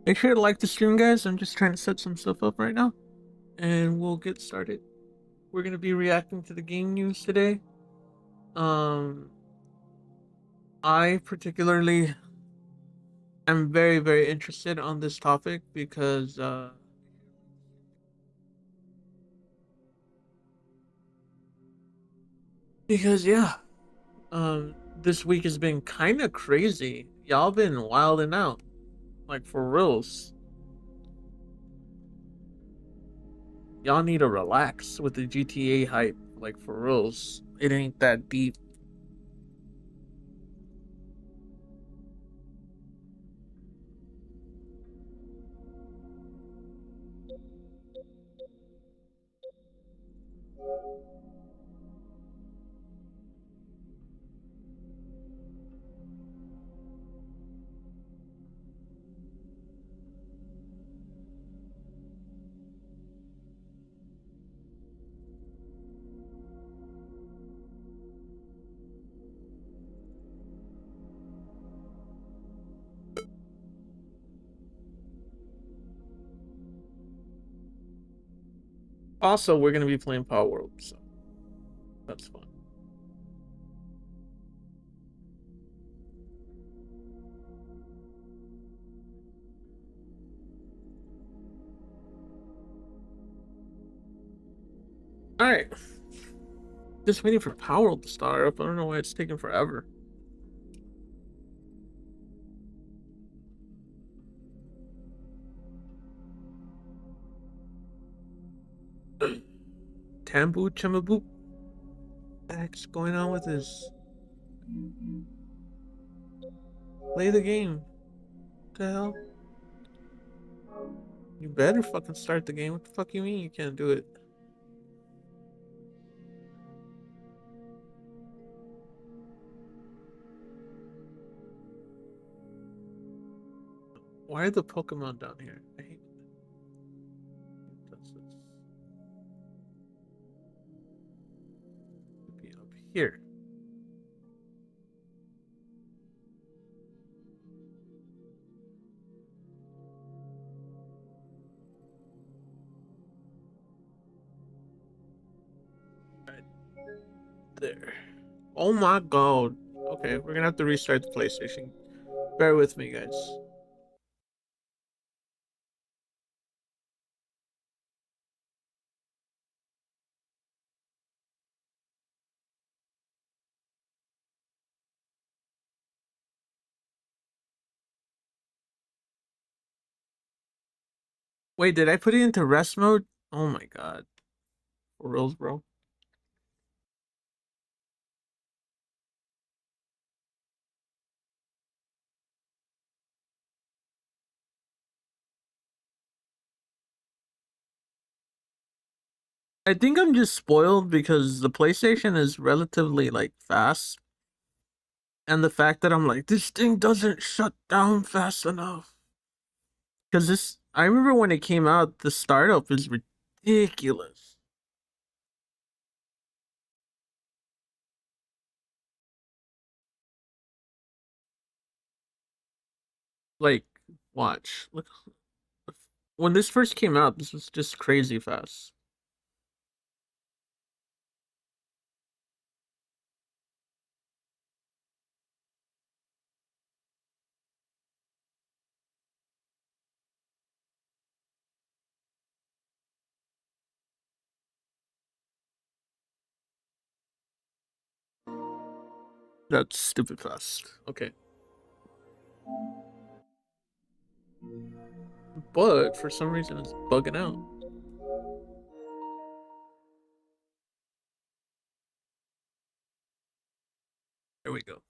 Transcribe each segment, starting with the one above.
Make sure to like the stream, guys. I'm just trying to set some stuff up right now, and we'll get started. We're gonna be reacting to the game news today. Um, I particularly am very, very interested on this topic because yeah, this week has been kind of crazy. Y'all been wilding out, like for reals. Y'all need to relax with the GTA hype, like for reals. It ain't that deep. Also, we're gonna be playing Palworld, so that's fun. All right, just waiting for Palworld to start up. I don't know why it's taking forever. Tambu Chamaboop. What's going on with this? Play the game. What the hell? You better fucking start the game. What the fuck you mean you can't do it? Why are the Pokemon down here? I hate this. Be up here. Right there. Oh my god. Okay, we're gonna have to restart the PlayStation. Bear with me, guys. Wait, did I put it into rest mode? Oh my god. For reals, bro. I think I'm just spoiled because the PlayStation is relatively like fast. And the fact that I'm like, this thing doesn't shut down fast enough. Because I remember when it came out, the startup is ridiculous. Like, watch. Look, when this first came out, this was just crazy fast. That's stupid fast. Okay. But for some reason, it's bugging out. There we go.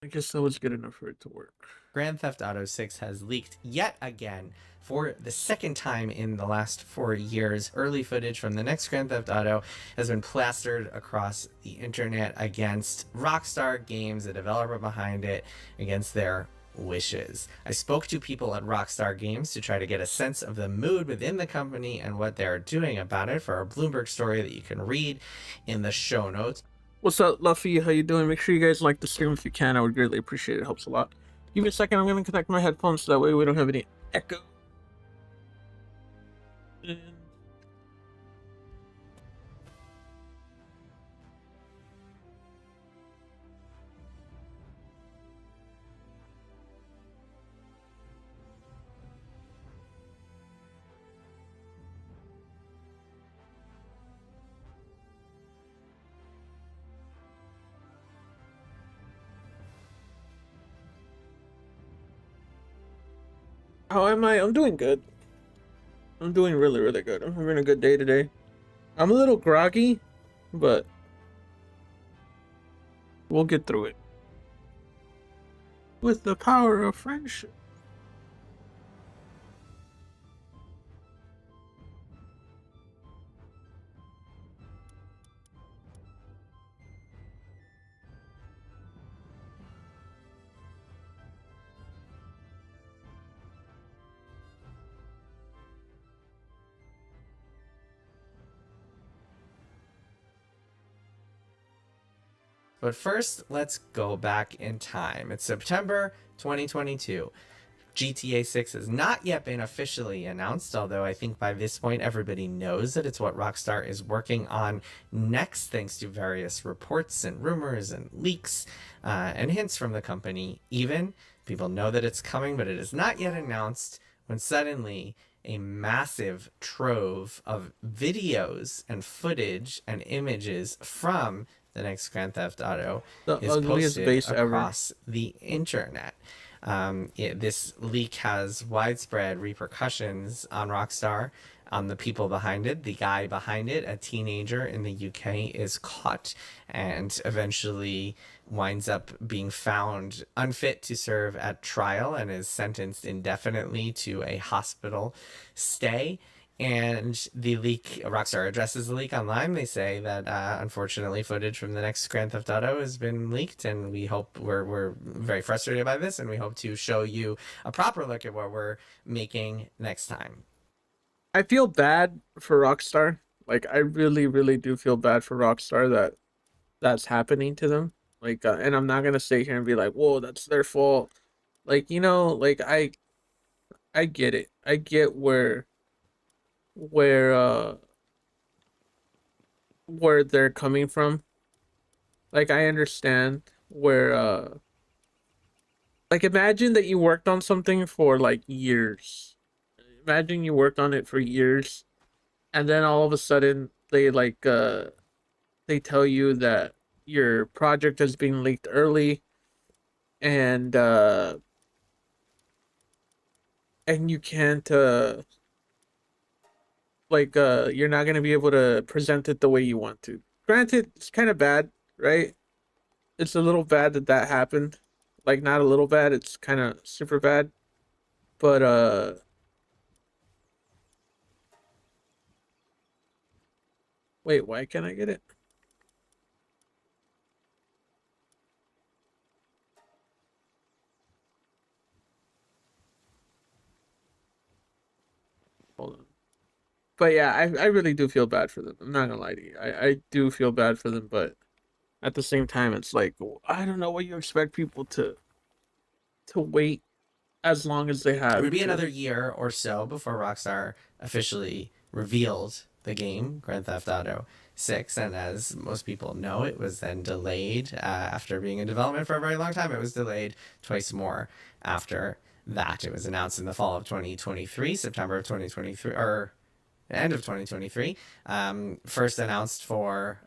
I guess that was good enough for it to work. Grand Theft Auto 6 has leaked yet again for the second time in the last 4 years. Early footage from the next Grand Theft Auto has been plastered across the internet against Rockstar Games, the developer behind it, against their wishes. I spoke to people at Rockstar Games to try to get a sense of the mood within the company and what they're doing about it for a Bloomberg story that you can read in the show notes. What's up, Luffy? How you doing? Make sure you guys like the stream if you can. I would greatly appreciate it. It helps a lot. Give me a second. I'm going to connect my headphones so that way we don't have any echo. And how am I? I'm doing good. I'm doing really, really good. I'm having a good day today. I'm a little groggy, but we'll get through it. With the power of friendship. But first, let's go back in time. It's September 2022. GTA 6 has not yet been officially announced, although I think by this point everybody knows that it's what Rockstar is working on next, thanks to various reports and rumors and leaks and hints from the company. Even people know that it's coming, but it is not yet announced when suddenly a massive trove of videos and footage and images from the next Grand Theft Auto is posted across the internet. This leak has widespread repercussions on Rockstar, on the people behind it. The guy behind it, a teenager in the UK, is caught and eventually winds up being found unfit to serve at trial and is sentenced indefinitely to a hospital stay. And the leak, Rockstar addresses the leak online. They say that unfortunately footage from the next Grand Theft Auto has been leaked, and we hope we're very frustrated by this, and we hope to show you a proper look at what we're making next time. I feel bad for Rockstar. Like, I really, really do feel bad for Rockstar that that's happening to them. Like, and I'm not gonna sit here and be like, "Whoa, that's their fault." Like, like I get it. I get where where they're coming from. Like, I understand where like, imagine that you worked on something for like years. Imagine you worked on it for years, and then all of a sudden they tell you that your project has been leaked early, and you can't you're not going to be able to present it the way you want to. Granted, it's kind of bad, right? It's a little bad that that happened. Like, not a little bad, it's kind of super bad. But wait, why can't I get it? Hold on. But yeah, I really do feel bad for them. I'm not gonna lie to you. I do feel bad for them, but at the same time, it's like, I don't know what you expect people to wait as long as they have. It would be another year or so before Rockstar officially revealed the game, Grand Theft Auto 6. And as most people know, it was then delayed after being in development for a very long time. It was delayed twice more after that. It was announced in the fall of 2023, September of 2023, or end of 2023. First announced for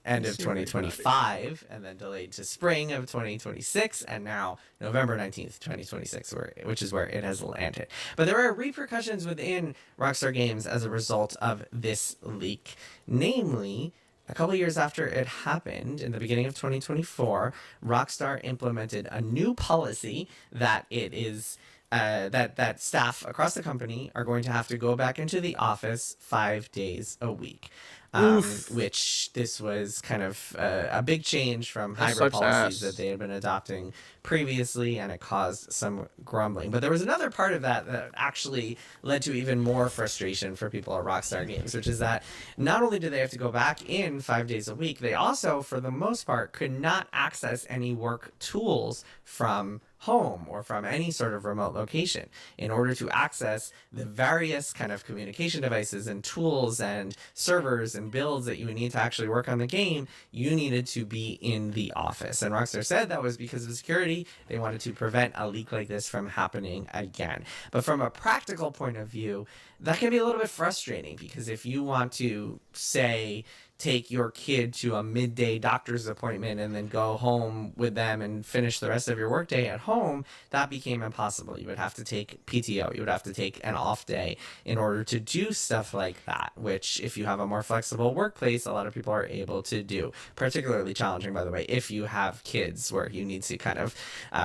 end of 2025, and then delayed to spring of 2026, and now November 19th, 2026, which is where it has landed. But there are repercussions within Rockstar Games as a result of this leak. Namely, a couple years after it happened in the beginning of 2024, Rockstar implemented a new policy that it is that staff across the company are going to have to go back into the office 5 days a week. Oof. Which this was kind of a big change from That hybrid sucks policies that ass. they had been adopting previously, and it caused some grumbling. But there was another part of that that actually led to even more frustration for people at Rockstar Games, which is that not only did they have to go back in 5 days a week, they also, for the most part, could not access any work tools from home or from any sort of remote location. In order to access the various kind of communication devices and tools and servers and builds that you would need to actually work on the game, you needed to be in the office. And Rockstar said that was because of security. They wanted to prevent a leak like this from happening again. But from a practical point of view, that can be a little bit frustrating, because if you want to, say, take your kid to a midday doctor's appointment and then go home with them and finish the rest of your workday at home, that became impossible. You would have to take PTO. You would have to take an off day in order to do stuff like that, which, if you have a more flexible workplace, a lot of people are able to do. Particularly challenging, by the way, if you have kids, where you need to kind of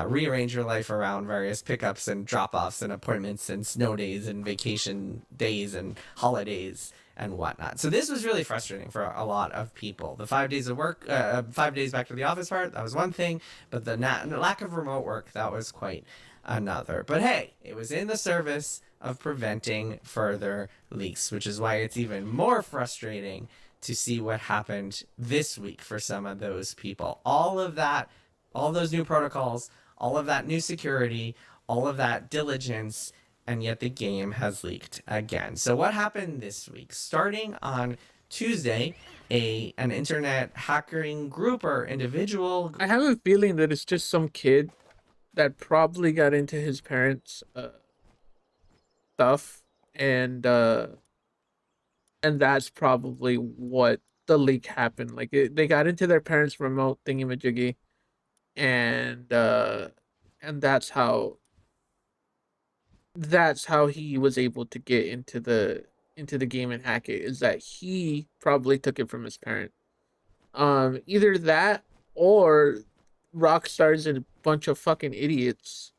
rearrange your life around various pickups and drop-offs and appointments and snow days and vacation days and holidays and whatnot. So this was really frustrating for a lot of people. The 5 days of work, 5 days back to the office part, that was one thing, but the lack of remote work, that was quite another. But hey, it was in the service of preventing further leaks, which is why it's even more frustrating to see what happened this week for some of those people. All of that, all those new protocols, all of that new security, all of that diligence, and yet the game has leaked again. So what happened this week? Starting on Tuesday, an internet hacking group or individual. I have a feeling that it's just some kid that probably got into his parents' stuff, and that's probably what the leak happened. Like they got into their parents' remote thingy-majiggy, and and that's how he was able to get into the game and hack it. Is that he probably took it from his parent. Either that, or Rockstar's a bunch of fucking idiots,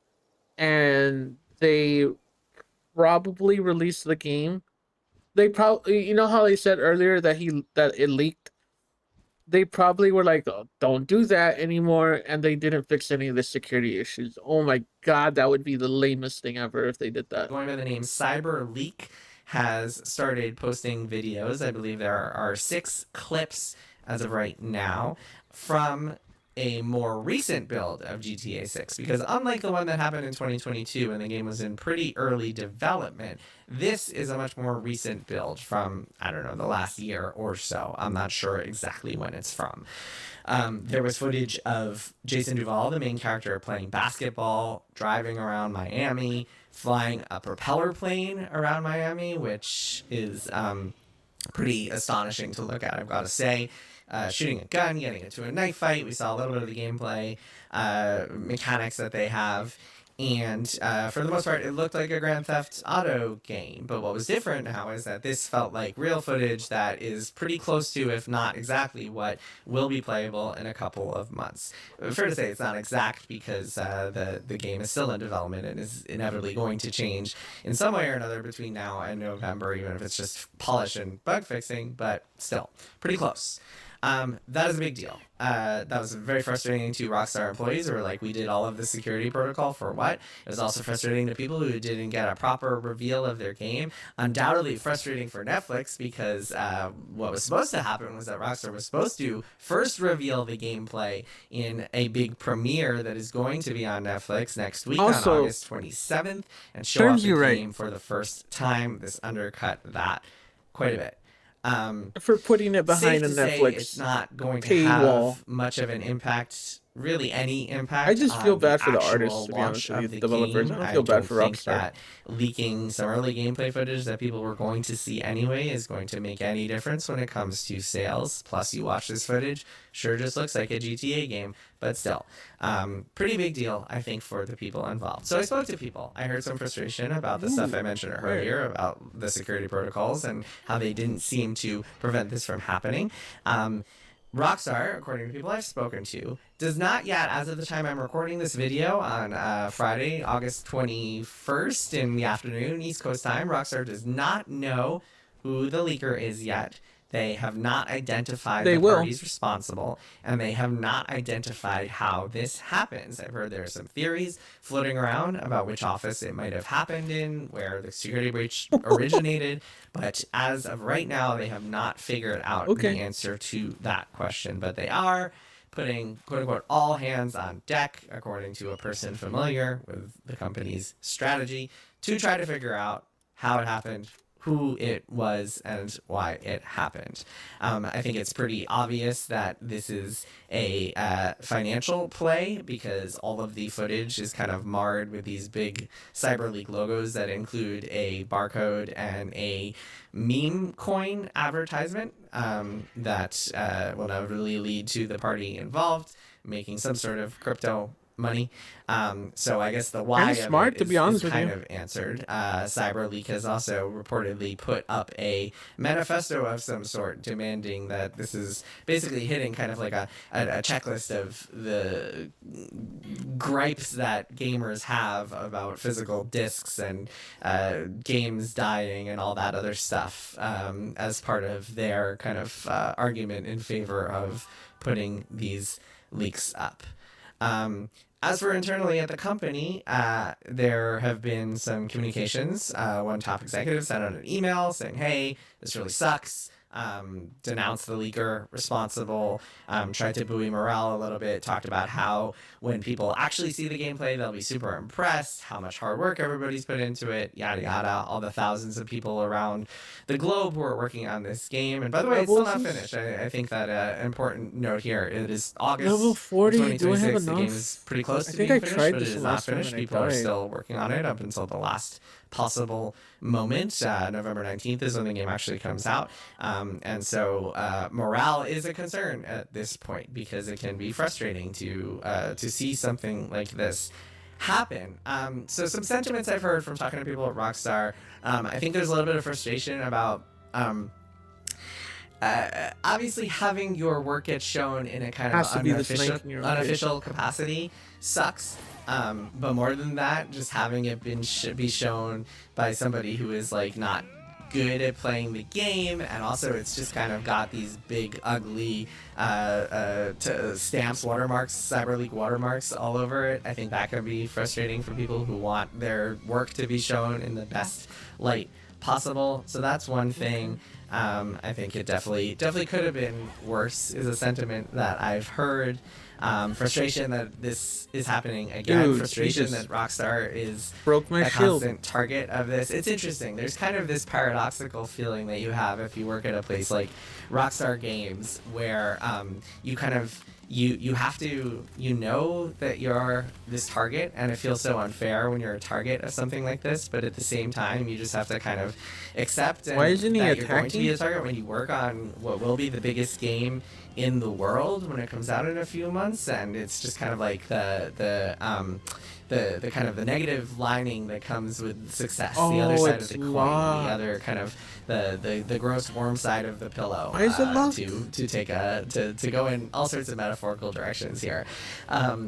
and they probably released the game. They probably, you know how they said earlier that it leaked. They probably were like, oh, "Don't do that anymore," and they didn't fix any of the security issues. Oh my god, that would be the lamest thing ever if they did that. Going by the name Cyber Leak has started posting videos. I believe there are 6 clips as of right now from a more recent build of GTA 6, because unlike the one that happened in 2022 when the game was in pretty early development, this is a much more recent build from, I don't know, the last year or so. I'm not sure exactly when it's from. There was footage of Jason Duval, the main character, playing basketball, driving around Miami, flying a propeller plane around Miami, which is pretty astonishing to look at, I've got to say. Shooting a gun, getting into a knife fight. We saw a little bit of the gameplay mechanics that they have. And for the most part, it looked like a Grand Theft Auto game. But what was different now is that this felt like real footage that is pretty close to, if not exactly, what will be playable in a couple of months. Fair to say it's not exact, because the game is still in development and is inevitably going to change in some way or another between now and November, even if it's just polish and bug fixing, but still pretty close. That is a big deal. That was very frustrating to Rockstar employees who were like, we did all of the security protocol for what? It was also frustrating to people who didn't get a proper reveal of their game. Undoubtedly frustrating for Netflix, because what was supposed to happen was that Rockstar was supposed to first reveal the gameplay in a big premiere that is going to be on Netflix next week on Also, August 27th, and show off serves the you right game for the first time. This undercut that quite a bit. for putting it Safe behind a to say it's Netflix not going to paywall. have much of an impact really any I impact just feel on the bad for the artists, actual to be honest launch with you, of the the developers. game. I don't I feel bad don't for think Rockstar. that leaking some early gameplay footage that people were going to see anyway is going to make any difference when it comes to sales. Plus, you watch this footage, sure just looks like a GTA game, but still, pretty big deal, I think, for the people involved. So I spoke to people. I heard some frustration about the stuff I Ooh, mentioned where? earlier about the security protocols and how they didn't seem to prevent this from happening. Rockstar, according to people I've spoken to, does not yet, as of the time I'm recording this video on Friday, August 21st in the afternoon, East Coast time, Rockstar does not know who the leaker is yet. They have not identified They the will. parties responsible, and they have not identified how this happens. I've heard there are some theories floating around about which office it might have happened in, where the security breach originated, but as of right now, they have not figured out the Okay. answer to that question. But they are putting, quote unquote, all hands on deck, according to a person familiar with the company's strategy, to try to figure out how it happened, who it was, and why it happened. I think it's pretty obvious that this is a financial play because all of the footage is kind of marred with these big CyberLeak logos that include a barcode and a meme coin advertisement that will inevitably lead to the party involved making some sort of crypto money. So I guess the Kind why of of smart, it to be is honest with kind you. of answered. CyberLeak has also reportedly put up a manifesto of some sort demanding that this is basically hitting kind of like a checklist of the gripes that gamers have about physical discs and games dying and all that other stuff as part of their kind of argument in favor of putting these leaks up. As for internally at the company, there have been some communications. One top executive sent out an email saying, hey, this really sucks. Denounced the leaker responsible, tried to buoy morale a little bit, talked about how when people actually see the gameplay, they'll be super impressed, how much hard work everybody's put into it, yada yada, all the thousands of people around the globe who are working on this game. And by the way, it's still not finished. I think that an important note here, it is Level August of 40, do I have 2026. The game is enough? pretty close I to think being I finished, tried but it this the is not last time finished. and I People are died. still working on it up until the last possible moment. November 19th is when the game actually comes out. And so morale is a concern at this point because it can be frustrating to see something like this happen. So some sentiments I've heard from talking to people at Rockstar, I think there's a little bit of frustration about obviously having your work get shown in a kind of Has to be the snake in your own case. unofficial capacity sucks. But more than that, just having it be shown by somebody who is like not good at playing the game, and also it's just kind of got these big ugly stamps, watermarks, CyberLeak watermarks all over it. I think that can be frustrating for people who want their work to be shown in the best light possible. So that's one thing. I think it definitely could have been worse is a sentiment that I've heard. Frustration that this is happening again. Dude, Frustration Jesus. that Rockstar is Broke my a shield. constant target of this. It's interesting. There's kind of this paradoxical feeling that you have if you work at a place like Rockstar Games, where you kind of you have to that you're this target, and it feels so unfair when you're a target of something like this. But at the same time, you just have to kind of accept Why isn't he that you're going to be a attacking? target when you work on what will be the biggest game in the world when it comes out in a few months. And it's just kind of like the kind of the negative lining that comes with success, the other Oh, side of it's the coin, the locked. other kind of the gross warm side of the pillow. Why is it locked? To take to go in all sorts of metaphorical directions here,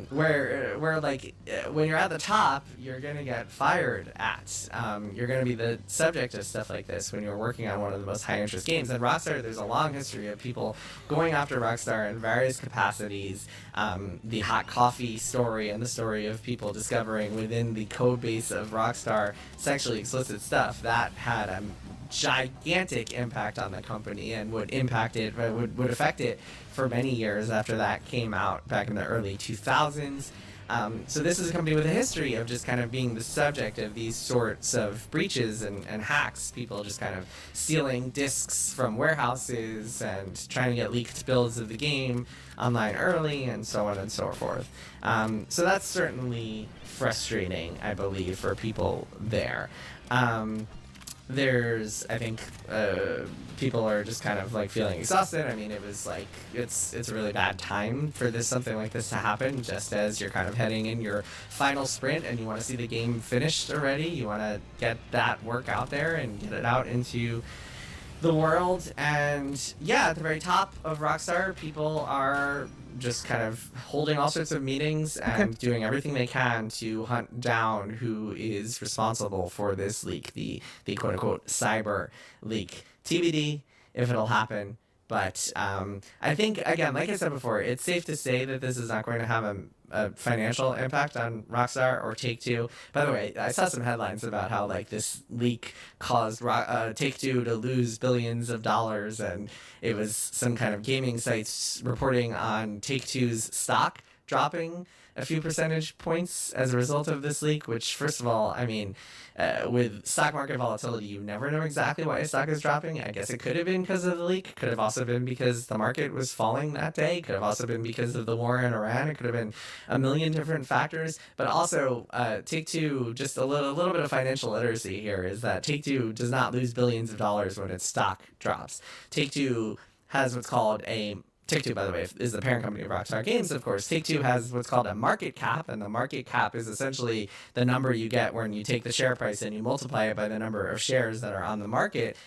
where like when you're at the top, you're gonna get fired at. You're gonna be the subject of stuff like this when you're working on one of the most high interest games. And Rockstar, there's a long history of people going after Rockstar in various capacities. The hot coffee story and the story of people discovering within the code base of Rockstar sexually explicit stuff that had a gigantic impact on the company and would affect it for many years after that came out back in the early 2000s. So this is a company with a history of just kind of being the subject of these sorts of breaches and hacks. People just kind of stealing discs from warehouses and trying to get leaked builds of the game online early, and so on and so forth. So that's certainly frustrating, I believe, for people there. There's, I think, people are just kind of like feeling exhausted. I mean, it was like it's a really bad time for something like this to happen, just as you're kind of heading in your final sprint and you want to see the game finished already. You want to get that work out there and get it out into the world. And yeah, at the very top of Rockstar, people are just kind of holding all sorts of meetings and doing everything they can to hunt down who is responsible for this leak, the quote unquote cyber leak. TBD if it'll happen. But I think, again, like I said before, it's safe to say that this is not going to have a financial impact on Rockstar or Take-Two. By the way, I saw some headlines about how like this leak caused Take-Two to lose billions of dollars, and it was some kind of gaming sites reporting on Take-Two's stock dropping a few percentage points as a result of this leak, which, first of all, I mean, with stock market volatility, you never know exactly why a stock is dropping. I guess it could have been because of the leak. Could have also been because the market was falling that day. Could have also been because of the war in Iran. It could have been a million different factors. But also, Take-Two, just a little bit of financial literacy here, is that Take-Two does not lose billions of dollars when its stock drops. Take-Two has what's called a Take-Two, by the way, is the parent company of Rockstar Games, of course. Take-Two has what's called a market cap, and the market cap is essentially the number you get when you take the share price and you multiply it by the number of shares that are on the market,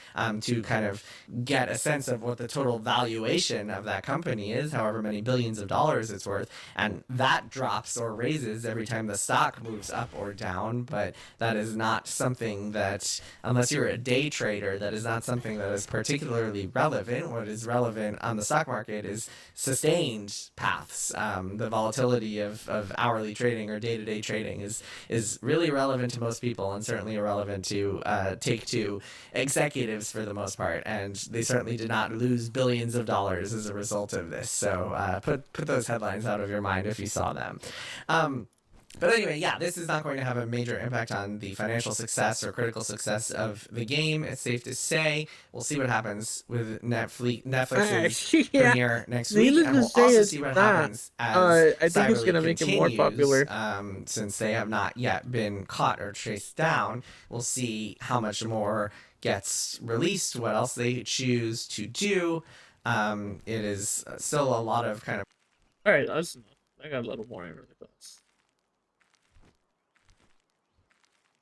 to kind of get a sense of what the total valuation of that company is, however many billions of dollars it's worth. And that drops or raises every time the stock moves up or down, but that is not something that, unless you're a day trader, that is not something that is particularly relevant. What is relevant on the stock market is sustained paths. The volatility of hourly trading or day-to-day trading is really relevant to most people, and certainly irrelevant to Take-Two executives for the most part. And they certainly did not lose billions of dollars as a result of this. So put those headlines out of your mind if you saw them. But anyway, yeah, this is not going to have a major impact on the financial success or critical success of the game. It's safe to say. We'll see what happens with Netflix's Yeah. premiere next week, Needless and to we'll say, also it's see what not. happens as I think it's Cyber gonna League make it more continues, popular. since they have not yet been caught or traced down. We'll see how much more gets released, what else they choose to do. It is still a lot of kind of. All right, that's enough. I got a little more in really fast.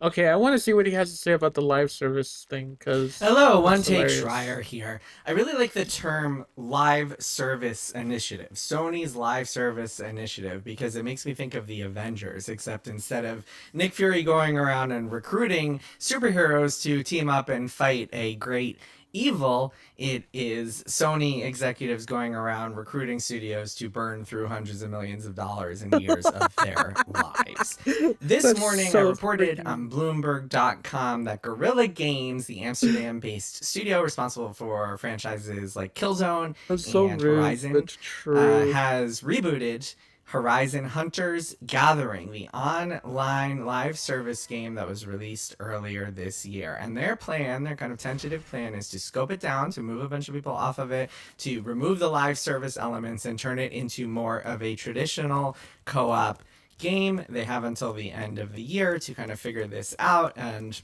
Okay, I want to see what he has to say about the live service thing, because Hello, One that's Take hilarious. Schreier here. I really like the term live service initiative, Sony's live service initiative, because it makes me think of the Avengers, except instead of Nick Fury going around and recruiting superheroes to team up and fight a great evil, it is Sony executives going around recruiting studios to burn through hundreds of millions of dollars in years of their lives. This That's morning, I so reported on freaking. Bloomberg.com that Guerrilla Games, the Amsterdam based studio responsible for franchises like Killzone That's so and rude, but Horizon, it's true. has rebooted Horizon Hunters Gathering, the online live service game that was released earlier this year. And their plan, their kind of tentative plan, is to scope it down, to move a bunch of people off of it, to remove the live service elements and turn it into more of a traditional co op game. They have until the end of the year to kind of figure this out, and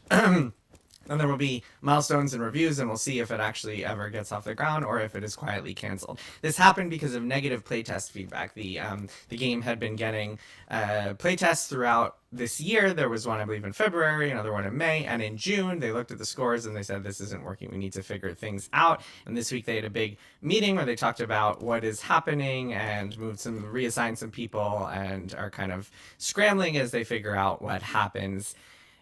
and there will be milestones and reviews, and we'll see if it actually ever gets off the ground or if it is quietly canceled. This happened because of negative playtest feedback. The game had been getting playtests throughout this year. There was one, I believe, in February, another one in May, and in June they looked at the scores and they said this isn't working. We need to figure things out. And this week they had a big meeting where they talked about what is happening and reassigned some people, and are kind of scrambling as they figure out what happens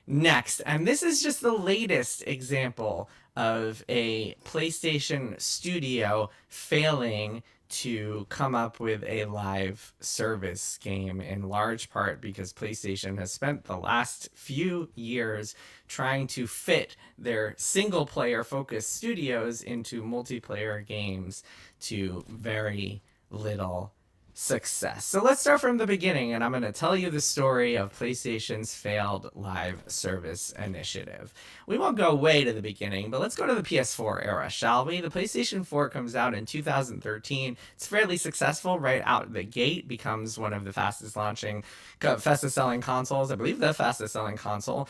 next. And this is just the latest example of a PlayStation studio failing to come up with a live service game, in large part because PlayStation has spent the last few years trying to fit their single player focused studios into multiplayer games to very little success. So let's start from the beginning, and I'm going to tell you the story of PlayStation's failed live service initiative. We won't go way to the beginning, but let's go to the PS4 era, shall we? The PlayStation 4 comes out in 2013. It's fairly successful right out the gate, becomes one of the fastest selling consoles. I believe the fastest selling console,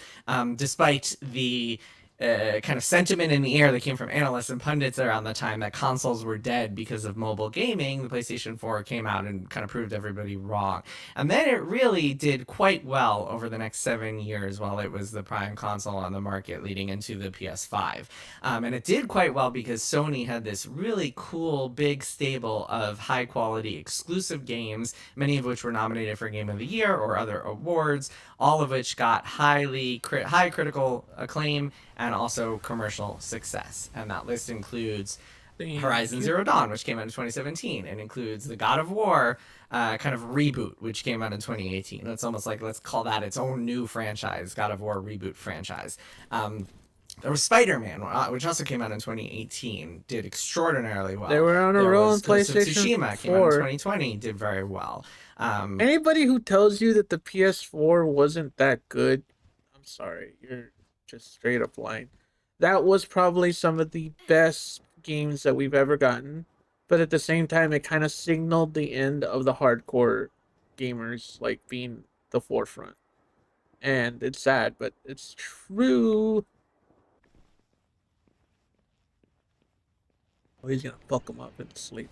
despite the kind of sentiment in the air that came from analysts and pundits around the time that consoles were dead because of mobile gaming. The PlayStation 4 came out and kind of proved everybody wrong. And then it really did quite well over the next 7 years while it was the prime console on the market leading into the PS5. And it did quite well because Sony had this really cool, big stable of high quality exclusive games, many of which were nominated for Game of the Year or other awards, all of which got high critical acclaim and also commercial success. And that list includes Horizon Zero Dawn, which came out in 2017, and includes the God of War kind of reboot, which came out in 2018. It's almost like, let's call that its own new franchise, God of War reboot franchise. There was Spider-Man, which also came out in 2018, did extraordinarily well. They were on a roll in Ghost of PlayStation Tsushima 4. came out in 2020, did very well. Anybody who tells you that the PS4 wasn't that good, I'm sorry, you're just straight up lying. That was probably some of the best games that we've ever gotten, but at the same time, it kind of signaled the end of the hardcore gamers like being the forefront. And it's sad, but it's true. Oh, he's gonna fuck him up in sleep.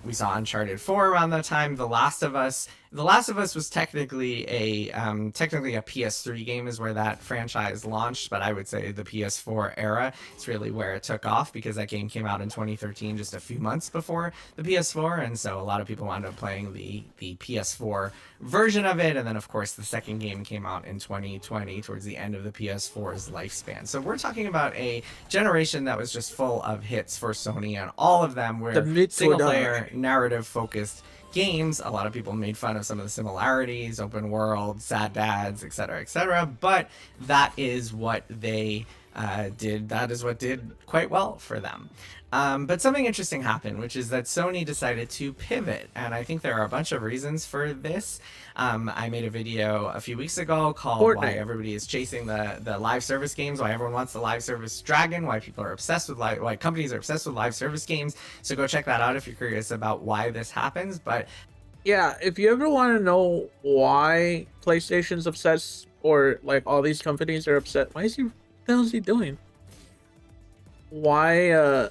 We saw Uncharted 4 around that time. The Last of Us was technically a PS3 game, is where that franchise launched, but I would say the PS4 era is really where it took off because that game came out in 2013, just a few months before the PS4, and so a lot of people wound up playing the PS4 version of it, and then of course the second game came out in 2020 towards the end of the PS4's lifespan. So we're talking about a generation that was just full of hits for Sony, and all of them were single player, narrative focused games. A lot of people made fun of some of the similarities, open world, sad dads, etc., but that is what they did. That is what did quite well for them. But something interesting happened, which is that Sony decided to pivot, and I think there are a bunch of reasons for this. I made a video a few weeks ago called Fortnite. Why Everybody is Chasing the Live Service Games, why everyone wants the live service dragon, why people are obsessed with why companies are obsessed with live service games. So go check that out if you're curious about why this happens. But yeah, if you ever want to know why PlayStation's obsessed, or like all these companies are upset, what the hell is he doing? Why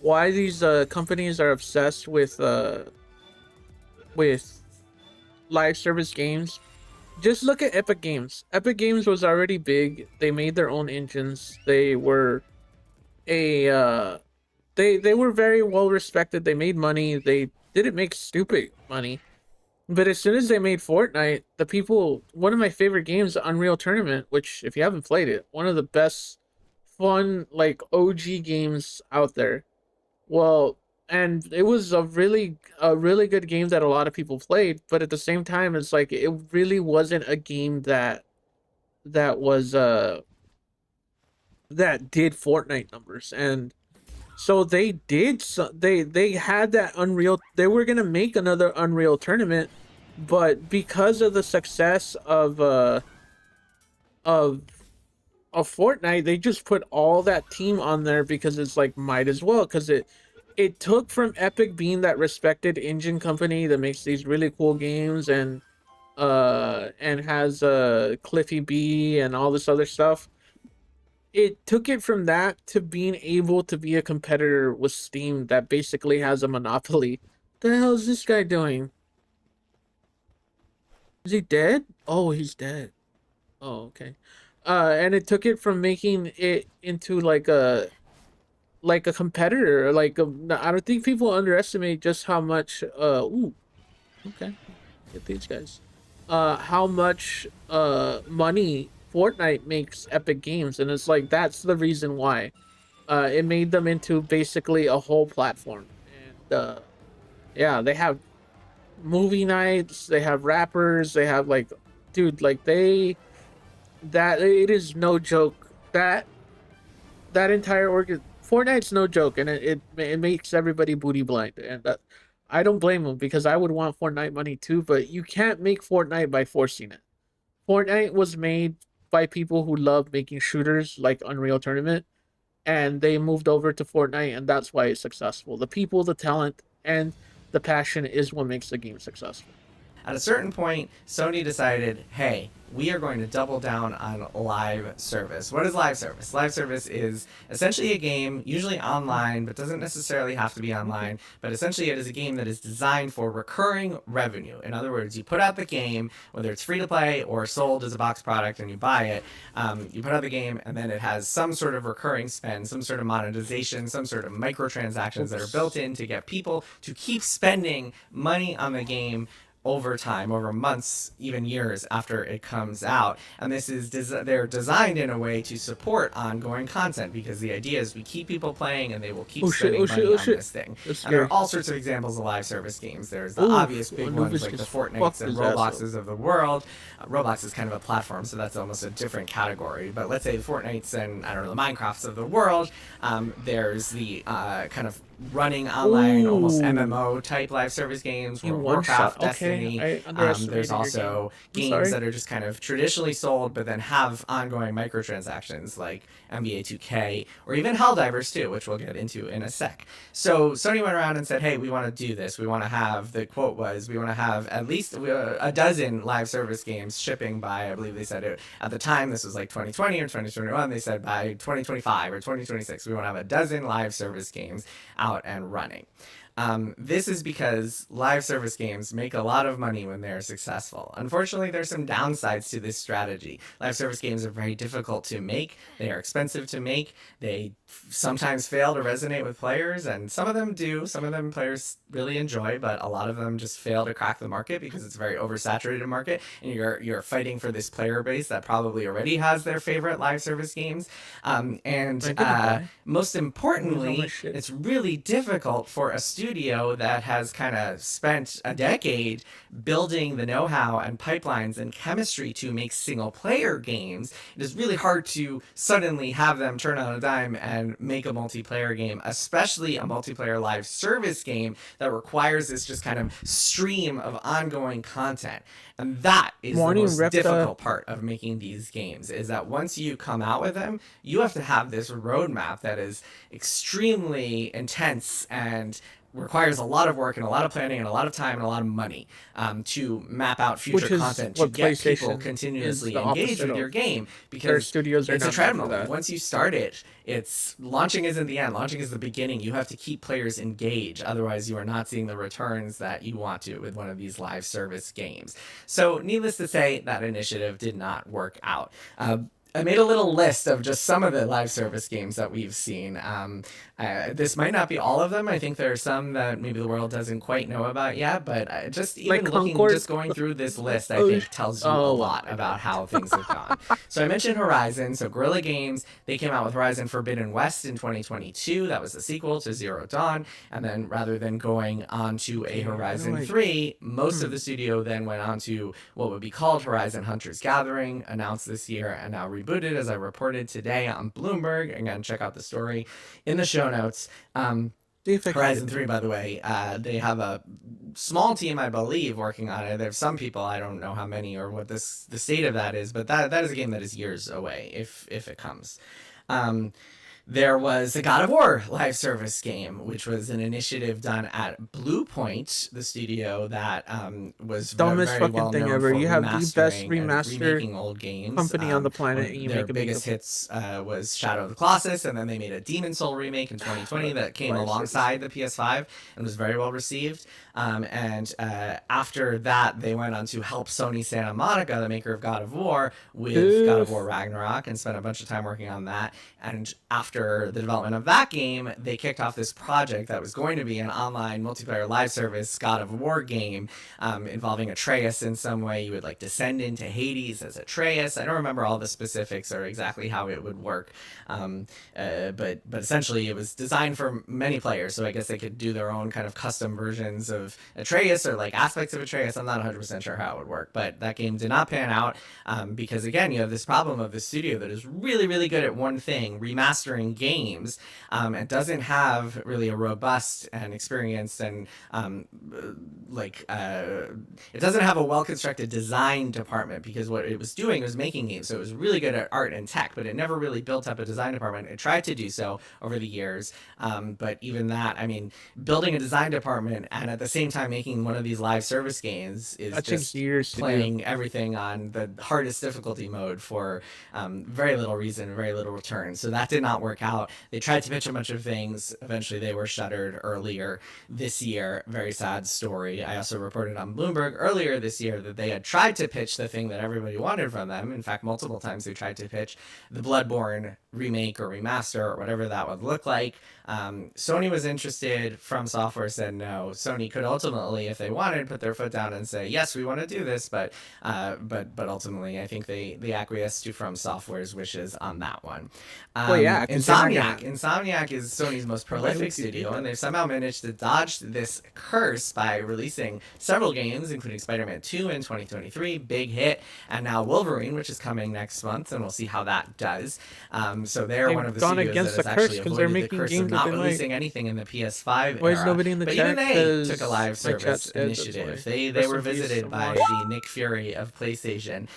why these companies are obsessed with live service games? Just look at Epic Games. Epic Games was already big. They made their own engines. They were they were very well respected. They made money. They didn't make stupid money. But as soon as they made Fortnite, one of my favorite games, Unreal Tournament, which if you haven't played it, one of the best fun like OG games out there. Well, and it was a really good game that a lot of people played, but at the same time it's like it really wasn't a game that was that did Fortnite numbers. And so they had that Unreal, they were going to make another Unreal Tournament, but because of the success of Fortnite, they just put all that team on there because it's like, might as well, because it took from Epic being that respected engine company that makes these really cool games and has Cliffy B and all this other stuff. It took it from that to being able to be a competitor with Steam that basically has a monopoly. What the hell is this guy doing? Is he dead? Oh, he's dead. Oh, okay. And it took it from making it into like a competitor. I don't think people underestimate just how much ooh, okay, get these guys. How much money Fortnite makes Epic Games, and it's like that's the reason why it made them into basically a whole platform. And yeah, they have movie nights, they have rappers, they have like, dude, like it is no joke that entire Fortnite's no joke, and it makes everybody booty blind, and I don't blame them because I would want Fortnite money too. But you can't make Fortnite by forcing it. Fortnite was made by people who love making shooters like Unreal Tournament, and they moved over to Fortnite, and that's why it's successful. The people, the talent, and the passion is what makes the game successful. At a certain point, Sony decided, hey, we are going to double down on live service. What is live service? Live service is essentially a game, usually online, but doesn't necessarily have to be online. But essentially, it is a game that is designed for recurring revenue. In other words, you put out the game, whether it's free to play or sold as a box product and you buy it, you put out the game, and then it has some sort of recurring spend, some sort of monetization, some sort of microtransactions that are built in to get people to keep spending money on the game over time, over months, even years after it comes out. And this is they're designed in a way to support ongoing content, because the idea is we keep people playing and they will keep spending money on this thing. And there are all sorts of examples of live service games. There's the obvious big ones like the Fortnites and Robloxes of the world. Roblox is kind of a platform, so that's almost a different category. But let's say the Fortnites and, I don't know, the Minecrafts of the world. There's the kind of running online, almost MMO type live service games, Warcraft, Destiny. There's also games that are just kind of traditionally sold, but then have ongoing microtransactions like NBA 2K or even Helldivers too, which we'll get into in a sec. So Sony went around and said, hey, we want to do this. We want to have, the quote was, we want to have at least a dozen live service games shipping by, I believe they said it at the time, this was like 2020 or 2021, they said by 2025 or 2026, we want to have a dozen live service games out and running. This is because live service games make a lot of money when they're successful. Unfortunately, there's some downsides to this strategy. Live service games are very difficult to make. They are expensive to make. They sometimes fail to resonate with players, and some of them do. Some of them players really enjoy, but a lot of them just fail to crack the market because it's a very oversaturated market, and you're fighting for this player base that probably already has their favorite live service games. Most importantly, it's really difficult for a studio that has kind of spent a decade building the know-how and pipelines and chemistry to make single-player games. It is really hard to suddenly have them turn on a dime and make a multiplayer game, especially a multiplayer live service game that requires this just kind of stream of ongoing content. And that is the most difficult part of making these games, is that once you come out with them, you have to have this roadmap that is extremely intense and requires a lot of work and a lot of planning and a lot of time and a lot of money to map out future content to get people continuously engaged with your game, because it's a treadmill. Once you start it, it's launching isn't the end. Launching is the beginning. You have to keep players engaged. Otherwise, you are not seeing the returns that you want to with one of these live service games. So needless to say, that initiative did not work out. I made a little list of just some of the live service games that we've seen. This might not be all of them. I think there are some that maybe the world doesn't quite know about yet, but just even just going through this list, I think tells you a lot about how things have gone. So I mentioned Horizon. So Guerrilla Games, they came out with Horizon Forbidden West in 2022. That was the sequel to Zero Dawn. And then rather than going on to a Horizon 3, most of the studio then went on to what would be called Horizon Hunters Gathering, announced this year and now rebooted, as I reported today on Bloomberg. Again, check out the story in the show notes. Horizon 3, by the way, they have a small team, I believe, working on it. There's some people, I don't know how many or what the state of that is, but that is a game that is years away if it comes. There was a God of War live service game, which was an initiative done at Bluepoint, the studio that was dumbest very fucking well thing known ever. for You have the best remaking old games company on the planet. And you their make biggest hits was Shadow of the Colossus, and then they made a Demon Soul remake in 2020 that came alongside the PS5 and was very well received. After that, they went on to help Sony Santa Monica, the maker of God of War, with God of War Ragnarok, and spent a bunch of time working on that. And after the development of that game, they kicked off this project that was going to be an online multiplayer live service God of War game involving Atreus in some way. You would like descend into Hades as Atreus. I don't remember all the specifics or exactly how it would work, but essentially it was designed for many players, so I guess they could do their own kind of custom versions of Atreus or like aspects of Atreus. I'm not 100% sure how it would work, but that game did not pan out because, again, you have this problem of the studio that is really, really good at one thing, remastering turning games. It doesn't have really a robust and experienced and it doesn't have a well-constructed design department, because what it was doing was making games. So it was really good at art and tech, but it never really built up a design department. It tried to do so over the years. But even that, I mean, building a design department and at the same time making one of these live service games is That takes just years to do. playing everything on the hardest difficulty mode for very little reason, very little return. So that did not work out. They tried to pitch a bunch of things. Eventually they were shuttered earlier this year. Very sad story. I also reported on Bloomberg earlier this year that they had tried to pitch the thing that everybody wanted from them. In fact, multiple times they tried to pitch the Bloodborne remake or remaster or whatever that would look like. Sony was interested. From Software said no. Sony could ultimately, if they wanted, put their foot down and say, yes, we want to do this, but ultimately I think they acquiesced to From Software's wishes on that one. Well, yeah, 'cause they're not gonna- Insomniac is Sony's most prolific studio, and they've somehow managed to dodge this curse by releasing several games, including Spider-Man 2 in 2023, big hit, and now Wolverine, which is coming next month, and we'll see how that does. So they're They've one of the gone studios against that the has curse actually 'cause they're avoided the making curse games of that not they like. releasing anything in the PS5 Why is era. nobody in the But chat? even they 'Cause took a live my service chat said that's initiative. why. They Rest were in peace, visited by someone. the Nick Fury of PlayStation,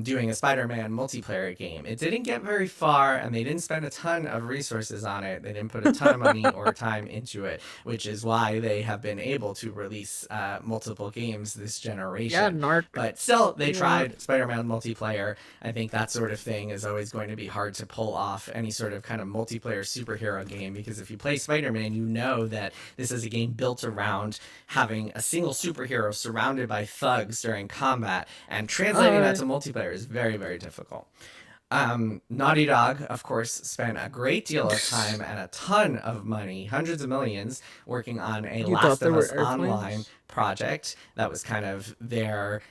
doing a Spider-Man multiplayer game. It didn't get very far, and they didn't spend a ton of resources on it. They didn't put a ton of money or time into it, which is why they have been able to release multiple games this generation. Yeah, Narc. But still, they You tried want- Spider-Man multiplayer. I think that sort of thing is always going to be hard to pull off any sort of kind of multiplayer superhero game, because if you play Spider-Man, you know that this is a game built around having a single superhero surrounded by thugs during combat, and translating that to multiplayer is very, very difficult. Naughty Dog, of course, spent a great deal of time and a ton of money, hundreds of millions, working on a You Last thought there of were Us Online airplanes? project that was kind of their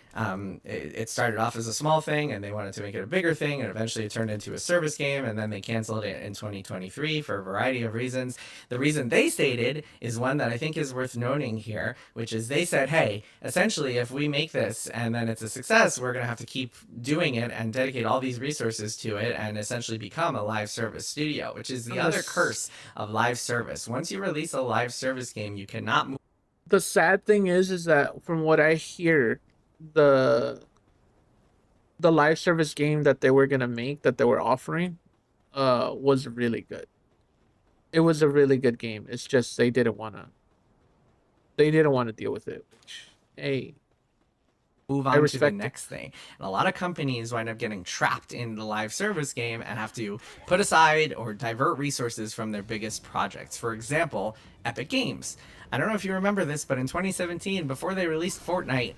it started off as a small thing, and they wanted to make it a bigger thing, and eventually it turned into a service game, and then they canceled it in 2023 for a variety of reasons. The reason they stated is one that I think is worth noting here, which is they said, hey, essentially if we make this and then it's a success, we're going to have to keep doing it and dedicate all these resources to it and essentially become a live service studio, which is the other curse of live service. Once you release a live service game, you cannot move. The sad thing is that from what I hear, the live service game that they were gonna make, that they were offering, was really good. It was a really good game. It's just they didn't wanna deal with it. Which, hey, Move I on to the respect it. next thing. And a lot of companies wind up getting trapped in the live service game and have to put aside or divert resources from their biggest projects. For example, Epic Games. I don't know if you remember this, but in 2017, before they released Fortnite,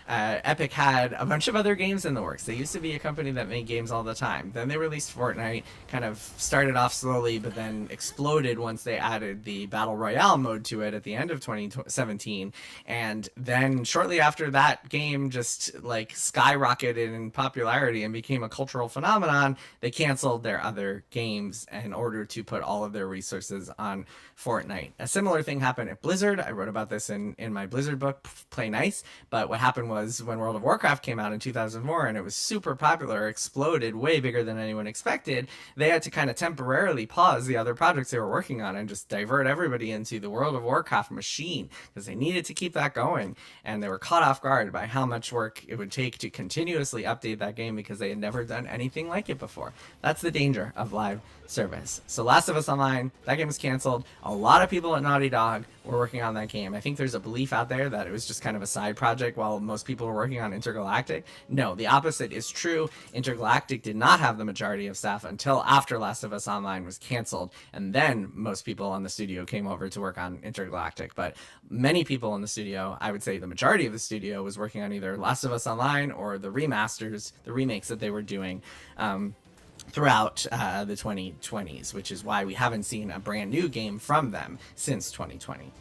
Epic had a bunch of other games in the works. They used to be a company that made games all the time. Then they released Fortnite, kind of started off slowly, but then exploded once they added the Battle Royale mode to it at the end of 2017. And then shortly after that game just like skyrocketed in popularity and became a cultural phenomenon, they canceled their other games in order to put all of their resources on Fortnite. A similar thing happened at Blizzard. I wrote about this in my Blizzard book, Play Nice. But what happened was when World of Warcraft came out in 2004 and it was super popular, exploded, way bigger than anyone expected, they had to kind of temporarily pause the other projects they were working on and just divert everybody into the World of Warcraft machine because they needed to keep that going. And they were caught off guard by how much work it would take to continuously update that game because they had never done anything like it before. That's the danger of live service. So Last of Us Online, that game was canceled. A lot of people at Naughty Dog were working on that game. I think there's a belief out there that it was just kind of a side project while most people were working on Intergalactic. No, the opposite is true. Intergalactic did not have the majority of staff until after Last of Us Online was canceled, and then most people on the studio came over to work on Intergalactic. But many people in the studio, I would say the majority of the studio, was working on either Last of Us Online or the remasters, the remakes that they were doing throughout the 2020s, which is why we haven't seen a brand new game from them since 2020.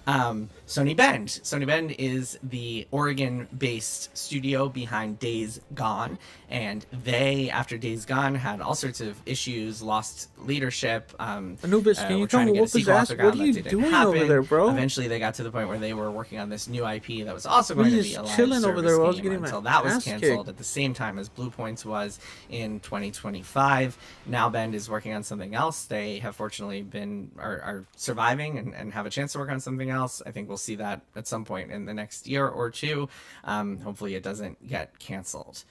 Sony Bend. Sony Bend is the Oregon-based studio behind Days Gone, and they, after Days Gone, had all sorts of issues, lost leadership. Anubis, can you were come trying to get a whoop his sequel off ass? the What ground. are That you didn't doing happen. over there, bro? Eventually, they got to the point where they were working on this new IP that was also What going are to you be a live chilling over service there while I was game getting my until that was ass canceled kicked? at the same time as Blue Points was in 2025. Now Bend is working on something else. They have fortunately are surviving and have a chance to work on something else. I think we'll see that at some point in the next year or two. Hopefully it doesn't get canceled.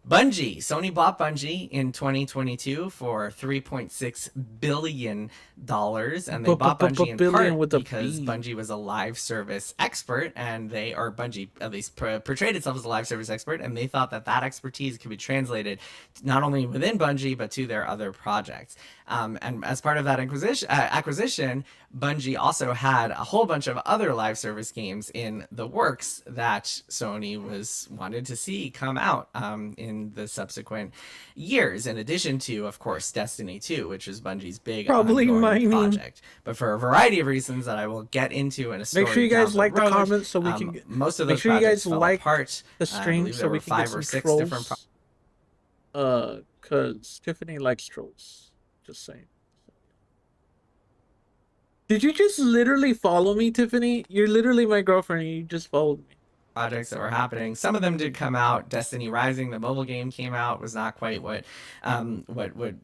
Sony bought Bungie in 2022 for $3.6 billion, and they bought Bungie in Billion part with a because B. Bungie was a live service expert, and Bungie at least portrayed itself as a live service expert, and they thought that that expertise could be translated not only within Bungie but to their other projects. And as part of that acquisition, Bungie also had a whole bunch of other live service games in the works that Sony wanted to see come out in the subsequent years, in addition to, of course, Destiny 2, which is Bungie's big Probably ongoing mining. project. But for a variety of reasons that I will get into in a story Make sure you guys down like the road, comments so we can. most of Make those sure you projects guys fell like apart. the I stream believe so there we were can get 5 some or 6 trolls. different Cause Tiffany likes trolls. Just saying. Did you just literally follow me, Tiffany? You're literally my girlfriend and you just followed me. projects that were happening. Some of them did come out. Destiny Rising, the mobile game, came out. Was not quite what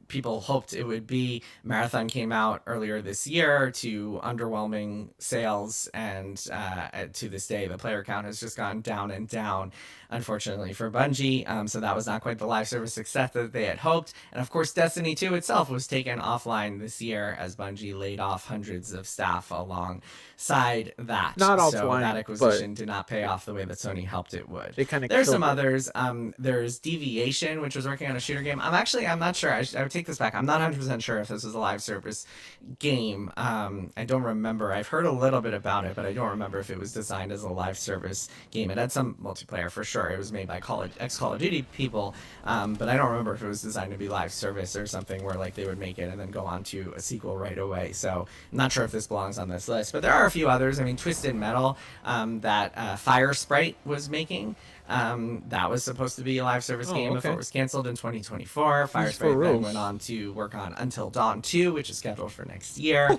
people hoped it would be. Marathon came out earlier this year to underwhelming sales, and to this day, the player count has just gone down and down, unfortunately for Bungie. So that was not quite the live service success that they had hoped. And of course, Destiny 2 itself was taken offline this year as Bungie laid off hundreds of staff alongside that. Not so offline, that acquisition did not pay off the way that Sony helped it would. They kind of. There's some others. There's Deviation, which was working on a shooter game. I'm not sure. I would take this back. I'm not 100% sure if this was a live service game. I don't remember. I've heard a little bit about it, but I don't remember if it was designed as a live service game. It had some multiplayer for sure. It was made by ex-Call of Duty people, but I don't remember if it was designed to be live service or something where like they would make it and then go on to a sequel right away. So I'm not sure if this belongs on this list, but there are a few others. I mean, Twisted Metal, that Fire Sprite was making. That was supposed to be a live service game before it was canceled in 2024. Fire Sprite then went on to work on Until Dawn 2, which is scheduled for next year.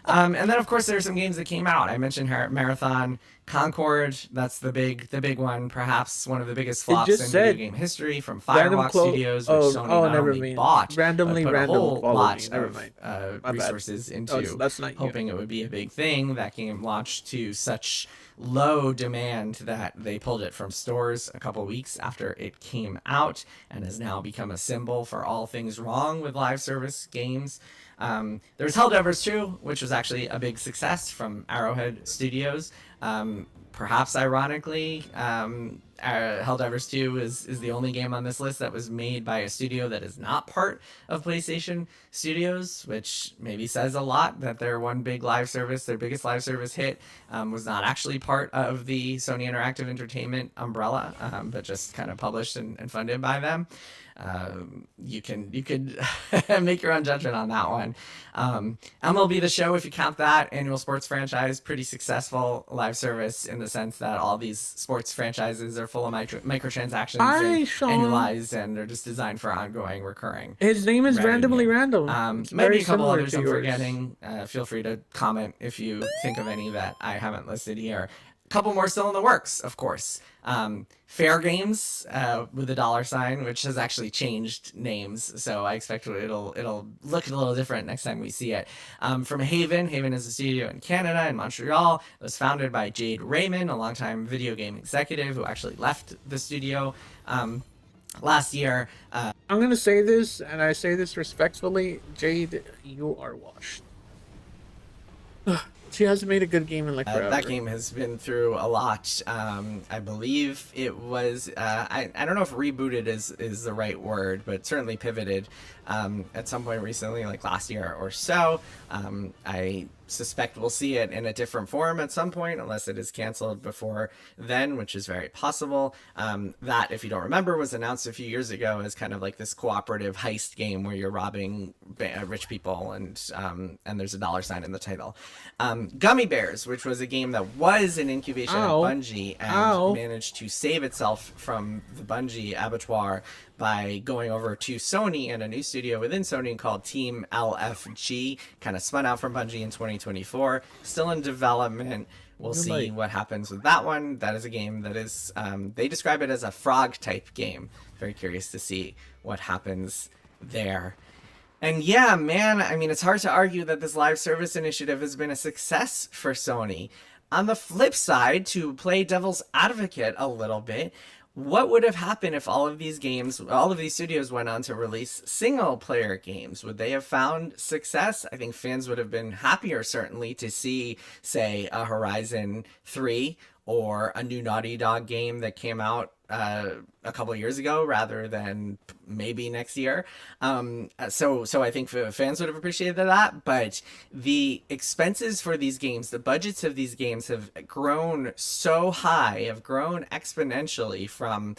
And then, of course, there are some games that came out. I mentioned Marathon, Concord. That's the big one, perhaps one of the biggest flops in video game history, from Firewalk Studios, which Sony not only bought, but put a whole lot of resources into, hoping it would be a big thing. That game launched to such low demand that they pulled it from stores a couple weeks after it came out, and has now become a symbol for all things wrong with live service games. There's Helldivers 2, which was actually a big success from Arrowhead Studios. Perhaps ironically, Helldivers 2 is the only game on this list that was made by a studio that is not part of PlayStation Studios, which maybe says a lot that their one big live service, their biggest live service hit, was not actually part of the Sony Interactive Entertainment umbrella, but just kind of published and funded by them. You could make your own judgment on that one. MLB The Show, if you count that, annual sports franchise, pretty successful live service in the sense that all these sports franchises are full of microtransactions and annualized, and they're just designed for ongoing, recurring. His name is Randomly Random. Maybe a couple others I'm forgetting. Feel free to comment if you think of any that I haven't listed here. Couple more still in the works, of course. Fair Games, with a $, which has actually changed names, so I expect it'll look a little different next time we see it. From Haven is a studio in Canada, in Montreal. It was founded by Jade Raymond, a longtime video game executive who actually left the studio last year. I'm gonna say this, and I say this respectfully, Jade, you are washed. She hasn't made a good game in like forever. That game has been through a lot. I believe it was, I don't know if rebooted is the right word, but certainly pivoted at some point recently, like last year or so. I suspect we'll see it in a different form at some point, unless it is canceled before then, which is very possible. That, if you don't remember, was announced a few years ago as kind of like this cooperative heist game where you're robbing rich people, and there's a dollar sign in the title. Gummy Bears, which was a game that was in incubation at Bungie and managed to save itself from the Bungie abattoir by going over to Sony and a new studio within Sony called Team LFG, kind of spun out from Bungie in 2024, still in development. We'll see what happens with that one. That is a game that is, they describe it as a frog type game. Very curious to see what happens there. And yeah, man, I mean, it's hard to argue that this live service initiative has been a success for Sony. On the flip side, to play devil's advocate a little bit, what would have happened if all of these games, all of these studios went on to release single player games? Would they have found success? I think fans would have been happier, certainly, to see, say, a Horizon 3 or a new Naughty Dog game that came out a couple years ago rather than maybe next year. So I think fans would have appreciated that, but the expenses for these games, the budgets of these games have grown so high, have grown exponentially from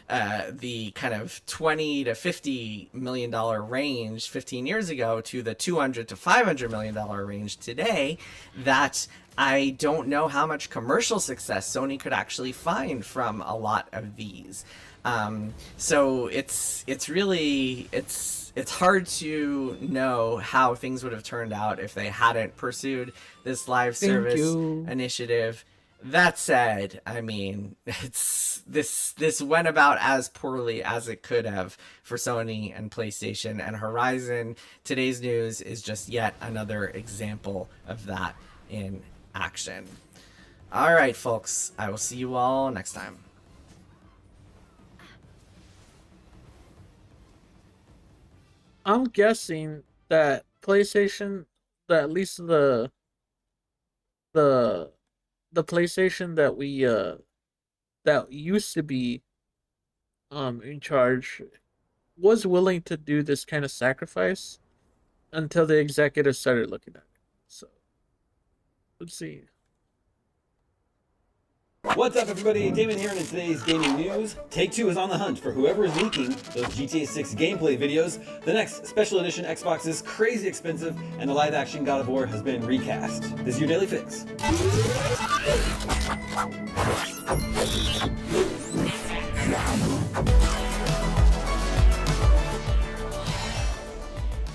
the kind of $20 to $50 million range 15 years ago to the $200 to $500 million range today, that I don't know how much commercial success Sony could actually find from a lot of these. So it's hard to know how things would have turned out if they hadn't pursued this live service initiative. That said, I mean, this went about as poorly as it could have for Sony and PlayStation, and Horizon, today's news, is just yet another example of that in action. All right, folks, I will see you all next time. I'm guessing that PlayStation, that at least the PlayStation that we that used to be in charge was willing to do this kind of sacrifice until the executives started looking at it. So let's see. What's up, everybody? Damon here, and in today's gaming news, Take-Two is on the hunt for whoever is leaking those GTA 6 gameplay videos. The next special edition Xbox is crazy expensive, and the live-action God of War has been recast. This is your Daily Fix.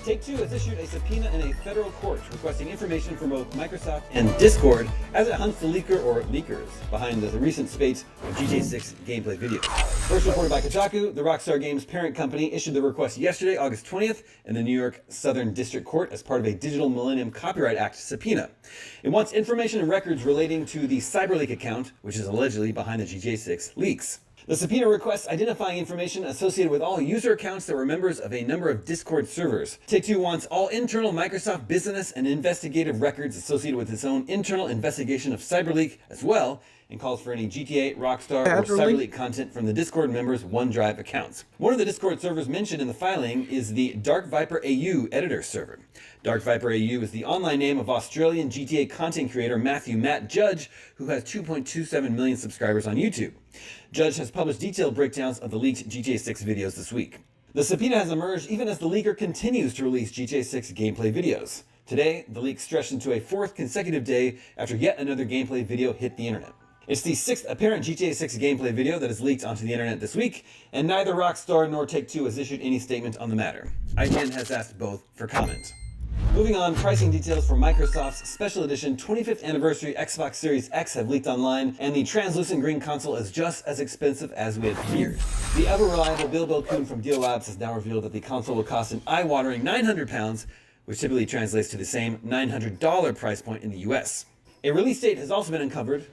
Take-Two has issued a subpoena in a federal court requesting information from both Microsoft and Discord as it hunts the leaker or leakers behind the recent spate of GTA 6 gameplay videos. First reported by Kotaku, the Rockstar Games parent company issued the request yesterday, August 20th, in the New York Southern District Court as part of a Digital Millennium Copyright Act subpoena. It wants information and records relating to the CyberLeak account, which is allegedly behind the GTA 6 leaks. The subpoena requests identifying information associated with all user accounts that were members of a number of Discord servers. Take-Two wants all internal Microsoft business and investigative records associated with its own internal investigation of CyberLeak as well, and calls for any GTA, Rockstar, or CyberLeak content from the Discord members' OneDrive accounts. One of the Discord servers mentioned in the filing is the Dark Viper AU editor server. Dark Viper AU is the online name of Australian GTA content creator Matthew Matt Judge, who has 2.27 million subscribers on YouTube. Judge has published detailed breakdowns of the leaked GTA 6 videos this week. The subpoena has emerged even as the leaker continues to release GTA 6 gameplay videos. Today, the leak stretched into a fourth consecutive day after yet another gameplay video hit the internet. It's the sixth apparent GTA 6 gameplay video that is leaked onto the internet this week, and neither Rockstar nor Take-Two has issued any statement on the matter. IGN has asked both for comment. Moving on, pricing details for Microsoft's Special Edition 25th Anniversary Xbox Series X have leaked online, and the translucent green console is just as expensive as we had feared. The ever-reliable Bilbo Kuhn from Deal Labs has now revealed that the console will cost an eye-watering £900, which typically translates to the same $900 price point in the US. A release date has also been uncovered,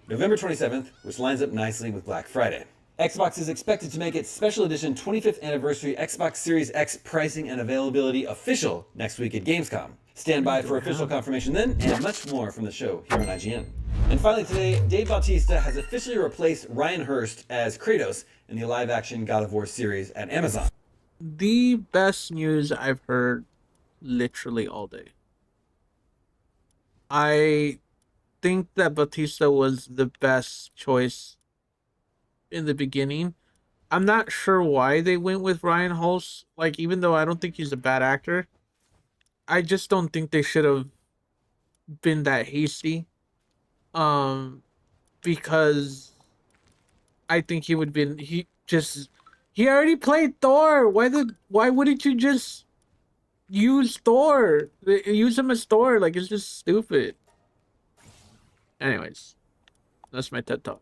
November 27th, which lines up nicely with Black Friday. Xbox is expected to make its Special Edition 25th Anniversary Xbox Series X pricing and availability official next week at Gamescom. Stand by for official confirmation then, and much more from the show here on IGN. And finally today, Dave Bautista has officially replaced Ryan Hurst as Kratos in the live-action God of War series at Amazon. the best news I've heard literally all day. I think that Batista was the best choice in the beginning. I'm not sure why they went with Ryan Hulse. Like, even though I don't think he's a bad actor, I just don't think they should have been that hasty. Um, because I think he already played Thor. Why wouldn't you just use Thor? Use him as Thor. Like, it's just stupid. Anyways, that's my TED talk.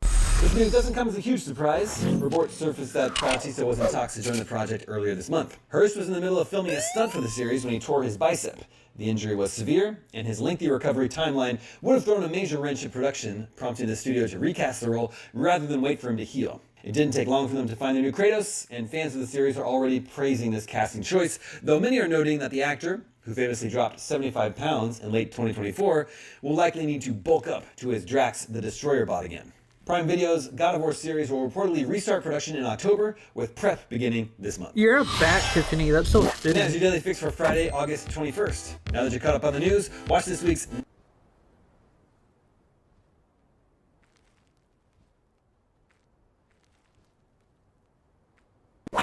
This news doesn't come as a huge surprise. Reports surfaced that Bautista was in talks to join the project earlier this month. Hurst was in the middle of filming a stunt for the series when he tore his bicep. The injury was severe, and his lengthy recovery timeline would have thrown a major wrench in production, prompting the studio to recast the role rather than wait for him to heal. It didn't take long for them to find their new Kratos, and fans of the series are already praising this casting choice, though many are noting that the actor, who famously dropped 75 pounds in late 2024, will likely need to bulk up to his Drax the Destroyer bod again. Prime Video's God of War series will reportedly restart production in October, with prep beginning this month. You're back, Tiffany. That's so And fitting. that's your Daily Fix for Friday, August 21st. Now that you're caught up on the news, watch this week's...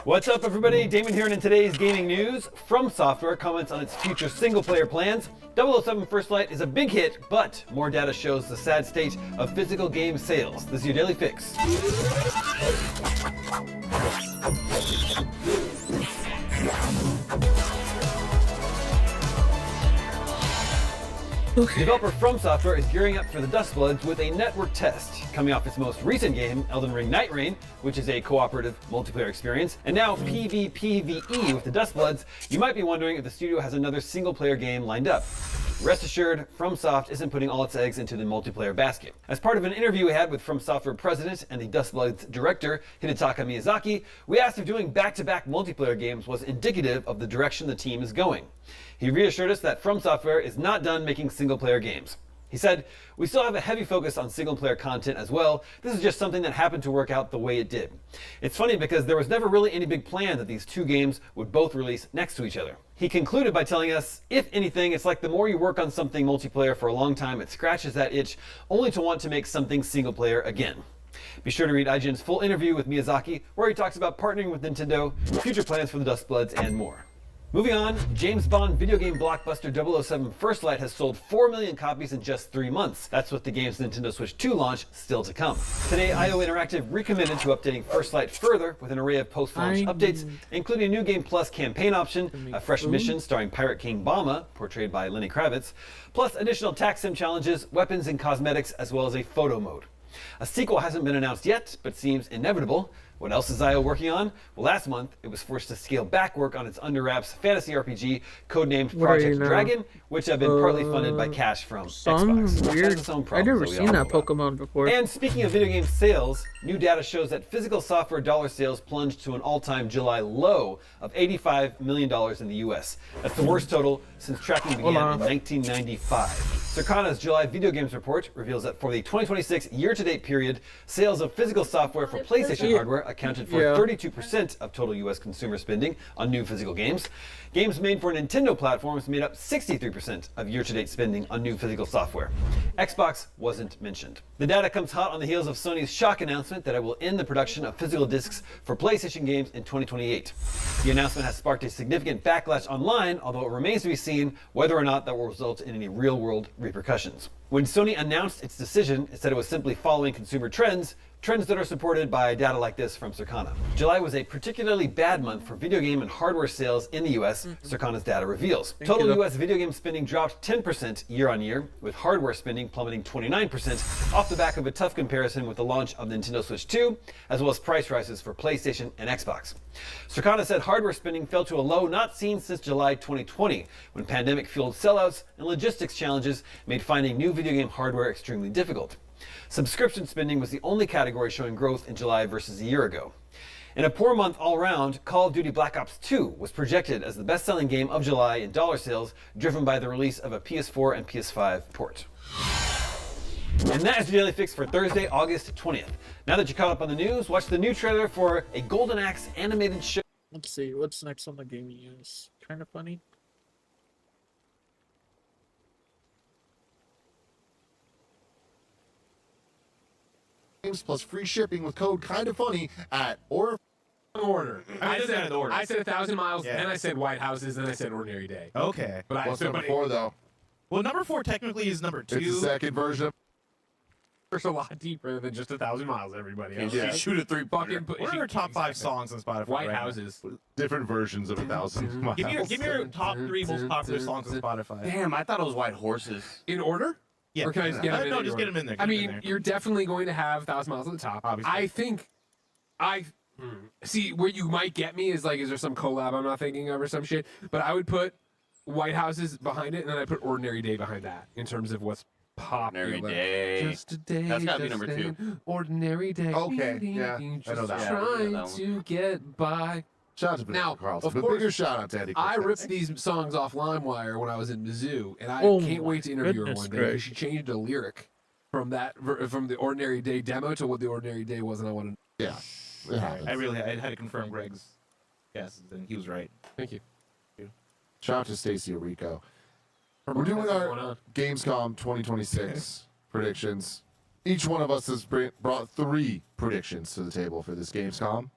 What's up, everybody? Damon here, and in today's gaming news, From Software comments on its future single-player plans. 007 First Light is a big hit, but more data shows the sad state of physical game sales. This is your Daily Fix. Developer From Software is gearing up for the Dustbloods with a network test. Coming off its most recent game, Elden Ring Night Reign, which is a cooperative multiplayer experience, and now PvPvE with the Dustbloods, you might be wondering if the studio has another single-player game lined up. Rest assured, FromSoft isn't putting all its eggs into the multiplayer basket. As part of an interview we had with From Software president and the Dustbloods director, Hidetaka Miyazaki, we asked if doing back-to-back multiplayer games was indicative of the direction the team is going. He reassured us that From Software is not done making single-player games. He said, "We still have a heavy focus on single-player content as well. This is just something that happened to work out the way it did." It's funny because there was never really any big plan that these two games would both release next to each other. He concluded by telling us, "If anything, it's like the more you work on something multiplayer for a long time, it scratches that itch only to want to make something single-player again." Be sure to read IGN's full interview with Miyazaki, where he talks about partnering with Nintendo, future plans for the Dustbloods, and more. Moving on, James Bond video game blockbuster 007 First Light has sold 4 million copies in just 3 months. That's with the game's Nintendo Switch 2 launch still to come. Today, IO Interactive recommitted to updating First Light further with an array of post-launch updates, including a new Game Plus campaign option, a fresh mission starring Pirate King Bama, portrayed by Lenny Kravitz, plus additional tax sim challenges, weapons and cosmetics, as well as a photo mode. A sequel hasn't been announced yet, but seems inevitable. What else is IO working on? Well, last month, it was forced to scale back work on its under-wraps fantasy RPG, codenamed Project Dragon, which have been partly funded by cash from Xbox. Weird. Its own I've problems never we seen all that know about. Pokemon before. And speaking of video game sales, new data shows that physical software dollar sales plunged to an all-time July low of $85 million in the US. That's the worst total since tracking began in 1995. Circana's July video games report reveals that for the 2026 year-to-date period, sales of physical software for PlayStation hardware accounted for 32% of total US consumer spending on new physical games. Games made for Nintendo platforms made up 63% of year-to-date spending on new physical software. Xbox wasn't mentioned. The data comes hot on the heels of Sony's shock announcement that it will end the production of physical discs for PlayStation games in 2028. The announcement has sparked a significant backlash online, although it remains to be seen whether or not that will result in any real-world repercussions. When Sony announced its decision, it said it was simply following consumer trends that are supported by data like this from Circana. July was a particularly bad month for video game and hardware sales in the US, Circana's data reveals. Total US video game spending dropped 10% year on year, with hardware spending plummeting 29% off the back of a tough comparison with the launch of the Nintendo Switch 2, as well as price rises for PlayStation and Xbox. Circana said hardware spending fell to a low not seen since July 2020, when pandemic-fueled sellouts and logistics challenges made finding new video game hardware extremely difficult. Subscription spending was the only category showing growth in July versus a year ago. In a poor month all around, Call of Duty Black Ops 2 was projected as the best-selling game of July in dollar sales, driven by the release of a PS4 and PS5 port. And that is the Daily Fix for Thursday, August 20th. Now that you caught up on the news, watch the new trailer for a Golden Axe animated show. Let's see, what's next on the gaming news? Kind of funny. Games plus free shipping with code kinda funny at or order. I this said is an order. I said 1,000 miles, Yeah. then I said White Houses, then I said Ordinary Day. Okay. But what's number 4 though? Well, number 4 technically is number 2. It's the second version of There's a lot deeper than just 1,000 miles, everybody. And Yeah. shoot a 3 Fucking What are our top 5 songs on Spotify? White right now? Houses. different versions of 1,000 miles. Give me your top 3 most popular songs on Spotify. Damn, I thought it was White Horses. In order? Yeah. Or can I just get them in No, any just get order? them in there. I Get 'em mean, in there. you're definitely going to have 1,000 miles at the top. Obviously. I think see where you might get me is like, is there some collab I'm not thinking of or some shit? But I would put White Houses behind it, and then I put Ordinary Day behind that in terms of what's popular. Ordinary Day. Just a day. That's gotta be just number 2. an Ordinary day. Okay, yeah, Just I know that. Yeah, trying that one. to get by. Shout out to Vanessa Now, Carlson. of But course, bigger shout out to Andy I Cortez. ripped these songs off LimeWire when I was in Mizzou, and I Oh can't wait to interview her goodness one day. gracious. She changed a lyric from from the Ordinary Day demo to what the Ordinary Day was, and I want to. Yeah, it happens. I had to confirm Greg's guesses, and he was right. Thank you. Shout out to Stacey Orico. From We're doing what's our going on. Gamescom 2026 predictions. Each one of us has brought 3 predictions to the table for this Gamescom.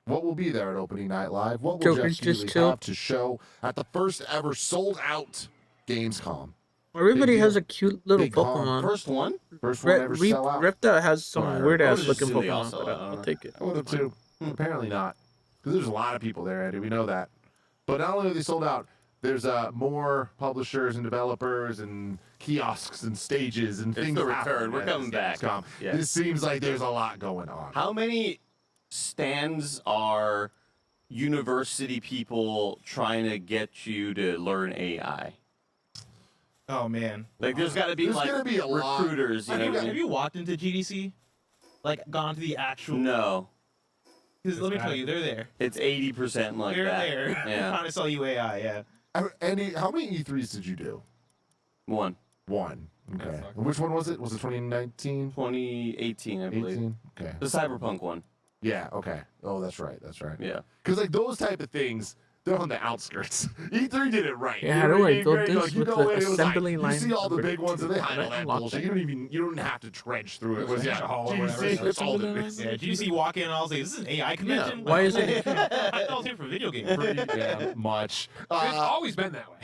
What will be there at opening night live? What will Joker's Jeff just Keighley chill. have to show at the first ever sold out Gamescom? Everybody Big has deal. a cute little Big honk. Pokemon. First one? First one ever sell out. Repta has some Whatever. weird I ass would've just looking assumed they all Pokemon, sell but out, I I'll don't take it. I would have too. Apparently not. Because there's a lot of people there, Andy. We know that. But not only are they sold out, there's more publishers and developers and kiosks and stages and It's things. the happening return. We're at coming this back. Gamescom. Yeah. This seems like there's a lot going on. How many stands are university people trying to get you to learn AI? Oh man. Like, there's got to be There's like gonna be a lot. recruiters. You know what I Have mean? you walked into GDC? Like gone to the actual? No, Because let me tell you, they're there. it's 80% like They're that. there. Yeah, Trying to sell you AI. Yeah. Andy, how many E3s did you do? one. One. Okay. Which one was it? Was it 2019? 2018, I believe. 18? Okay. The Cyberpunk one. Yeah, okay. Oh, that's right. That's right. Yeah. Because, like, those type of things, they're on the outskirts. E3 did it right. Yeah, You how know do what I mean? build Like, this you with go the in, it was like, assembly line You see all the number big ones, and they two? handle that Unlock bullshit. it. You don't have to trench through it. Yeah, Hall or GDC, whatever. that's all it is. Yeah. GDC walk in and I was like, "This is an AI convention." why is it- I thought I was here for video games. Yeah, much. It's always been that way.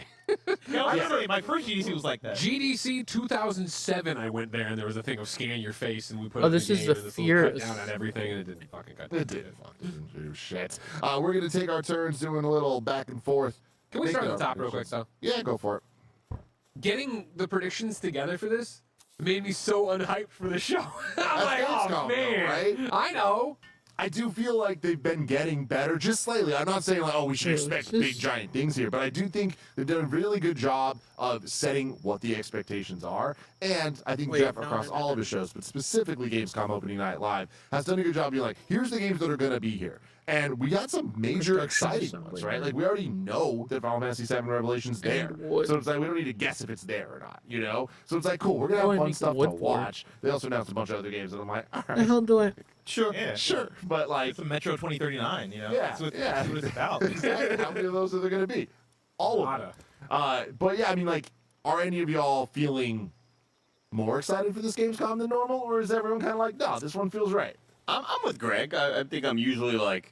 No, I remember my first GDC was like that. GDC 2007, I went there and there was a thing of scan your face, and we put. Oh, it in this is game, the and this little cut Fierce. down on everything, and it didn't fucking cut. It didn't fucking do shit. We're going to take our turns doing a little back and forth. Can we Make start at our the top real quick, predictions. though? Yeah, go for it. Getting the predictions together for this made me so unhyped for the show. I'm like, Gamescom, oh though, man, right? I know. I do feel like they've been getting better just slightly. I'm not saying like, oh, we should Yeah, expect it's big just- giant things here, but I do think they've done a really good job of setting what the expectations are. And I think Wait, Jeff, no, across no, all no. of his shows, but specifically Gamescom Opening Night Live, has done a good job being like, here's the games that are going to be here. And we got some major exciting ones, right? Like, we already know that Final Fantasy VII Revelation's there. And wood. So it's like, we don't need to guess if it's there or not, you know? So it's like, cool, we're going to Oh, have I fun make stuff to wood for it. watch. They also announced a bunch of other games, and I'm like, all The right, hell do I? sure, Yeah. sure. But like, It's a Metro 2039. You know. Yeah, That's what, yeah. that's what it's about. exactly. How many of those are there going to be? All of them. But yeah, I mean, like, are any of y'all feeling more excited for this Gamescom than normal, or is everyone kind of like, no, this one feels right? I'm with Greg. I think I'm usually like,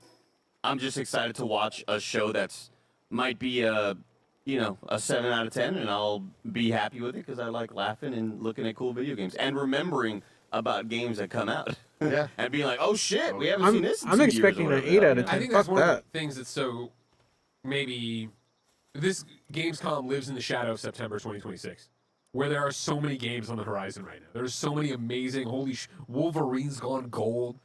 I'm just excited to watch a show that's might be a 7 out of 10, and I'll be happy with it because I like laughing and looking at cool video games and remembering about games that come out. Yeah. And being like, oh shit, we haven't seen this in I'm 2 years or expecting an whatever, 8 out of you know? 10. I think that's Fuck one of that. the things that's so maybe this Gamescom lives in the shadow of September 2026, where there are so many games on the horizon right now. There's so many amazing. Wolverine's gone gold,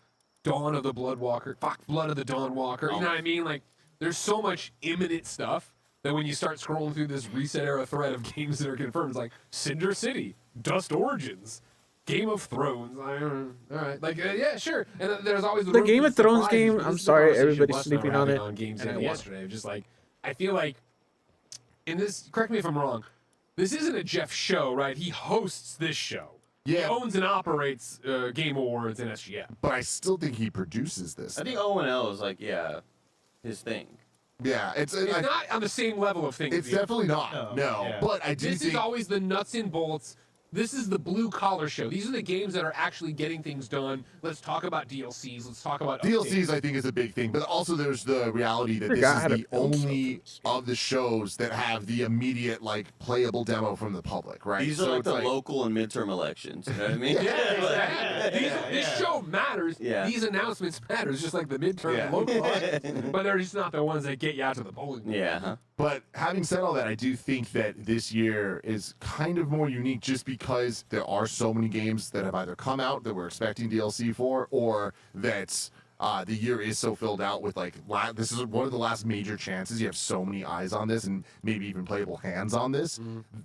Dawn of the Bloodwalker, fuck, Blood of the Dawnwalker. You know what I mean? Like, there's so much imminent stuff that when you start scrolling through this reset era thread of games that are confirmed, it's like Cinder City, Dust Origins. Game of Thrones. All right. Like, yeah, sure. And there's always The room Game for of Thrones surprises, game, but I'm this is a sorry, conversation everybody's Wes and I were sleeping on having it, On Games and Inn it yesterday. Just like, I feel like, in this, correct me if I'm wrong, this isn't a Jeff show, right? He hosts this show. He owns and operates Game Awards and SGF. But I still think he produces this. I think O&L is like, his thing. Yeah, It's not on the same level of things. It's definitely not. No, Yeah. but I do This think is always the nuts and bolts. This is the blue collar show. These are the games that are actually getting things done. Let's talk about DLCs. Let's talk about DLCs. updates. I think is a big thing, but also there's the reality that this Forgot how is to the build only of the shows that have the immediate like playable demo from the public, right? These are like it's the local and midterm elections. You know what I mean? This show matters. Yeah. These announcements matter. It's just like the midterm Yeah. and local ones, but they're just not the ones that get you out to the polling. Yeah. Huh? But having said all that, I do think that this year is kind of more unique just because there are so many games that have either come out that we're expecting DLC for, or that the year is so filled out with like this is one of the last major chances you have so many eyes on this and maybe even playable hands on this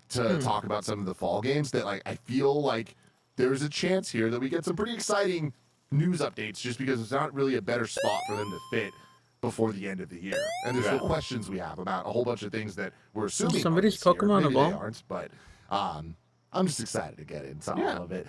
to talk about some of the fall games that like I feel like there's a chance here that we get some pretty exciting news updates just because it's not really a better spot for them to fit before the end of the year. And there's still questions we have about a whole bunch of things that we're assuming Somebody's are this year. Pokemon Maybe Evolve? they aren't, but I'm just excited to get into all of it.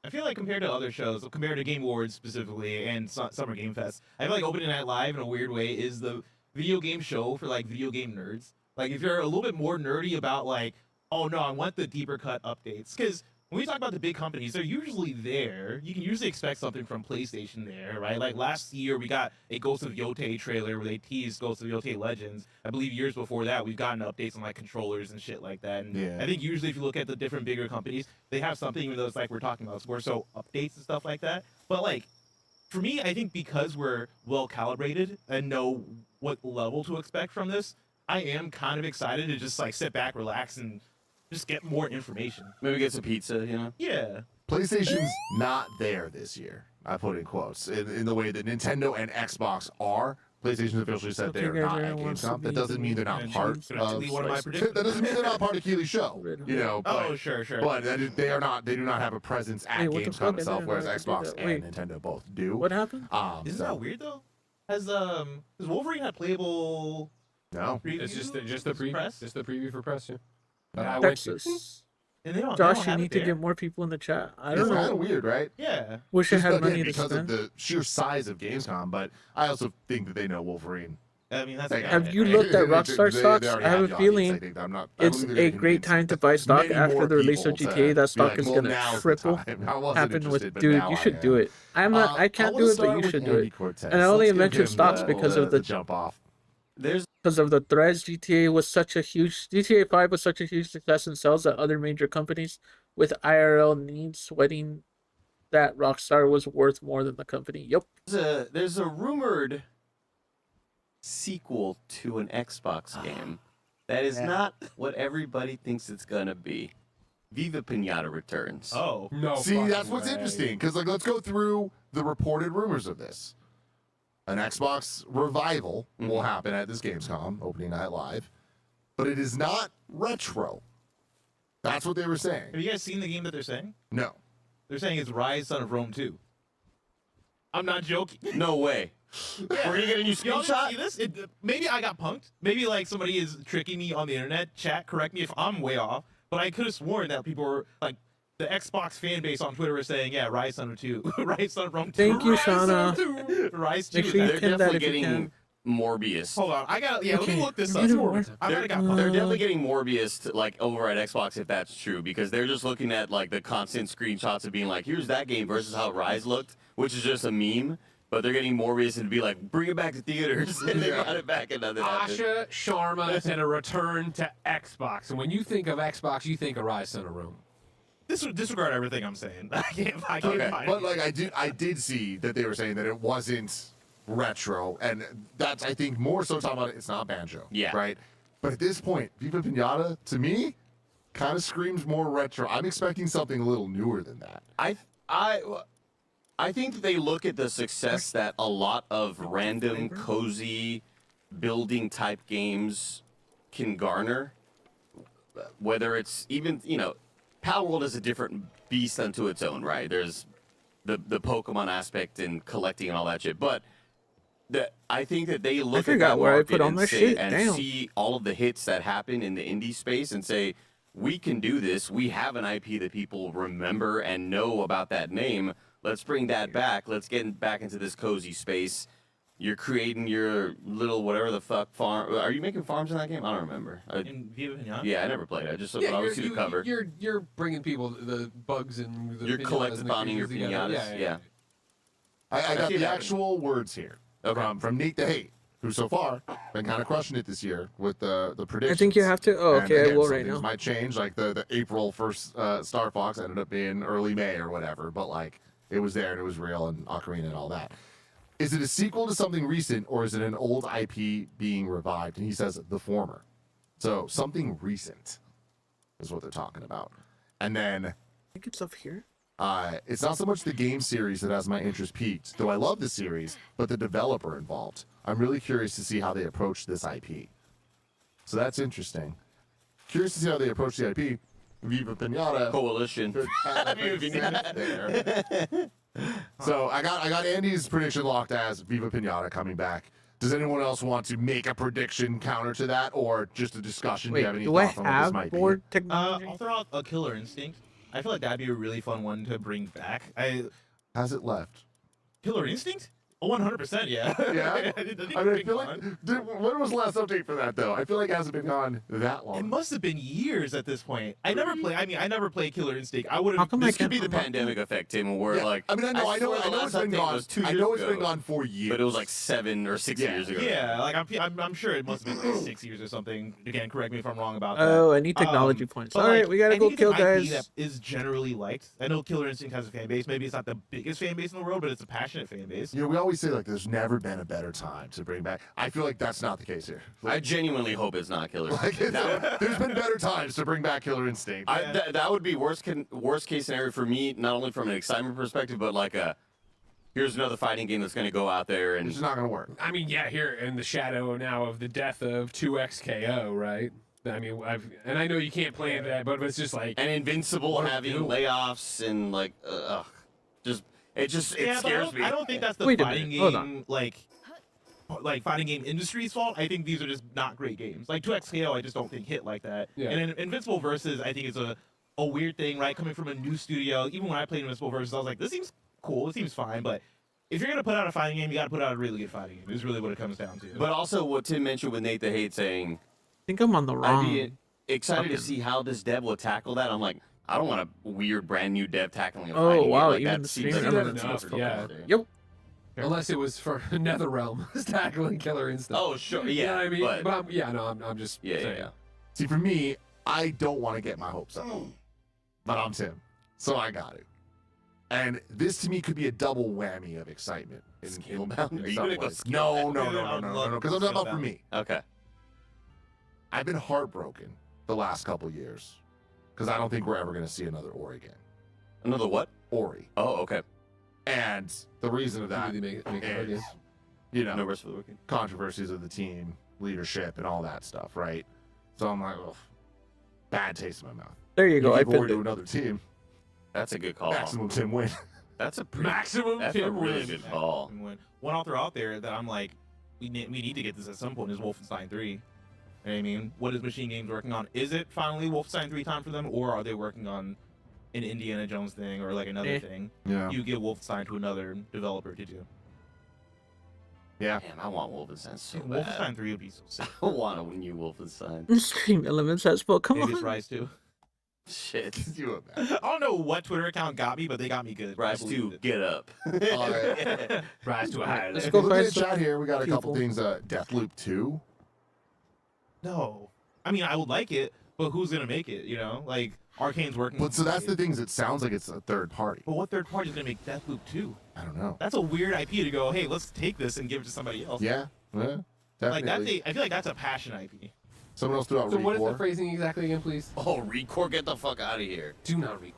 I feel like compared to other shows, compared to Game Awards specifically and Summer Game Fest, I feel like Opening Night Live in a weird way is the video game show for like video game nerds. Like if you're a little bit more nerdy about like, oh no, I want the deeper cut updates, because when we talk about the big companies, they're usually there. You can usually expect something from PlayStation there, right? Like last year, we got a Ghost of Yotei trailer where they teased Ghost of Yotei Legends. I believe years before that, we've gotten updates on like controllers and shit like that. And Yeah. I think usually if you look at the different bigger companies, they have something, even though it's like we're talking about more so updates and stuff like that. But like, for me, I think because we're well calibrated and know what level to expect from this, I am kind of excited to just like sit back, relax, and just get more information. Maybe get some pizza, you know? Yeah. PlayStation's not there this year. I put in quotes in the way that Nintendo and Xbox are. PlayStation's officially said Okay, they're guys, not at everyone wants to Gamescom. That be doesn't mean they're not And part it's actually one of my of. predictions. That doesn't mean they're not part of Keely's show. You know. Oh, but- sure. But they are not. They do not have a presence at Wait, what the Gamescom fuck? I itself, didn't whereas know I could do Xbox that. and Wait. Nintendo both do. What happened? Isn't so- that weird though? Has Wolverine had playable No. preview? It's just the preview. press? Just the preview for press. Yeah. But I went to. Texas. And they don't. Josh, you need to get more people in the chat. I don't It's kind know. of weird, right? Yeah. Wish I Just had again, money to because spend. of the sheer size of Gamescom, but I also think that they know Wolverine. I mean, that's. Like, Have you they- looked at they- Rockstar they stocks? already I have the a audience, feeling I think. I It's believe they're a gonna great convince time to buy stock many after more the release of people GTA. to That be stock like, is well, gonna now's the triple. time. I wasn't Happen with interested, but dude. now You I should am. do it. I'm not. I I can't wanna do it, start but you with should do Andy it. Cortez. And I only Let's give mentioned him stocks because of the jump off. There's threads. GTA 5 was such a huge success in sales that other major companies with IRL needs sweating that Rockstar was worth more than the company. Yep. there's a rumored sequel to an Xbox game that is not what everybody thinks it's gonna be. Viva Pinata returns. Oh. No. See, fucking that's what's way. interesting because like let's go through the reported rumors of this. An Xbox revival will happen at this Gamescom opening night live, but it is not retro. That's what they were saying. Have you guys seen the game that they're saying? No. They're saying it's Rise, Son of Rome 2. I'm not joking. No way. We're gonna get a new Y'all didn't screenshot. see this? Maybe I got punked. Maybe like somebody is tricking me on the internet. Chat, correct me if I'm way off. But I could have sworn that people were like the Xbox fan base on Twitter was saying, "Yeah, Rise, Son of 2, Rise, Son of Rome 2." Thank you, Rise, Son of Shauna. 2, Rise 2. Make sure you They're pin that definitely if you getting can. Morbius. Hold on, I got. Yeah, let Okay, me look this up. you know what? I might They're, have got punked. they're definitely getting Morbius to, like over at Xbox if that's true because they're just looking at like the constant screenshots of being like, here's that game versus how Rise looked, which is just a meme. But they're getting Morbius and be like, bring it back to theaters, and they brought it back and nothing happened. Asha Sharma and a return to Xbox. And when you think of Xbox, you think of Rise Son of Rome. Disregard everything I'm saying. I can't Okay, find but it. like I did see that they were saying that it wasn't retro, and that's I think more so talking about it's not Banjo. Yeah. Right. But at this point, Viva Pinata to me kind of screams more retro. I'm expecting something a little newer than that. I think that they look at the success that a lot of random, cozy, building type games can garner. Whether it's even, Palworld is a different beast unto its own, right? There's the Pokemon aspect and collecting and all that shit. But I think that they look at forgot that where I market put all and, my say, shit. and Damn. see all of the hits that happen in the indie space and say, we can do this. We have an IP that people remember and know about that name. Let's bring that back. Let's get back into this cozy space. You're creating your little whatever the fuck farm. Are you making farms in that game? I don't remember. In Viva Pinata? Yeah, I never played it. I just Yeah, I always see the cover. You're bringing people the bugs and the You're pinatas collecting and the finding your creatures together. pinatas. Yeah. I got see the that. actual words here Okay. from Nate the Hate, who so far been kind of crushing it this year with the predictions. I think you have to. Oh, And okay, again, I will some right things now. might change, like the April 1st Star Fox ended up being early May or whatever, but like it was there and it was real, and Ocarina and all that. Is it a sequel to something recent, or is it an old IP being revived? And he says the former. So something recent is what they're talking about. And then I think it's up here. it's not so much the game series that has my interest peaked, though I love the series, but the developer involved. I'm really curious to see how they approach this IP. So that's interesting. Curious to see how they approach the IP. Viva Pinata. Coalition. could have a sense there. So I got Andy's prediction locked as Viva Pinata coming back. Does anyone else want to make a prediction counter to that, or just a discussion? Do you have any do I thoughts on what this have might more be? technology? I'll throw out a Killer Instinct. I feel like that'd be a really fun one to bring back. Has it left? Killer Instinct? 100%, yeah. Yeah? I think I mean, I it's feel been like, gone. when was the last update for that, though? I feel like it hasn't been gone that It long. must have been years at this point. I never played Killer Instinct. I would How have. come I This could can't be the remember? pandemic effect, Tim, where Yeah, like I mean, I know swear the it's last been update gone. was 2 I years know it's been ago, gone for years. but it was like 7 or 6 Yeah. years ago. Yeah, like I'm sure it must have been like 6 years or something. Again, correct me if I'm wrong about that. Oh, I need technology points. But, All right, like, we gotta I go think it's kill an IP guys. that is generally liked. I know Killer Instinct has a fan base. Maybe it's not the biggest fan base in the world, but it's a passionate fan base. You know, we always say like there's never been a better time to bring back. I feel like that's not the case here. I genuinely hope it's not Killer. Like, there's been better times to bring back Killer Instinct. That would be worst case scenario for me, not only from an excitement perspective, but like here's another fighting game that's going to go out there and It's just not gonna work. I mean, yeah, here in the shadow now of the death of 2XKO, right? I mean, I know you can't plan that, but it's just like Invincible What having do? layoffs and like it Yeah, but scares me. I don't think that's the Wait a fighting minute, hold game like fighting game industry's fault. I think these are just not great games. Like 2XKO, I just don't think hit like that. Yeah. And Invincible Versus, I think is a weird thing, right? Coming from a new studio. Even when I played Invincible Versus, I was like, this seems cool. It seems fine, but if you're gonna put out a fighting game, you gotta put out a really good fighting game. Is really what it comes down to. But also what Tim mentioned with Nate the Hate saying, I think I'm on the I'd wrong. be excited to fucking- see how this dev will tackle that. I'm like, I don't want a weird brand new dev tackling a Oh, fighting wow, game. Like, even that the seems streamer like doesn't that's know, yeah. Yep. unless it was for NetherRealm was tackling Killer Instinct. Oh, sure, You know yeah. what I mean? But, I'm just yeah, saying. yeah. See, for me, I don't want to get my hopes up, but I'm Tim, so I got it. And this to me could be a double whammy of excitement. Scalebound? Are you some gonna go ways. Scalebound? No, because I'm talking about for me. Okay. I've been heartbroken the last couple years because I don't think we're ever going to see another Ori again. Another what? Ori. Oh, okay. And the reason of that Really make it hard, is, yeah. you know, No rest for the wicked. controversies of the team, leadership, and all that stuff, right? So I'm like, ugh, bad taste in my mouth. There you go. I give Ori pinned to it. another team, That's a good call. maximum Tim win. That's a pretty, Maximum That's a Tim really win. good call. One I'll throw out there that I'm like, we need to get this at some point is Wolfenstein 3. You know what I mean? What is Machine Games working on? Is it finally Wolfenstein 3 time for them, or are they working on an Indiana Jones thing or like another thing? Yeah. You give Wolfenstein to another developer to do. Yeah. Damn, I want Wolfenstein so Dude, bad. Wolfenstein 3 would be so sick. I want a new Wolfenstein. Stream elements as well. Come Maybe it's on. Rise 2. Shit. You imagine. I don't know what Twitter account got me, but they got me good. I Rise believed 2, it. get up. All right. Rise to a higher Let's level. go Looking find at some chat here, we got a couple people. things. Deathloop 2. No. I mean, I would like it, but who's going to make it, you know? Like, Arcane's working But on so that's it. the things. It sounds like it's a third party. But what third party is going to make Deathloop 2? I don't know. That's a weird IP to go, hey, let's take this and give it to somebody else. Yeah. Yeah. Like, Definitely. I feel like that's a passion IP. Someone else threw out So what is the Recore. phrasing exactly again, please? Oh, Recore, get the fuck out of here. Do not record.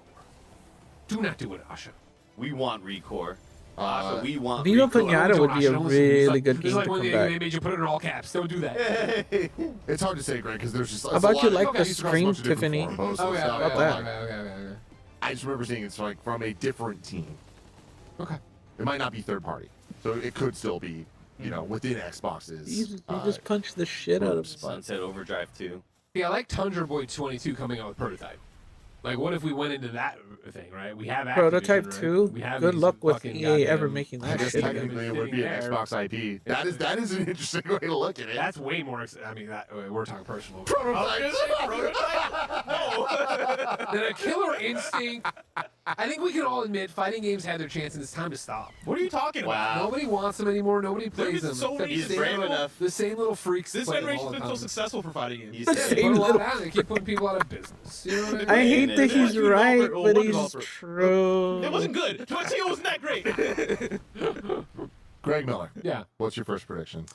Do not do it, Asha. We want Recore. Asha, we want Viva Recore. Pinata would be a really good It's game like to when come they back. made you put it in all caps. Don't do that. It's hard to say, Greg, because there's just. How about you like okay, the it's across a stream, bunch of different Tiffany? forum posts Oh, and yeah, stuff, about but, that? like, Okay. I just remember seeing it's like from a different team. Okay. It might not be third party, so it could still be, you know, within Xbox's. You just punched the shit out of groups, but Sunset Overdrive 2. See, I like Tundra Boy 22 coming out with Prototype. Like, what if we went into that thing, right? We have Activision, Prototype right? 2. We have Good these luck with fucking EA ever goddamn- making I that guess shit They've again. been technically it would be an sitting Xbox IP. That is an interesting way to look at it. That's way more. I mean, we're talking personal. Prototype. Then a Killer Instinct. I think we can all admit fighting games had their chance, and it's time to stop. What are you talking about? Wow. Nobody wants them anymore. Nobody plays been them. so except many the He's same brave little- enough. The same little freaks. This play them generation's all the been so time. successful for fighting games. He's The Yeah, dead. they same put a lot little- out. They keep putting people out of business. You know what I mean? I hate that Yeah, he's yeah. right, One but he's developer. true. It wasn't good. 22 wasn't that great. Greg Miller, Yeah. what's your first prediction?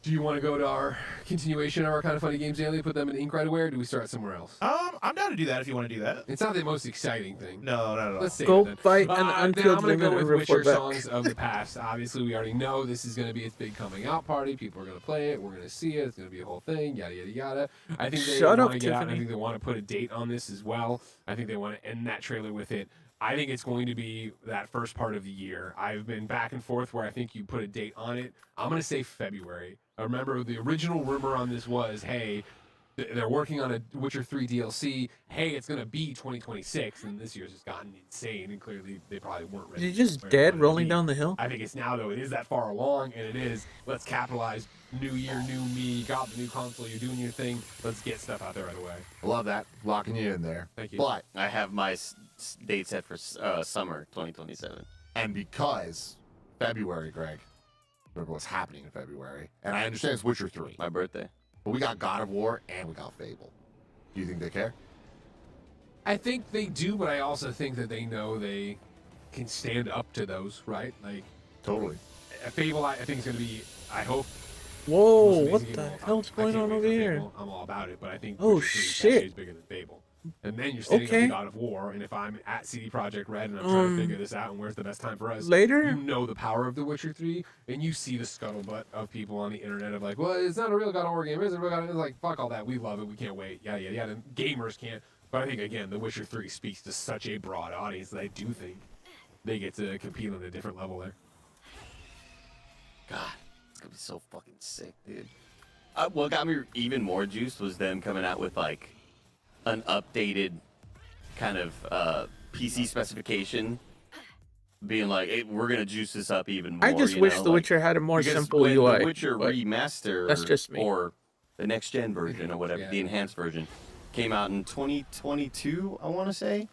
Do you want to go to our continuation of our Kind of Funny Games Daily, put them in ink right away, or do we start somewhere else? I'm down to do that if you want to do that. It's not the most exciting thing. No, not at all. Let's save Go it then. fight an Then unfilled I'm going to limit go and with Witcher report back. songs of the past. Obviously, we already know this is going to be its big coming out party. People are going to play it. We're going to see it. It's going to be a whole thing. Yada yada yada. I think they Shut want up, to get out. I Tiffany. think they want to put a date on this as well. I think they want to end that trailer with it. I think it's going to be that first part of the year. I've been back and forth where I think you put a date on it. I'm going to say February. I remember the original rumor on this was, hey, they're working on a Witcher 3 DLC. Hey, it's going to be 2026, and this year's just gotten insane, and clearly they probably weren't ready. Is he just where they dead wanted to rolling be. down the hill? I think it's now, though. It is that far along, and it is, let's capitalize. New year, new me. Got the new console. You're doing your thing. Let's get stuff out there right away. I love that. Locking you in there. Thank you. But, I have my date set for summer 2027. and because February, Greg, remember what's happening in February, and I understand it's Witcher 3, My birthday. but we got God of War and we got Fable. Do you think they care? I think they do, but I also think that they know they can stand up to those, right? Like, Totally. Fable, I think is going to be, I hope. Whoa, most what amazing game the of all time. hell's I going can't on wait over for here? Fable. I'm all about it, but I think Oh, Witcher 3 shit. is bigger than Fable. And then you're standing Okay. up to God of War, and if I'm at CD Projekt Red and I'm trying to figure this out and where's the best time for us, Later? you know the power of The Witcher 3, and you see the scuttlebutt of people on the internet of like, well, it's not a real God of War game, is it? It's like, fuck all that, we love it, we can't wait, yada, yada, yada. And gamers can't. But I think, again, The Witcher 3 speaks to such a broad audience that I do think they get to compete on a different level there. God, it's gonna be so fucking sick, dude. What got me even more juiced was them coming out with like an updated kind of PC specification, being like, hey, we're gonna juice this up even more. I just you wish know? The like, Witcher had a more because simple when UI. The Witcher but remaster, that's just me. or the next gen version or whatever, Yeah. the enhanced version, came out in 2022, I want to say.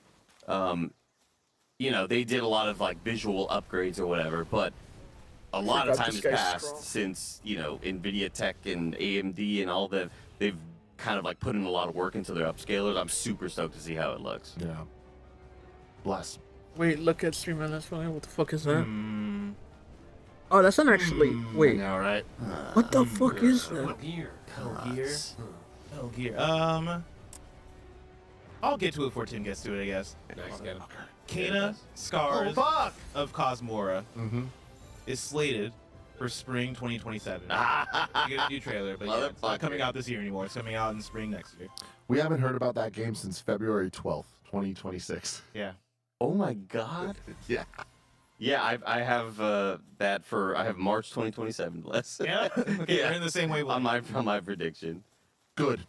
You know, they did a lot of like visual upgrades or whatever, but a lot of forgot time this has guy's passed strong. since, you know, Nvidia Tech and AMD and all that. They've kind of like put in a lot of work into their upscalers. I'm super stoked to see how it looks. Yeah. Bless. Wait, look at stream minutes. What the fuck is that? Mm, Oh, that's not actually. Wait, All right. what the fuck is that? Here. Metal Gear. Metal Gear. I'll get to it before Tim gets to it, I guess. Nice, get him. Kana Scars of Cosmora Mm-hmm. is slated for spring 2027. You get a new trailer, but yeah, it's not coming out this year anymore. It's coming out in spring next year. We haven't heard about that game since February 12th, 2026. Yeah. Oh my god. Yeah. Yeah, I have that for I have March 2027 less. Yeah. Okay, we're in the same way. on my prediction. Good.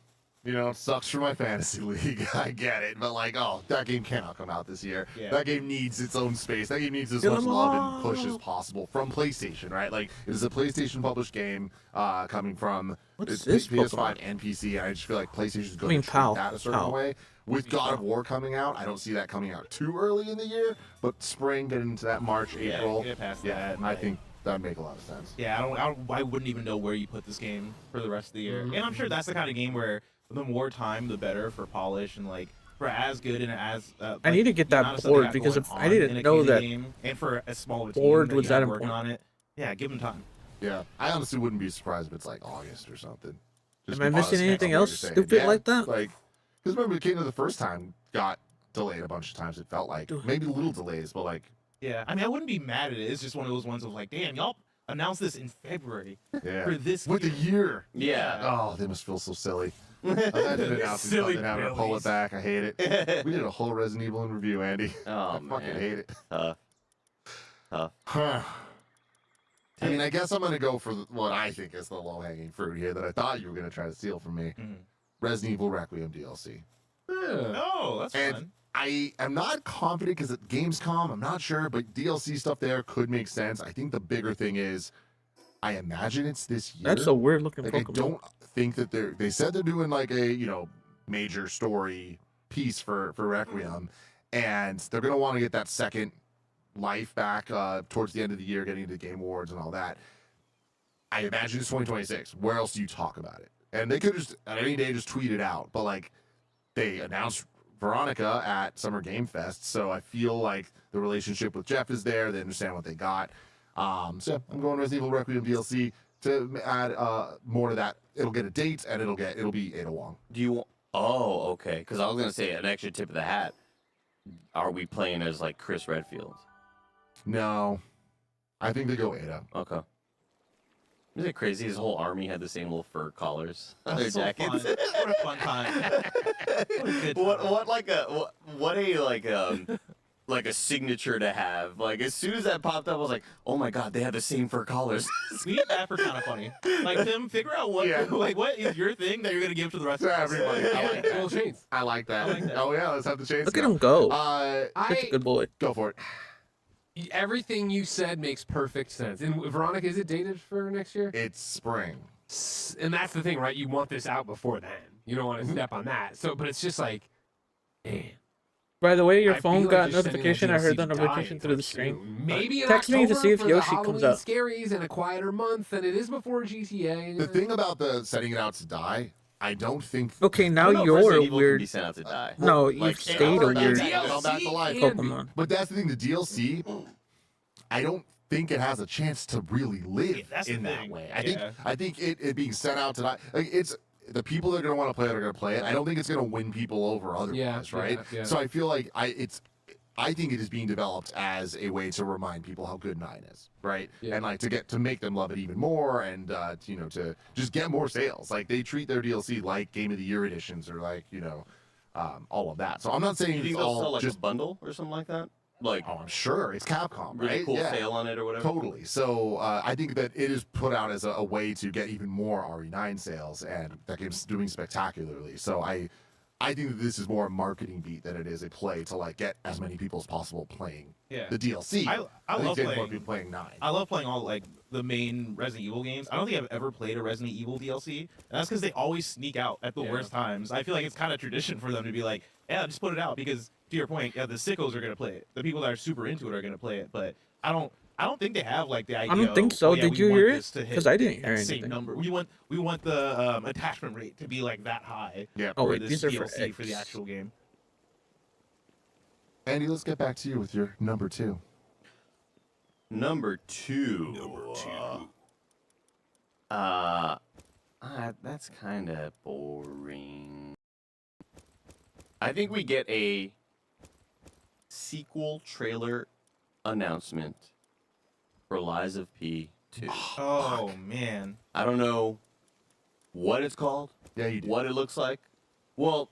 You know, it sucks for my fantasy league. I get it. But, like, oh, that game cannot come out this year. Yeah. That game needs its own space. That game needs as Get much 'em love and all. push as possible from PlayStation, right? Like, it is a PlayStation published game coming from What's it's this PS5 Pokemon? and PC. And I just feel like PlayStation's going I mean, to treat PAL. that a certain PAL. way. With God of War coming out, I don't see that coming out too early in the year. But spring, getting into that March, Yeah, April. get past Yeah, that, and, I like- think that would make a lot of sense. Yeah, I wouldn't even know where you put this game for the rest of the year. Mm-hmm. And I'm sure that's the kind of game where the more time, the better for polish and like for as good and as. I need to get the that amount of stuff board they got because going if I on didn't in a know Kena that game, and for as small of a board team was you have that working important. on it, yeah, give them time. Yeah, I honestly wouldn't be surprised if it's like August or something. Am I because missing that's anything what else you're saying. stupid Yeah, like that? Like, because remember, Kena the first time got delayed a bunch of times. It felt like Dude. maybe little delays, but like, Yeah, I mean, I wouldn't be mad at it. It's just one of those ones of like, damn, y'all announced this in February yeah, for this with the year. Yeah. Oh, they must feel so silly. Imagine announcing Silly something, having to pull it Billies. back. I hate it. We did a whole Resident Evil in review, Andy. Oh I fucking man. hate it. Tough. Huh. I mean, I guess I'm going to go for what I think is the low-hanging fruit here that I thought you were going to try to steal from me. Resident Evil Requiem DLC. Oh, that's And fun. I am not confident because at Gamescom, I'm not sure, but DLC stuff there could make sense. I think the bigger thing is, I imagine it's this year. That's a weird looking Like, I Pokemon. don't think that they said they're doing like a, major story piece for Requiem, and they're going to want to get that second life back towards the end of the year, getting into the Game Awards and all that. I imagine it's 2026. Where else do you talk about it? And they could just, at any day, just tweet it out. But, like, they announced Veronica at Summer Game Fest, so I feel like the relationship with Jeff is there. They understand what they got. So I'm going Resident Evil Requiem DLC to add more to that. It'll get a date, and it'll be Ada Wong. Do you? Oh, okay. Because I was gonna say an extra tip of the hat. Are we playing as like Chris Redfield? No, I think they go Ada. Okay. Isn't it crazy? His whole army had the same little fur collars on their That's so jackets. fun. What a fun time. What a good time. Like a signature to have. Like as soon as that popped up, I was like, oh my god, they have the same fur collars. We need that for kind of funny. Like Tim, figure out what what is your thing that you're gonna give to the rest of To us. everybody. I like Little that. chains. I like that. I like that. Oh yeah, let's have the chains. Look at him go. Such a I good boy. Go for it. everything you said makes perfect sense. And Veronica, is it dated for next year? It's spring. And that's the thing, right? You want this out before then. You don't want to step on that. So, but it's just like, man. By the way, your I phone feel like got you're sending notification. that I heard DLC the to notification die through the anytime screen. soon. Maybe in Text me to October see if for Yoshi the comes Halloween out. Scaries and a quieter month, and it is before GTA. The thing about the setting it out to die, I don't think. Okay, I now don't know if you're Resident a Evil can weird. be sent out to die. No, Like, you've it stayed a already weird died. Well, back to life. can be. Pokemon. But that's the thing. The DLC, I don't think it has a chance to really live Yeah, that's the in that thing. way. Yeah. I think it being sent out to die. Like, it's the people that are going to want to play it are going to play it. I don't think it's going to win people over otherwise, right? yeah. So I feel like I think it is being developed as a way to remind people how good 9 is, right? Yeah. And like to make them love it even more, and to just get more sales. Like they treat their DLC like Game of the Year editions, or like all of that. So I'm not saying You think it's they'll all sell like just. a bundle or something like that? Like Oh, I'm sure it's Capcom, really right? cool Yeah. sale on it or whatever? Totally. So I think that it is put out as a way to get even more RE9 sales, and that game's doing spectacularly. So I think that this is more a marketing beat than it is a play to like get as many people as possible playing Yeah. the DLC. I think love they want playing. people playing 9. I love playing all like the main Resident Evil games. I don't think I've ever played a Resident Evil DLC, and that's because they always sneak out at the worst times. I feel like it's kind of tradition for them to be like, yeah, just put it out because to your point, yeah, the sickos are gonna play it. The people that are super into it are gonna play it, but I don't think they have like the idea. I don't think of, so. oh, yeah, Did we you want hear this it? to hit Because I didn't hear that same anything. number. We want the attachment rate to be like that high. Yeah. Oh for wait, this these are for DLC for the X. actual game. Andy, let's get back to you with your number 2. Number two. That's kind of boring. I think we get a sequel trailer announcement for Lies of P 2. Oh man. I don't know what it's called, Yeah, you did. what it looks like. Well,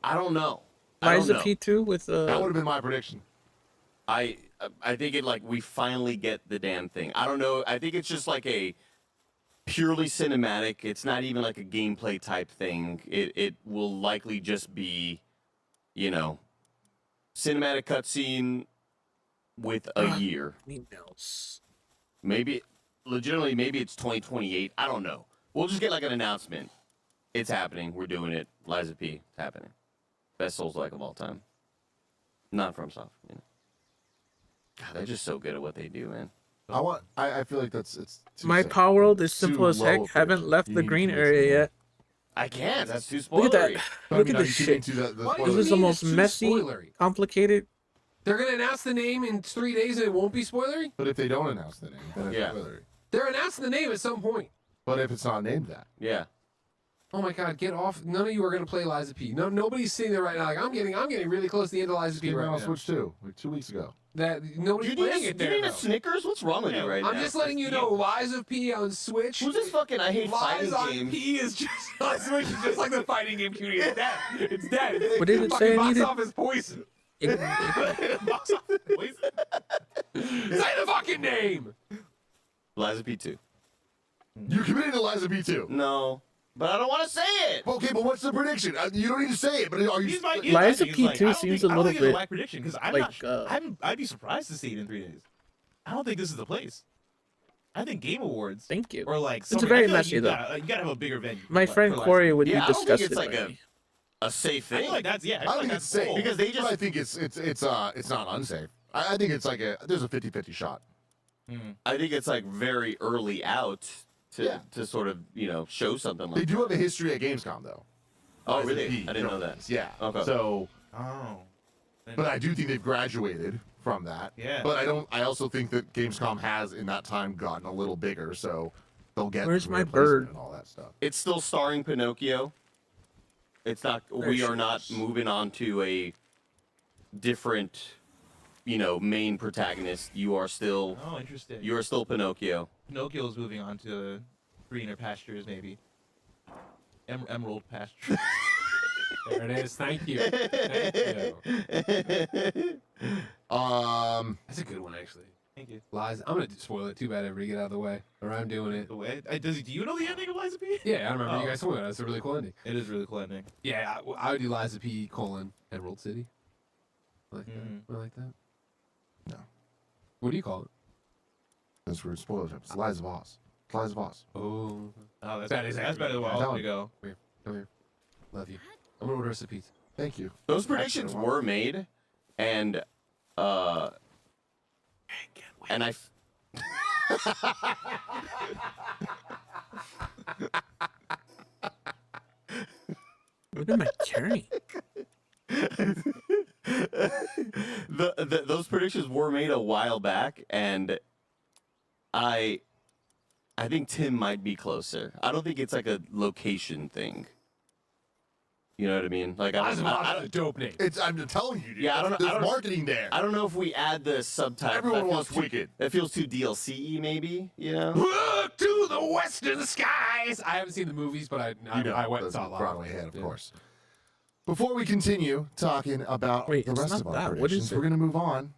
I don't know. Lies of know. P2 with That would have been my prediction. I think it like we finally get the damn thing. I don't know. I think it's just like a purely cinematic. It's not even like a gameplay type thing. It will likely just be, cinematic cutscene with a year. emails. Maybe legitimately maybe it's 2028. I don't know. We'll just get like an announcement. It's happening. We're doing it. Lies of P. It's happening. Best Souls-like of all time. Not from Soft. God, they're just so good at what they do, man. I feel like it's too My simple. Palworld is Too simple as low heck. of Haven't prediction. left You the need green to make area some yet. I can't. That's too Look at that. spoilery. I Look mean, at are this you getting shit. to the Why do This you is the mean most it's too messy, spoilery? complicated. They're gonna announce the name in 3 days and it won't be spoilery? But if they don't announce the name, then it's Yeah. spoilery. They're announcing the name at some point. But if it's not named that, Yeah. Oh my god, get off. None of you are gonna play Lies of P. No, nobody's sitting there right now like I'm getting really close to the end of Lies of P came right out on now. Switch 2, like 2 weeks ago. That Do nobody's you need, playing a, it do you there. need a though. Snickers? What's wrong with you right now? I'm just letting you know, Lies of P on Switch. Who's this fucking I hate Lies fighting on game? P is just on Switch is just like the fighting game community. It's dead. It's dead. It's What did it fucking say I box needed? office poison. Box office poison. Say the fucking name. Liza P2. You're committing to Liza P2. No, but I don't want to say it. Okay, but what's the prediction? You don't need to say it, but are you? Liza P2 seems a little I don't think it's bit a whack prediction because I'm like, not. I'd be surprised to see it in 3 days. I don't think this is the place. I think Game Awards. Thank you. Or like It's Summer, very I feel like messy, you though. gotta have a bigger venue. My friend for Liza Corey P2. would be Yeah, I don't think disgusted it's like by me. a safe I thing. feel like that's I don't think it's safe cool. Because they just But I think it's not unsafe. I think it's like there's a 50-50 shot. I think it's like very early out to sort of show something like They do have a history at Gamescom though. Oh, Liza really? P I didn't know showings. that. Yeah. Okay. So, Oh. but I do think they've graduated from that. Yeah. But I also think that Gamescom has in that time gotten a little bigger, so they'll get Where's my replacement bird? and all that stuff. It's still starring Pinocchio. It's not. There We she are not is. moving on to a different, main protagonist. You are still. Oh, interesting. You are still Pinocchio. Pinocchio's moving on to greener pastures, maybe. Emerald pastures. There it is. Thank you. Thank you. That's a good one, actually. Thank you. Liza, I'm gonna spoil it. Too bad, everybody get out of the way. Or I'm doing it. The way, do you know the ending of Liza P? Yeah, I remember you Oh. guys told me that. That's a really cool ending. It is really cool ending. Yeah, I would do Liza P: Emerald City. I like Mm. that. I like that. No. What do you call it? That's where spoiler time. It's Liza Voss. It's Liza Voss. Oh, Oh, that's That is that's actually better than what I was good. going to go. come here. Love you. I'm gonna order us a pizza. Thank you. Those predictions were made, and and I. What am I carrying? Those predictions were made a while back, and I think Tim might be closer. I don't think it's like a location thing. You know what I mean? Like I Liza don't, Voss is a dope name. I'm telling you, dude. Yeah, I don't know- There's I don't- marketing there. I don't know if we add the subtitle. Everyone that feels wants too- Wicked. That feels too DLC, maybe. Look to the western skies. I haven't seen the movies, but I went and saw a lot. Broadway head, of Yeah. course. Before we continue talking about Wait, the it's rest not of our that. What predictions, is it? we're going to move on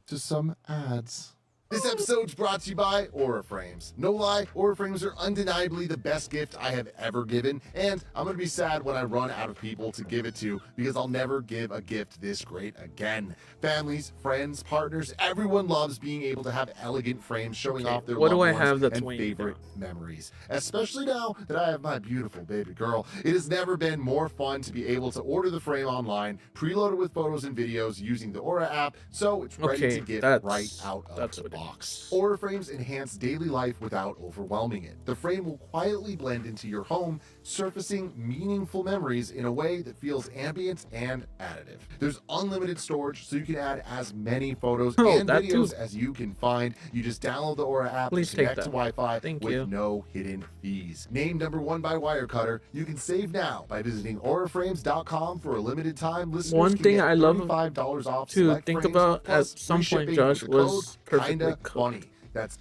to some ads. This episode's brought to you by Aura Frames. No lie, Aura Frames are undeniably the best gift I have ever given, and I'm going to be sad when I run out of people to give it to because I'll never give a gift this great again. Families, friends, partners, everyone loves being able to have elegant frames showing Okay, off their what do loved I ones have that's and weighing favorite down? memories. Especially now that I have my beautiful baby girl, it has never been more fun to be able to order the frame online, preload it with photos and videos using the Aura app, so it's ready Okay, to get that's- right out of that's the what it box. Aura frames enhance daily life without overwhelming it. The frame will quietly blend into your home, surfacing meaningful memories in a way that feels ambient and additive. There's unlimited storage, so you can add as many photos Oh, and that videos too. as you can find. You just download the Aura app, Please and take connect that. to Wi-Fi Thank with you. no hidden fees. Named #1 by Wirecutter, you can save now by visiting auraframes.com for a limited time. Listeners One can thing get I love $35 off to select think frames, about plus at some free point, shipping Josh, with the was code perfectly Kinda cooked. Funny. That's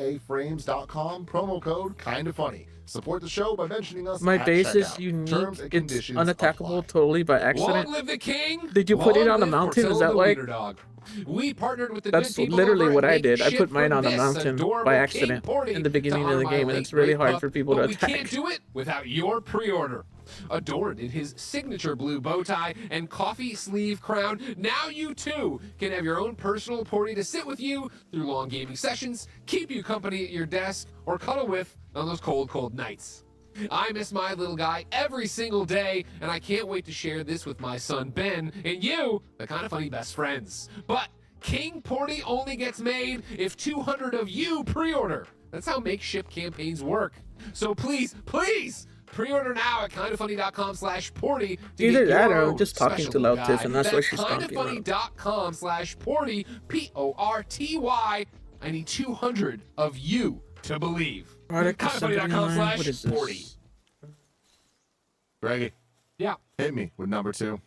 auraframes.com, promo code Kinda Funny. Support the show by mentioning us My at base is checkout. unique. Terms and It's conditions unattackable apply. totally by Long accident. live the king! Did you put it Long on a live mountain? Is Portillo that the like- Wiener Dog. We partnered with the That's good people literally over what at I did. I Makeshift put mine for on a this mountain adorable by King accident Porty in the beginning to of the honor game, my and late it's really great hard pup, for people to but we attack. can't do it without your pre-order. Adorned in his signature blue bow tie and coffee sleeve crown, now you too can have your own personal Porty to sit with you through long gaming sessions, keep you company at your desk, or cuddle with on those cold, cold nights. I miss my little guy every single day, and I can't wait to share this with my son Ben and you, the Kinda Funny best friends. But King Porty only gets made if 200 of you pre-order. That's how makeshift campaigns work. So please, please, pre-order now at kindafunny.com/Porty. to Either get that or your I'm just talking special to loud guy. Tiff, and that's why she's talking loud. kindafunny.com/Porty, Porty. I need 200 of you to believe. Product assembly line. What is kindafunny.com/Porty. this? Greggy, Yeah. hit me with #2.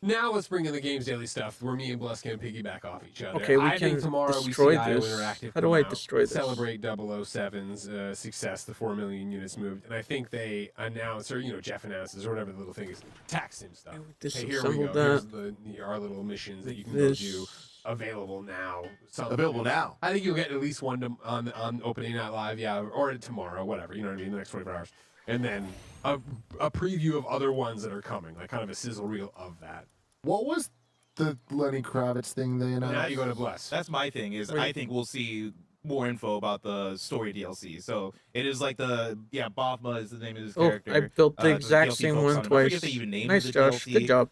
Now let's bring in the Games Daily stuff where me and Bless can piggyback off each other. Okay, we I think can tomorrow destroy we see IO this. Interactive How do come I out, destroy this? Celebrate 007's success, the 4 million units moved. And I think they announce, or Jeff announces, or whatever the little thing is, tax sim stuff. Hey, here we go. Disassemble Here's that. our little missions that you can This. go do. available now. Available now. I think you'll get at least one on opening night live, yeah, or tomorrow, whatever. You know what I mean? The next 24 hours, and then a preview of other ones that are coming, like kind of a sizzle reel of that. What was the Lenny Kravitz thing they announced? Now you go to Bless. That's my thing. Is I think we'll see more info about the story DLC. So it is like Bavma is the name of his character. I built the exact DLC same focus one on him. I twice. forget if they even named Nice, the Josh. DLC. Good job.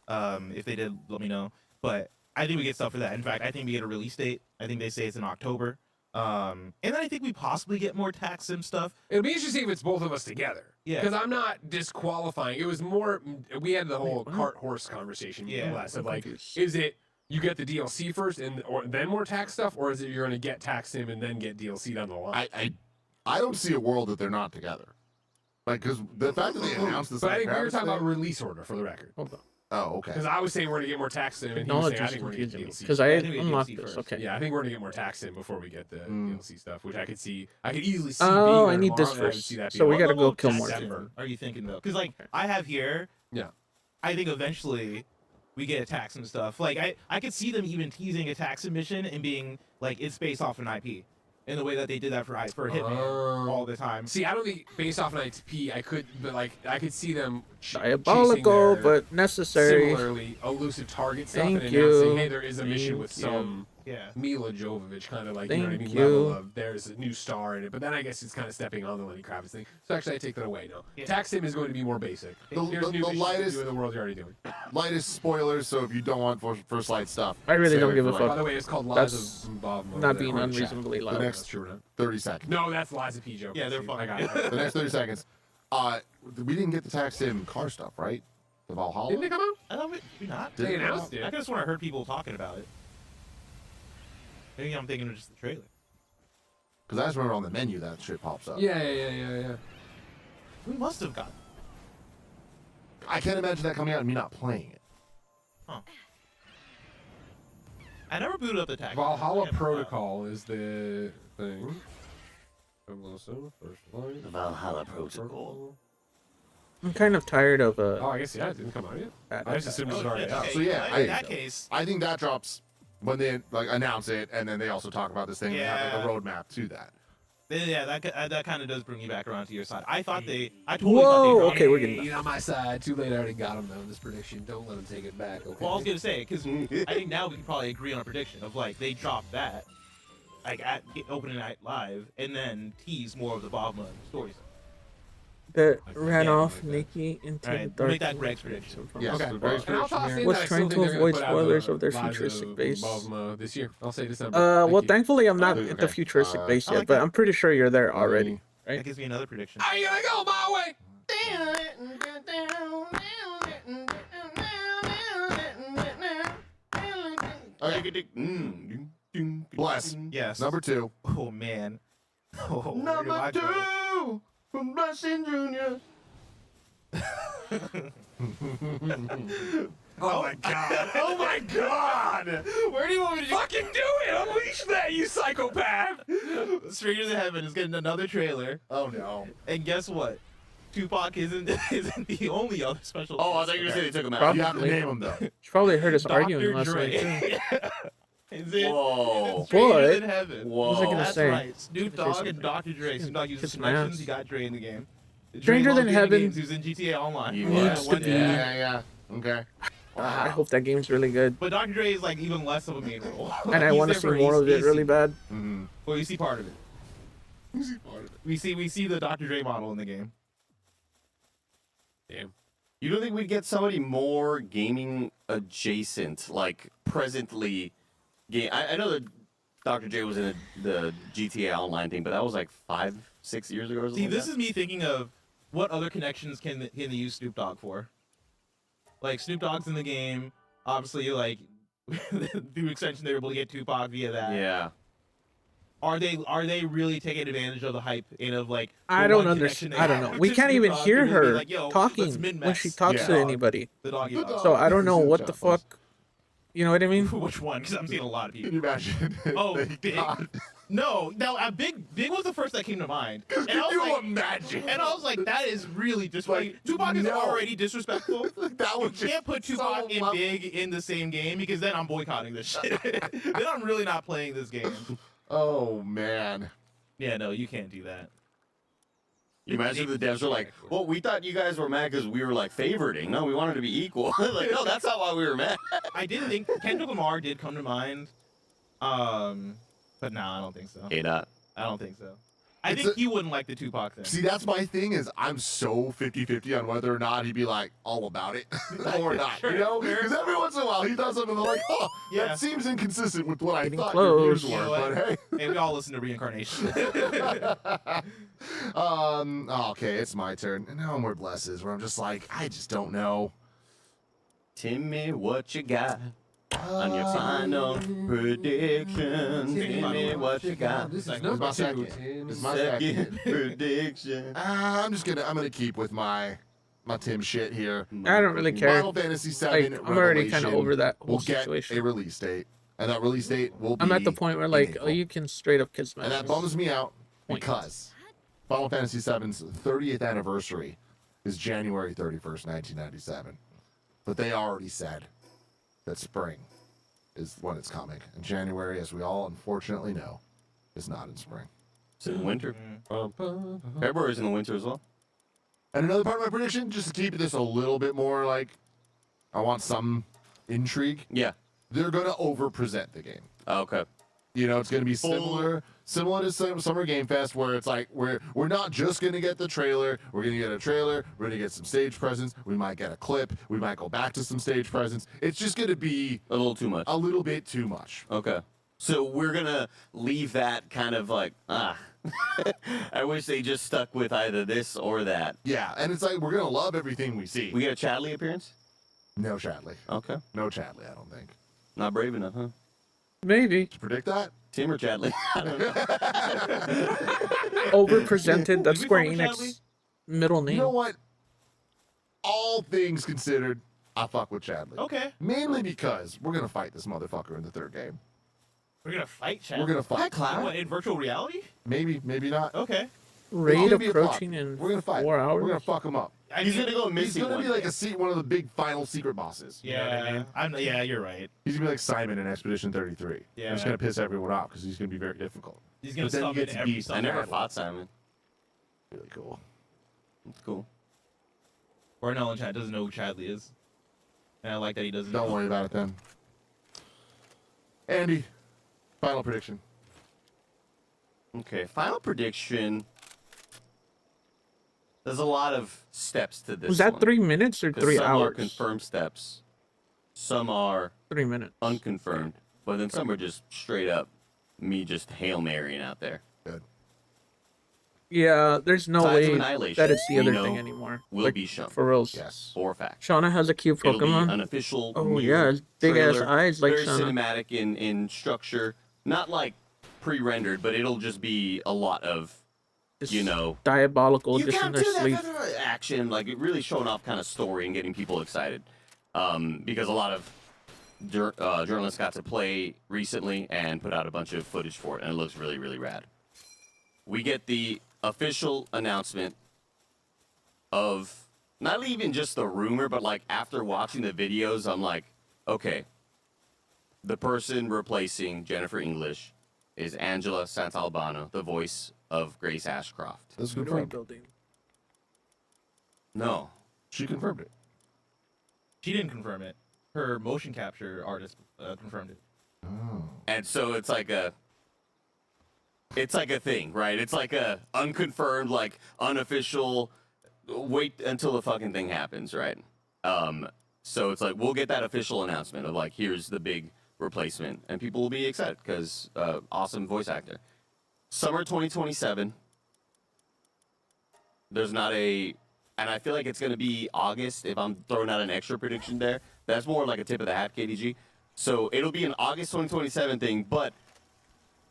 If they did, let me know. But I think we get stuff for that. In fact, I think we get a release date. I think they say it's in October. And then I think we possibly get more tax sim stuff. It'll be interesting if it's both of us together. Yeah. Because I'm not disqualifying. It was more, we had the whole what? cart horse conversation. Yeah. Less of I'm like, confused. is it you get the DLC first and then more tax stuff, or is it you're going to get tax sim and then get DLC down the line? I don't see a world that they're not together. Like, because the fact that they announced this. But I think we were Kravitz talking about thing- release order for the record. Hold on. Oh, okay. Because I was saying we're going to get more tax sim, and he was Technology saying I is think we're going to confusing get me DLC. because I I think we get unlocked DLC this. first. Okay. Yeah, I think we're going to get more tax sim before we get the DLC stuff, which I could see. I could easily see. Oh, being I there need this tomorrow, and I would first. see that So being we on gotta What level go kill of more. tax sim Are you thinking though? Because like I have here, Yeah. I think eventually we get attacks and stuff. Like I could see them even teasing a tax mission and being like it's based off an IP, in the way that they did that for Hitman all the time. See, I don't think based off an IP, I could see them Diabolical, chasing their but necessary. similarly elusive target stuff Thank and you. announcing, hey, there is a mission with Thank you. some Yeah. Mila Jovovich kind of like, you know what I Thank mean, level you. of there's a new star in it. But then I guess it's kind of stepping on the Lenny Kravitz thing. So actually, I take that away. No, Yeah. Tax Sim is going to be more basic. The- Here's the- new the missions lightest- to do in the world you're already doing. Lightest spoilers, so if you don't want first light stuff, I really save don't it give for, a like, fuck. By the way, it's called That's Lies of Bob. Not being unreasonably The loud. next That's true. 30 seconds. No, that's Lies of P joke. Yeah, they're See, fine. I got it. The next 30 seconds. We didn't get the tax sim car stuff, right? The Valhalla. Didn't they come out? I thought we not. Did They it come announced out? it. I could have sworn I heard people talking about it. Maybe I'm thinking of just the trailer. Because I just remember on the menu that shit pops up. Yeah. We must have gotten. I can't imagine that coming out and me not playing it. I never booted up the tag. Valhalla Protocol is the thing. First line. Valhalla Protocol. I'm kind of tired of Oh, I guess it didn't come out yet. I just assumed it was already out. So, yeah, in that case, I think that drops when they announce it, and then they also talk about this thing and have Yeah. a roadmap to that. then, yeah, that kind of does bring me back around to your side. I totally thought they. Whoa, dropped okay, it. we're getting He's on my side. Too late. I already got him though in this prediction. Don't let him take it back. Okay. Well, I was gonna say because I think now we can probably agree on a prediction of like they drop that, like at opening night live, and then tease more of the Bobma stories. that I ran forget off like that. Nikki into All the right, dark. make that Greg's prediction. Yes, Okay. the very And I'll first toss year. in Was that I still trying think to they're gonna avoid put out spoilers the of their Lies futuristic base. Bobma this year. I'll say December. Well, Thank you. thankfully I'm not Okay. at the futuristic base I yet, like but that. I'm pretty sure you're there already. That gives me another prediction. I'm gonna go my way. Okay. Bless. Yes. Number 2. Oh man. Oh, where do I go? 2 from Blessing Jr. Oh my god. Oh my god. Where do you want me to Fucking do it. Unleash that, you psychopath. Stranger Than Heaven is getting another trailer, Oh no. and guess what? Tupac isn't the only other special. Oh, I thought you were going to say they took him out. Probably. You have to name him though. You probably heard us Dr. arguing last Dre. night too. Is it? Whoa. Stranger What? Than Heaven. Whoa. was I gonna That's say? right. Snoop Gonna say Dogg and something. Dr. Dre. Snoop Dogg uses Kiss some my connections. ass. He got Dre in the game. Stranger Dre Than loves being in Heaven games, who's in GTA Online. You needs to be- Yeah. Okay. I hope that game's really good, But Dr. Dre is like even less of a main role. and I He's want to there see for more of it really bad. Mm-hmm. Well, you see part of it. We see the Dr. Dre model in the game. Damn. You don't think we'd get somebody more gaming adjacent, like presently game? I know that Dr. J was in the GTA Online thing, but that was like 5-6 years ago or something. See, like this that. is me thinking of what other connections can they use Snoop Dogg for? Like Snoop Dogg's in the game, obviously. Like through extension, they were able to get Tupac via that. Yeah. Are they really taking advantage of the hype and of like? I the don't one connection understand. they I don't have know. We to can't Snoop even Dogg hear to really be her like, yo, let's talking when min-max she talks Yeah. to anybody. the doggy Good dog. So I don't know This is what a the job, fuck. You know what I mean? Which one? Because I'm seeing a lot of Can people. you imagine? Oh, They big. got No, Big was the first that came to mind. And I was Can you like, imagine? and I was like, that is really disrespectful. Like, Tupac is no. already disrespectful. That You was just can't put so Tupac and level. Big in the same game because then I'm boycotting this shit. Then I'm really not playing this game. Oh man. Yeah, no, you can't do that. You imagine the devs were like, well, we thought you guys were mad because we were like favoriting. No, we wanted to be equal. Like, no, that's not why we were mad. I did think Kendrick Lamar did come to mind. But nah, I don't think so. Hey, not. I don't think so. I It's think he wouldn't like the Tupac thing. See, that's my thing is I'm so 50-50 on whether or not he'd be like all about it or not, you know? Because every once in a while he does something like, oh, Yeah. that seems inconsistent with what I Getting thought your views close. were, You know what? but hey. Hey, we all listen to Reincarnation. Okay, it's my turn. And now more blesses where I'm just like, I just don't know. Timmy, what you got on your final prediction? Timmy, what you got? This is It's number my 2, second. Tim. It's my Second second. prediction. I'm gonna keep with my Tim shit here. I don't really care. Final Fantasy VII Like, I'm already kind of Revelation over that whole will get situation. a release date, and that release date will be. I'm at the point where in like, April. oh, you can straight up kiss my And that ass. bums me out Point. because Final Fantasy VII's 30th anniversary is January 31st, 1997. But they already said that spring is when it's coming. And January, as we all unfortunately know, is not in spring. It's in winter. Mm-hmm. February's in the winter as well. And another part of my prediction, just to keep this a little bit more like, I want some intrigue. Yeah. They're going to over-present the game. Okay. You know, it's going to be similar to Summer Game Fest, where it's like we're not just going to get the trailer. We're going to get a trailer. We're going to get some stage presence. We might get a clip. We might go back to some stage presence. It's just going to be A little too much. a little bit too much. Okay. So we're going to leave that kind of like, I wish they just stuck with either this or that. Yeah, and it's like we're going to love everything we see. We get a Chadley appearance? No Chadley. Okay. No Chadley, I don't think. Not brave enough, huh? Maybe Did you predict that? Tim or Chadley? I don't know. over-presented. That's we Square fuck with Enix Chadley? middle name. You know what? All things considered, I fuck with Chadley. Okay. Mainly because we're going to fight this motherfucker in the third game. We're gonna fight Chad. We're going to fight. What, in virtual reality? Maybe, maybe not. Okay. Raid It's gonna be a approaching fuck. in We're gonna fight. 4 hours. We're gonna fuck him up. He's going to go He's missing gonna one be like day. one of the big final secret bosses. Yeah, You know what I mean? yeah, you're right. He's gonna be like Simon in Expedition 33. Yeah. And it's gonna piss everyone off because he's gonna be very difficult. He's gonna But then you summon get to every be- I summon. never fought Simon. Really cool. It's cool. Barnell in chat doesn't know who Chadley is. And I like that he doesn't Don't know. worry about it then. Andy, final prediction. Okay. Final prediction. There's a lot of steps to this. Was that one. 3 minutes or 'Cause 3 some are hours? confirmed steps. Some are 3 minutes. unconfirmed. But then some are just straight up me just Hail Marying out there. Good. Yeah, there's no Tides of way Annihilation, that it's the we other know, thing anymore. will Like, be shown. for reals. Yes. For a fact. Shauna has a cute It'll be Pokemon. an official Oh, new yeah, his big-ass trailer, eyes like very Shauna. cinematic in structure. Not like pre-rendered, but it'll just be a lot of, It's you know, diabolical you just in can't their do sleep. that action, like it really showing off kind of story and getting people excited. Because a lot of journalists got to play recently and put out a bunch of footage for it, and it looks really, really rad. We get the official announcement of not even just the rumor, but like after watching the videos, I'm like, okay, the person replacing Jennifer English is Angela Santalbano, the voice of Grace Ashcroft. That's What are we confirmed. building? No. She confirmed it. She didn't confirm it. Her motion capture artist confirmed it. Oh. And so it's like a thing, right? It's like a unconfirmed, like unofficial, wait until the fucking thing happens, right? So it's like, we'll get that official announcement of like, here's the big replacement, and people will be excited because awesome voice actor. Summer 2027. There's not a, and I feel like it's going to be August if I'm throwing out an extra prediction there. That's more like a tip of the hat, KDG. So it'll be an August 2027 thing, but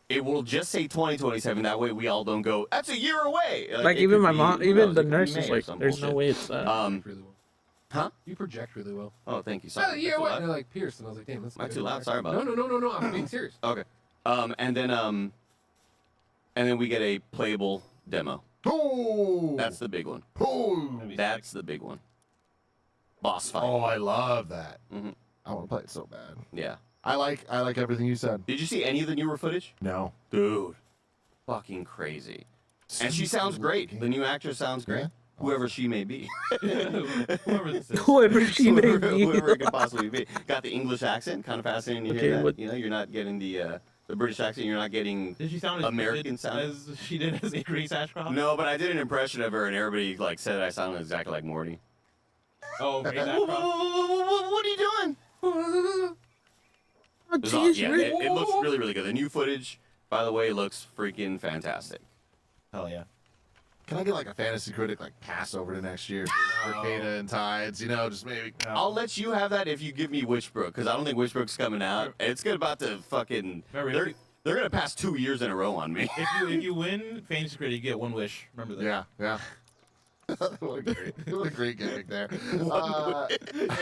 it will just say 2027. That way we all don't go, that's a year away. Like it even could my be- mom, who even knows, the it could be nurse May is or like, some there's no bullshit. way it's that. Really well. Huh? You project really well. Oh, thank you. Oh, Sorry. yeah, Too what? loud? They're like Pierce, and I was like, damn, that's Am I good. too loud? Sorry about No, that. no, no, no, no. I'm being serious. Okay. And then and then we get a playable demo. Oh, That's the big one. oh, That's the big one. Boss fight. oh, I love that. Mhm. I want to play it so bad. Yeah. I like everything you said. Did you see any of the newer footage? No. Dude, fucking crazy. And she sounds great. The new actress sounds great. Yeah. Whoever she may be. Whoever this is. Whoever she may be. Whoever it could possibly be. Got the English accent. Kind of fascinating to Okay, hear that. what- You know, you're not getting the British accent. You're not getting Did she sound as American good sound. as she did as a Grace Ashcroft? No, but I did an impression of her, and everybody like said I sounded exactly like Morty. Oh, Grace What Ashcroft. are you doing? Oh, It was aw- jeez, yeah, Rick. it looks really, really good. The new footage, by the way, looks freaking fantastic. Hell yeah. Can I get like a fantasy critic like pass over to next year for Arcada and Tides? You know, just maybe. I'll let you have that if you give me Witchbrook, because I don't think Witchbrook's coming out. It's about to fucking. Remember, They're gonna pass 2 years in a row on me. if you win Fantasy Critic, you get one wish. Remember that. Yeah, yeah. what a great gimmick there. Yeah,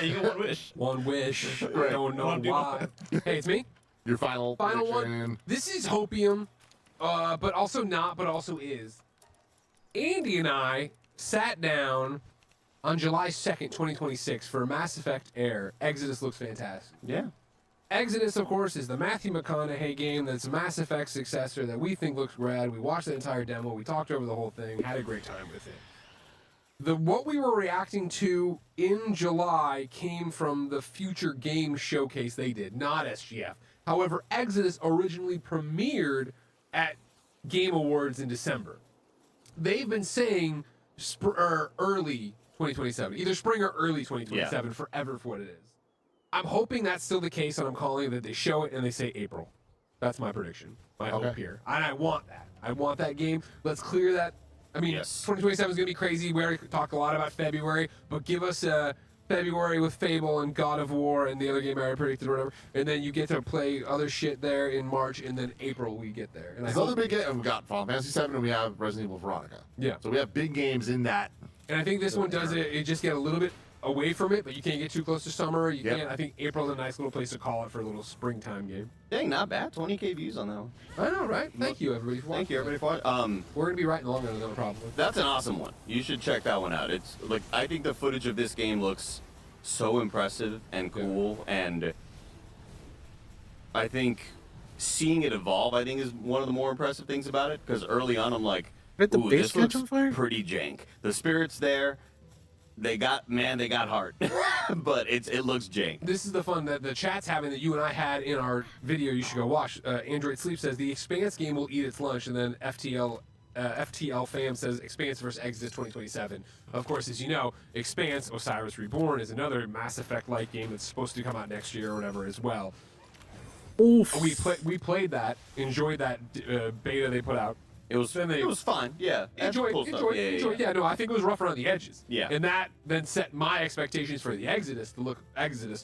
you get one wish. One wish. Right. I don't know One, two, why. Hey, it's me. Your final Final prediction. one. This is hopium, but also not, but also is. Andy and I sat down on July 2nd, 2026 for Mass Effect Air. Exodus looks fantastic. Yeah. Exodus, of course, is the Matthew McConaughey game that's a Mass Effect successor that we think looks rad. We watched the entire demo. We talked over the whole thing. Had a great time with it. What we were reacting to in July came from the Future Games showcase they did, not SGF. However, Exodus originally premiered at Game Awards in December. They've been saying early 2027, either spring or early 2027, forever for what it is. I'm hoping that's still the case, and I'm calling that they show it and they say April. That's my prediction. My hope here. And I want that. I want that game. Let's clear that. I mean, Yes. 2027 is going to be crazy. We already talked a lot about February, but give us February with Fable and God of War and the other game I already predicted or whatever, and then you get to play other shit there in March, and then April we get there. And I There's hope, other big games. We've got Final Fantasy VII and we have Resident Evil Veronica. Yeah. So we have big games in that. and I think this one does it. It just get a little bit away from it, but you can't get too close to summer. You Yep. can't. I think April's a nice little place to call it for a little springtime game. Dang, not bad. 20K views on that one. I know, right? Thank you, everybody. For Thank you, watching. everybody, for it. We're gonna be writing longer than no problem. That's an awesome one. You should check that one out. It's like I think the footage of this game looks so impressive and cool, and I think seeing it evolve, I think, is one of the more impressive things about it. Because early on, I'm like, Did the ooh, base this catch looks on fire? pretty jank. The spirit's there. They got heart, but it looks jank. This is the fun that the chat's having that you and I had in our video. You should go watch. Android Sleep says the Expanse game will eat its lunch, and then FTL Fam says Expanse vs. Exodus 2027. Of course, as you know, Expanse Osiris Reborn is another Mass Effect-like game that's supposed to come out next year or whatever as well. Oof. We played that, enjoyed that beta they put out. It was fine. Yeah. That's cool stuff. Enjoyed. Yeah, no, I think it was rough around the edges. Yeah. And that then set my expectations for the Exodus to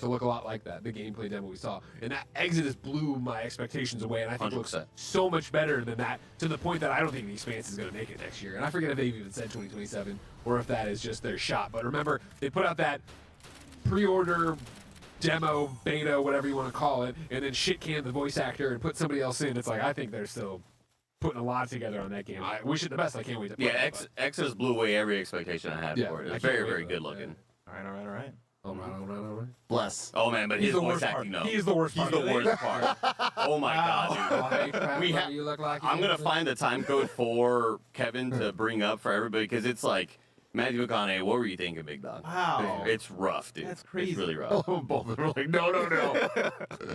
look a lot like that, the gameplay demo we saw. And that Exodus blew my expectations away, and I think it looks 100%. so much better than that, to the point that I don't think the Expanse is going to make it next year. And I forget if they've even said 2027 or if that is just their shot. But remember, they put out that pre-order demo, beta, whatever you want to call it, and then shit canned the voice actor and put somebody else in. It's like, I think they're still putting a lot together on that game. I wish it the best. I can't wait to play Yeah, it. Exodus blew away every expectation I had Yeah, for it. I It's can't very, wait very for good that, looking. All right. All right. Bless. Oh man, but He's his the voice worst acting, part. no. He is the worst He's part. the worst part. Oh my god, dude. We ha- you look like I'm gonna find the time code for Kevin to bring up for everybody because it's like Matthew McConaughey. What were you thinking, Big Dog? Wow. It's rough, dude. That's crazy. It's really rough. Both of them are like, no.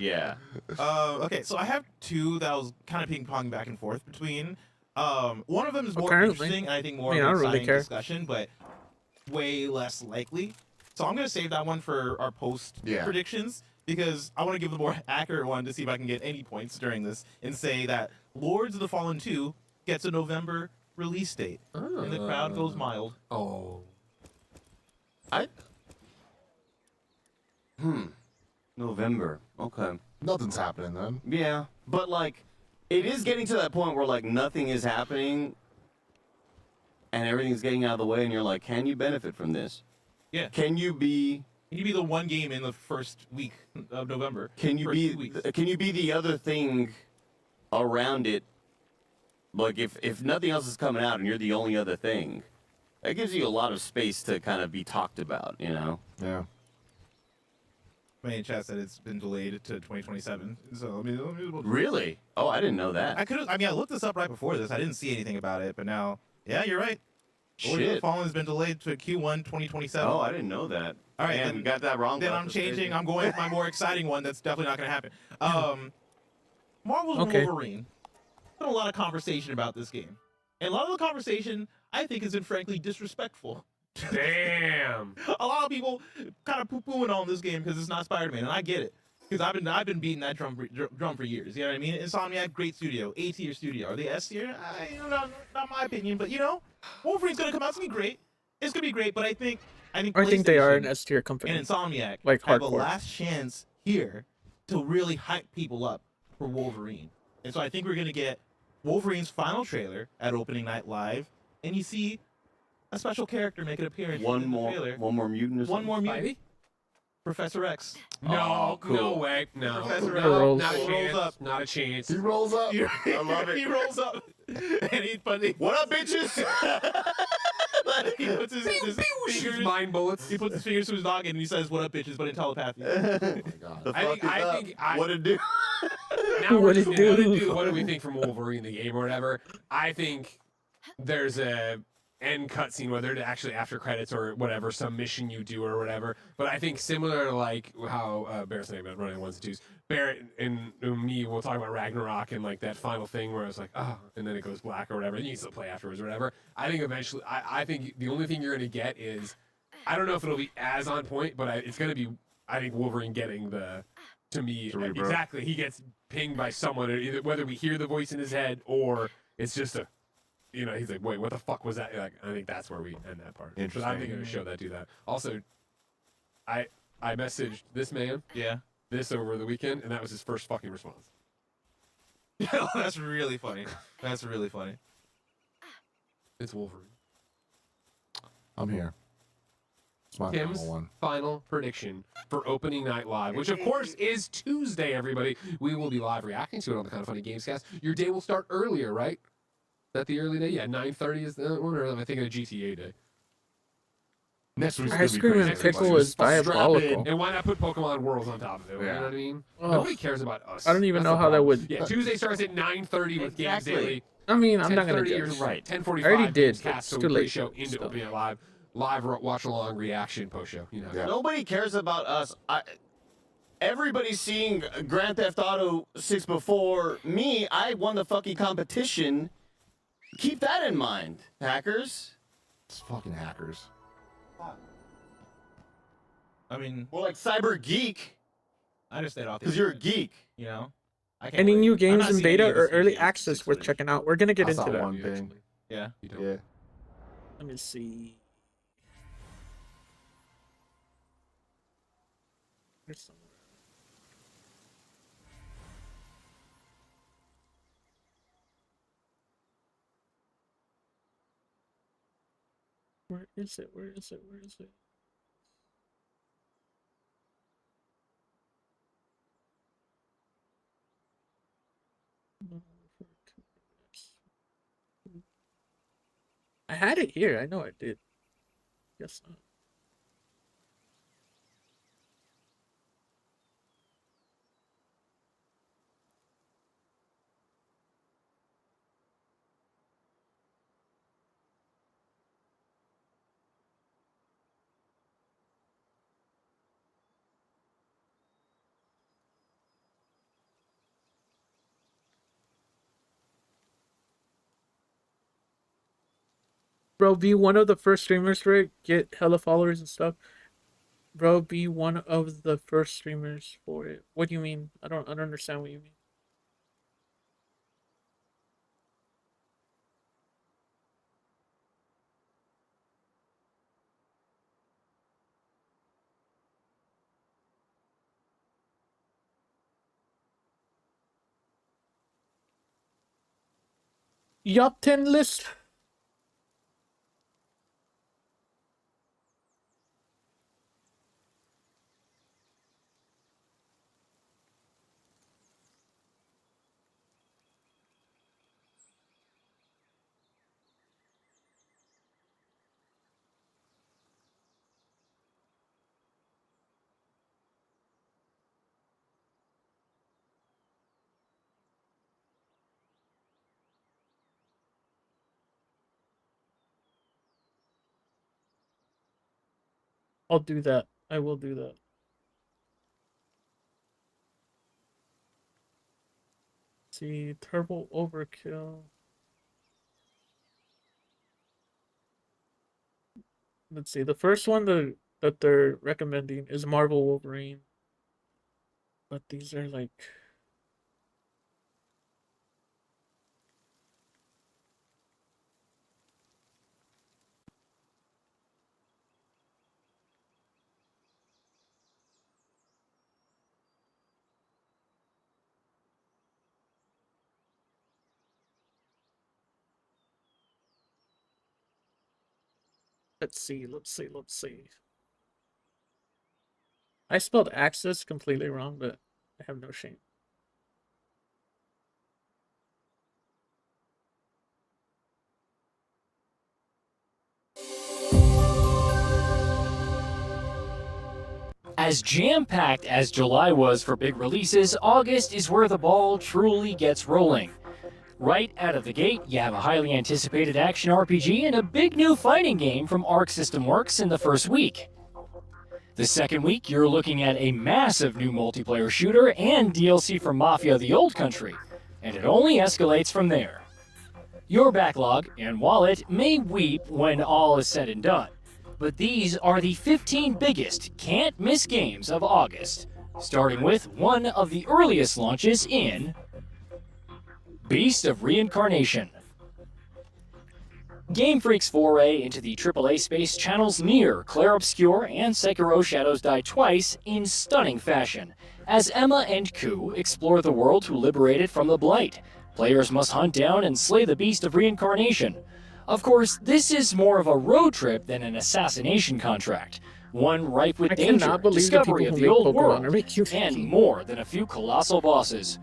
Yeah. Okay, so I have two that I was kind of ping-ponging back and forth between. One of them is more Apparently. interesting, and I think more I mean, of I an don't really exciting care. discussion, but way less likely. So I'm going to save that one for our post Yeah. predictions because I want to give the more accurate one to see if I can get any points during this and say that Lords of the Fallen 2 gets a November release date. And the crowd goes mild. Oh. November. Okay. Nothing's happening then. Yeah, but like, it is getting to that point where like nothing is happening, and everything's getting out of the way, and you're like, can you benefit from this? Yeah. Can you be? Can you be the one game in the first week of November? Can you First be? 2 weeks. Can you be the other thing around it Like if nothing else is coming out and you're the only other thing, that gives you a lot of space to kind of be talked about, you know? Yeah. My chat said it's been delayed to 2027. So I mean, Really? Oh, I didn't know that. I mean, I looked this up right before this. I didn't see anything about it, but now, yeah, you're right. Warriors of the Shit. Fallen has been delayed to Q1 2027. Oh, I didn't know that. All right, Man, then- we got that wrong. Then Buff. I'm That's changing. crazy. I'm going with my more exciting one. That's definitely not going to happen. Marvel's Okay. Wolverine. Been a lot of conversation about this game, and a lot of the conversation I think has been frankly disrespectful. Damn. A lot of people kind of poo-pooing on this game because it's not Spider-Man, and I get it. Because I've been beating that drum for years. You know what I mean? Insomniac, great studio, A tier studio. Are they S tier? Not my opinion, but Wolverine's gonna come out. It's gonna be great. It's gonna be great, but I think I think they are an PlayStation S tier company. and Insomniac Like have a hardcore. last chance here to really hype people up for Wolverine. And so I think we're gonna get Wolverine's final trailer at opening night live, and you see a special character make an appearance. One in the more trailer. mutant. Or One something? more mutant. Spidey? Professor X. No, Oh, cool. no way. No. Professor No, X not a rolls chance. up. Not a chance. He rolls up. I love it. He rolls up, and What up, bitches? he puts his Shoots fingers. mind bullets. He puts his fingers to his noggin and he says, "What up, bitches?" But in telepathy. Oh my god. The I fuck think- is I up? think I- What it do? Now we're What just it gonna what do? do we think from Wolverine the game or whatever? I think there's a end cutscene, whether it's actually after credits or whatever, some mission you do or whatever. But I think similar to like how Barrett's saying about running ones and twos, Barrett and me will talk about Ragnarok and like that final thing where it's like, oh, and then it goes black or whatever, and you can still play afterwards or whatever. I think eventually, I think the only thing you're gonna get is, I don't know if it'll be as on point, but it's gonna be, I think Wolverine getting the, to me, Cerebro. exactly, he gets pinged by someone, either whether we hear the voice in his head or it's just a, he's like, wait, what the fuck was that? Like, I think that's where we end that part. But Interesting. I think it would show that do that. Also, I messaged this man Yeah. this over the weekend, and that was his first fucking response. That's really funny. That's really funny. It's Wolverine. I'm here. It's my Tim's final one. final prediction for opening night live, which of course is Tuesday, everybody. We will be live reacting to it on the Kind of Funny Games Cast. Your day will start earlier, right? Is that the early day? Yeah, 9:30 is the one, or am I thinking of GTA day? Next week's Ice gonna be cream crazy, and pickle everybody. is Just strap diabolical. in. And why not put Pokemon Worlds on top of it? You Yeah. know what I mean? Ugh. Nobody cares about us. I don't even That's know the how that problem. would. Yeah, Tuesday starts at 9:30 with Games Exactly. Daily. I mean, I'm not gonna 10:30 do you're it. right. 10:45. I already did, Games but Cast, it's so too we late pre-show for into stuff. opening it live watch along reaction post show. You know. Yeah. Nobody cares about us. Everybody's seeing Grand Theft Auto 6 before me. I won the fucking competition. Keep that in mind, hackers. It's fucking hackers. I mean, More like Cyber Geek, I just stayed off. because you're a geek. I can't Any wait. new I'm games not in seeing any beta of or this early GTA access 6 worth footage. checking out? We're gonna get I into saw that. one You thing. actually- Yeah. you don't. Yeah. Let me see. There's somewhere. Where is it? Where is it? Where is it? I had it here. I know I did. Guess not. Bro, be one of the first streamers for it. Get hella followers and stuff. Bro, be one of the first streamers for it. What do you mean? I don't understand what you mean. Yup 10 list. I'll do that. I will do that. Let's see, Turbo Overkill. Let's see. The first one that they're recommending is Marvel Wolverine. But these are like let's see. I spelled Axis completely wrong, but I have no shame. As jam-packed as July was for big releases, August is where the ball truly gets rolling. Right out of the gate, you have a highly anticipated action RPG and a big new fighting game from Arc System Works in the first week. The second week, you're looking at a massive new multiplayer shooter and DLC for Mafia: The Old Country, and it only escalates from there. Your backlog and wallet may weep when all is said and done, but these are the 15 biggest can't-miss games of August, starting with one of the earliest launches in Beast of Reincarnation. Game Freak's foray into the AAA space channels Nier, Clair Obscur, and Sekiro Shadows Die Twice in stunning fashion. As Emma and Ku explore the world to liberate it from the Blight, players must hunt down and slay the Beast of Reincarnation. Of course, this is more of a road trip than an assassination contract, one ripe with danger, discovery of the old world, and more than a few colossal bosses.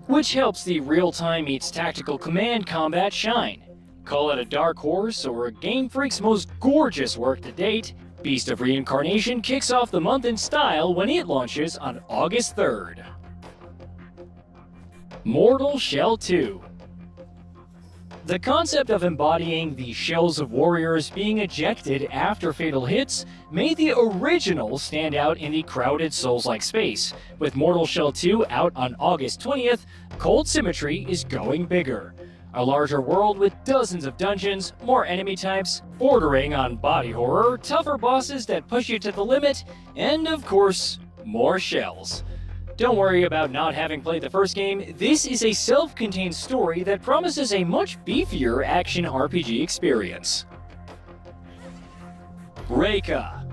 Which helps the real-time meets tactical command combat shine. Call it a dark horse or Game Freak's most gorgeous work to date, Beast of Reincarnation kicks off the month in style when it launches on August 3rd. Mortal Shell 2. The concept of embodying the shells of warriors being ejected after fatal hits made the original stand out in the crowded Souls-like space. With Mortal Shell 2 out on August 20th, Cold Symmetry is going bigger. A larger world with dozens of dungeons, more enemy types, bordering on body horror, tougher bosses that push you to the limit, and of course, more shells. Don't worry about not having played the first game, this is a self-contained story that promises a much beefier action RPG experience. Reika.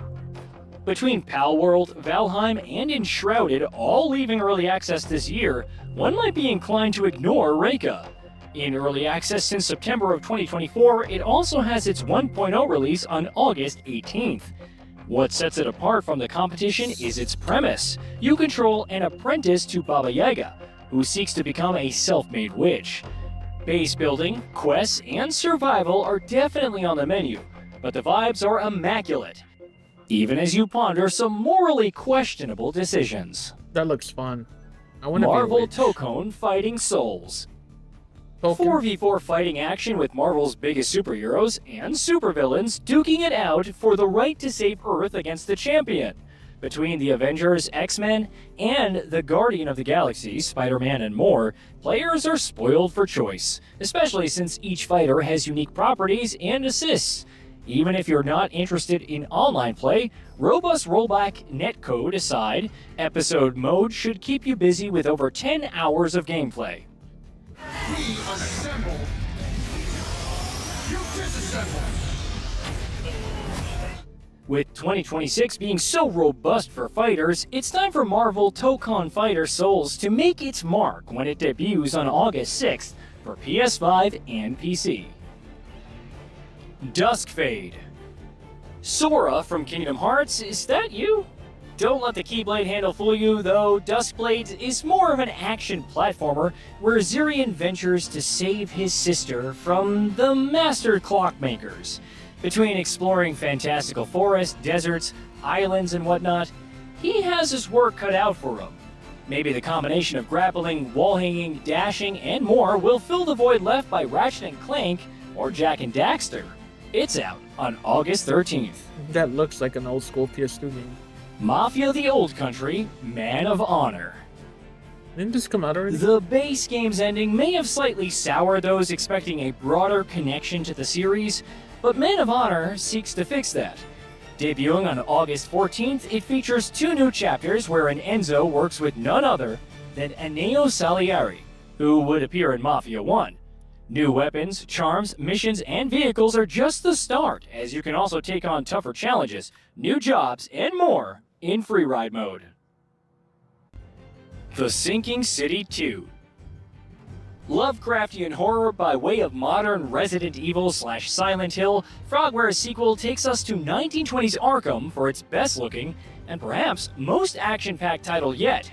Between Palworld, Valheim, and Enshrouded all leaving early access this year, one might be inclined to ignore Reika. In early access since September of 2024, it also has its 1.0 release on August 18th. What sets it apart from the competition is its premise. You control an apprentice to Baba Yaga, who seeks to become a self-made witch. Base building, quests, and survival are definitely on the menu, but the vibes are immaculate, even as you ponder some morally questionable decisions. That looks fun. I want to be a Marvel witch. Tokone Fighting Souls. Token? 4v4 fighting action with Marvel's biggest superheroes and supervillains duking it out for the right to save Earth against the champion. Between the Avengers, X-Men, and the Guardian of the Galaxy, Spider-Man, and more, players are spoiled for choice, especially since each fighter has unique properties and assists. Even if you're not interested in online play, robust rollback netcode aside, episode mode should keep you busy with over 10 hours of gameplay. We unassemble. You disassemble. With 2026 being so robust for fighters, it's time for Marvel Tokone Fighter Souls to make its mark when it debuts on August 6th for PS5 and PC. Duskfade. Sora from Kingdom Hearts, is that you? Don't let the Keyblade handle fool you, though. Duskblade is more of an action platformer where Zirian ventures to save his sister from the Master Clockmakers. Between exploring fantastical forests, deserts, islands, and whatnot, he has his work cut out for him. Maybe the combination of grappling, wall hanging, dashing, and more will fill the void left by Ratchet & Clank or Jack and Daxter. It's out on August 13th. That looks like an old school PS2 game. Mafia the Old Country, Man of Honor. Didn't this come out already? The base game's ending may have slightly soured those expecting a broader connection to the series, but Man of Honor seeks to fix that. Debuting on August 14th, it features 2 new chapters wherein Enzo works with none other than Eneo Salieri, who would appear in Mafia 1. New weapons, charms, missions, and vehicles are just the start, as you can also take on tougher challenges, new jobs, and more in free ride mode. The Sinking City 2. Lovecraftian horror by way of modern Resident Evil / Silent Hill, Frogware's sequel takes us to 1920s Arkham for its best-looking and perhaps most action-packed title yet.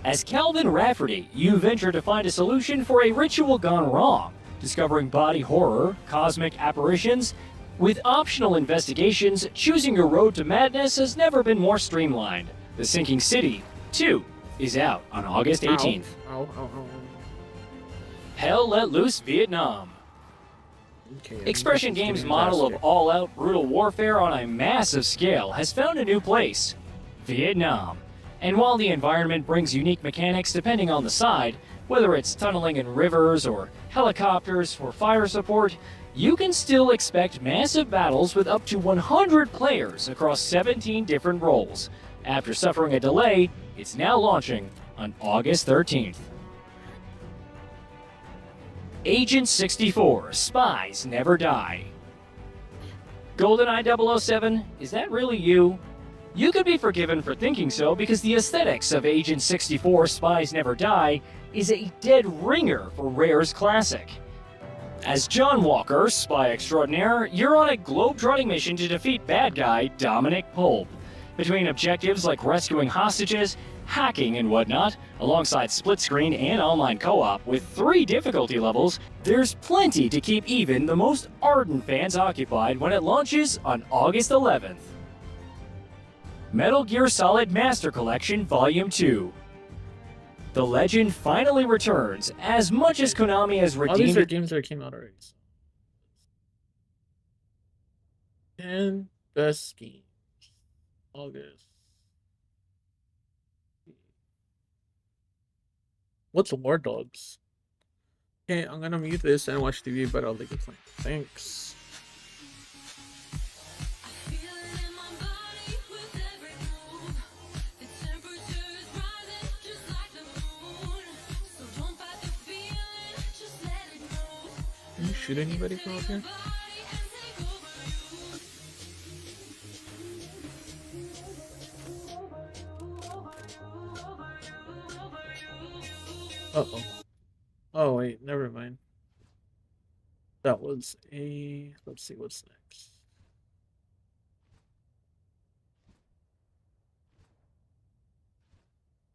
As Calvin Rafferty, you venture to find a solution for a ritual gone wrong, discovering body horror, cosmic apparitions. With optional investigations, choosing your road to madness has never been more streamlined. The Sinking City 2 is out on August 18th. Ow, ow, ow. Hell Let Loose Vietnam. Okay, Expression this is Games' getting model of faster. all-out brutal warfare on a massive scale has found a new place, Vietnam. And while the environment brings unique mechanics depending on the side, whether it's tunneling in rivers or helicopters for fire support, you can still expect massive battles with up to 100 players across 17 different roles. After suffering a delay, it's now launching on August 13th. Agent 64, Spies Never Die. GoldenEye 007, is that really you? You could be forgiven for thinking so because the aesthetics of Agent 64, Spies Never Die is a dead ringer for Rare's classic. As John Walker, spy extraordinaire, you're on a globe-trotting mission to defeat bad guy Dominic Pope. Between objectives like rescuing hostages, hacking, and whatnot, alongside split-screen and online co-op with 3 difficulty levels, there's plenty to keep even the most ardent fans occupied when it launches on August 11th. Metal Gear Solid Master Collection Volume 2. The legend finally returns, as much as Konami has All these are redeemed. games that came out already. 10 best games. August. What's War Dogs? Okay, I'm gonna mute this and watch TV, but I'll leave it playing. Thanks. Can you shoot anybody from up here? Uh-oh. Oh, wait, never mind. That was a... Let's see what's next.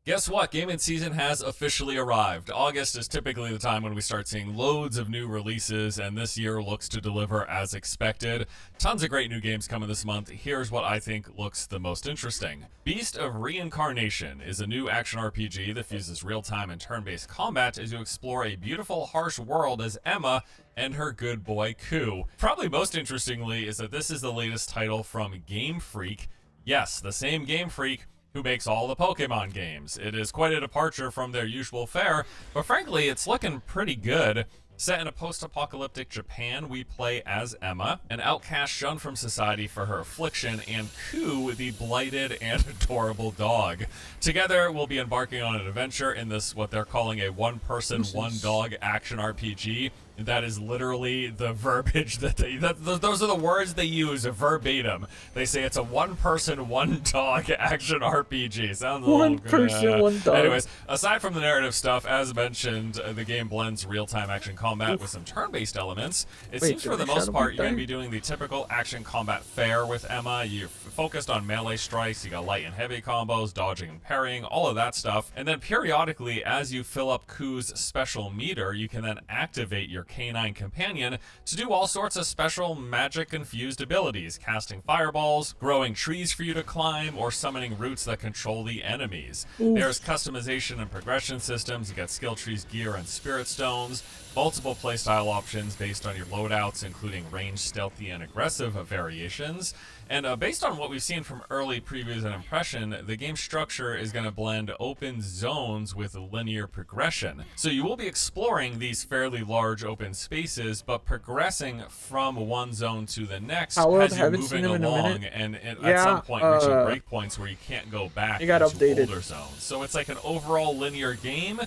Guess what? Gaming season has officially arrived. August is typically the time when we start seeing loads of new releases, and this year looks to deliver as expected. Tons of great new games coming this month. Here's what I think looks the most interesting. Beast of Reincarnation is a new action RPG that fuses real-time and turn-based combat as you explore a beautiful, harsh world as Emma and her good boy, Ku. Probably most interestingly is that this is the latest title from Game Freak. Yes, the same Game Freak who makes all the Pokemon games. It is quite a departure from their usual fare, but frankly, it's looking pretty good. Set in a post-apocalyptic Japan, we play as Emma, an outcast shunned from society for her affliction, and Ku, the blighted and adorable dog. Together, we'll be embarking on an adventure in this, what they're calling a one-person, one-dog action RPG. That is literally the verbiage that those are the words they use verbatim. They say it's a one-person, one-dog action RPG. Sounds a little One person, one dog. Anyways, aside from the narrative stuff, as mentioned, the game blends real-time action combat with some turn-based elements. It Wait, seems did for the my most shadow part be you're going to dying? be doing the typical action combat fare with Emma. You're focused on melee strikes, you got light and heavy combos, dodging and parrying, all of that stuff. And then periodically, as you fill up Ku's special meter, you can then activate your canine companion to do all sorts of special magic-infused abilities, casting fireballs, growing trees for you to climb, or summoning roots that control the enemies. There's customization and progression systems. You got skill trees, gear, and spirit stones. Multiple playstyle options based on your loadouts, including ranged, stealthy, and aggressive variations. And based on what we've seen from early previews and impression, the game structure is going to blend open zones with linear progression. So you will be exploring these fairly large open spaces, but progressing from one zone to the next Palworld, has you haven't moving seen him in a along minute. and at Yeah, some point reaching breakpoints where you can't go back it got into updated. older zones. So it's like an overall linear game,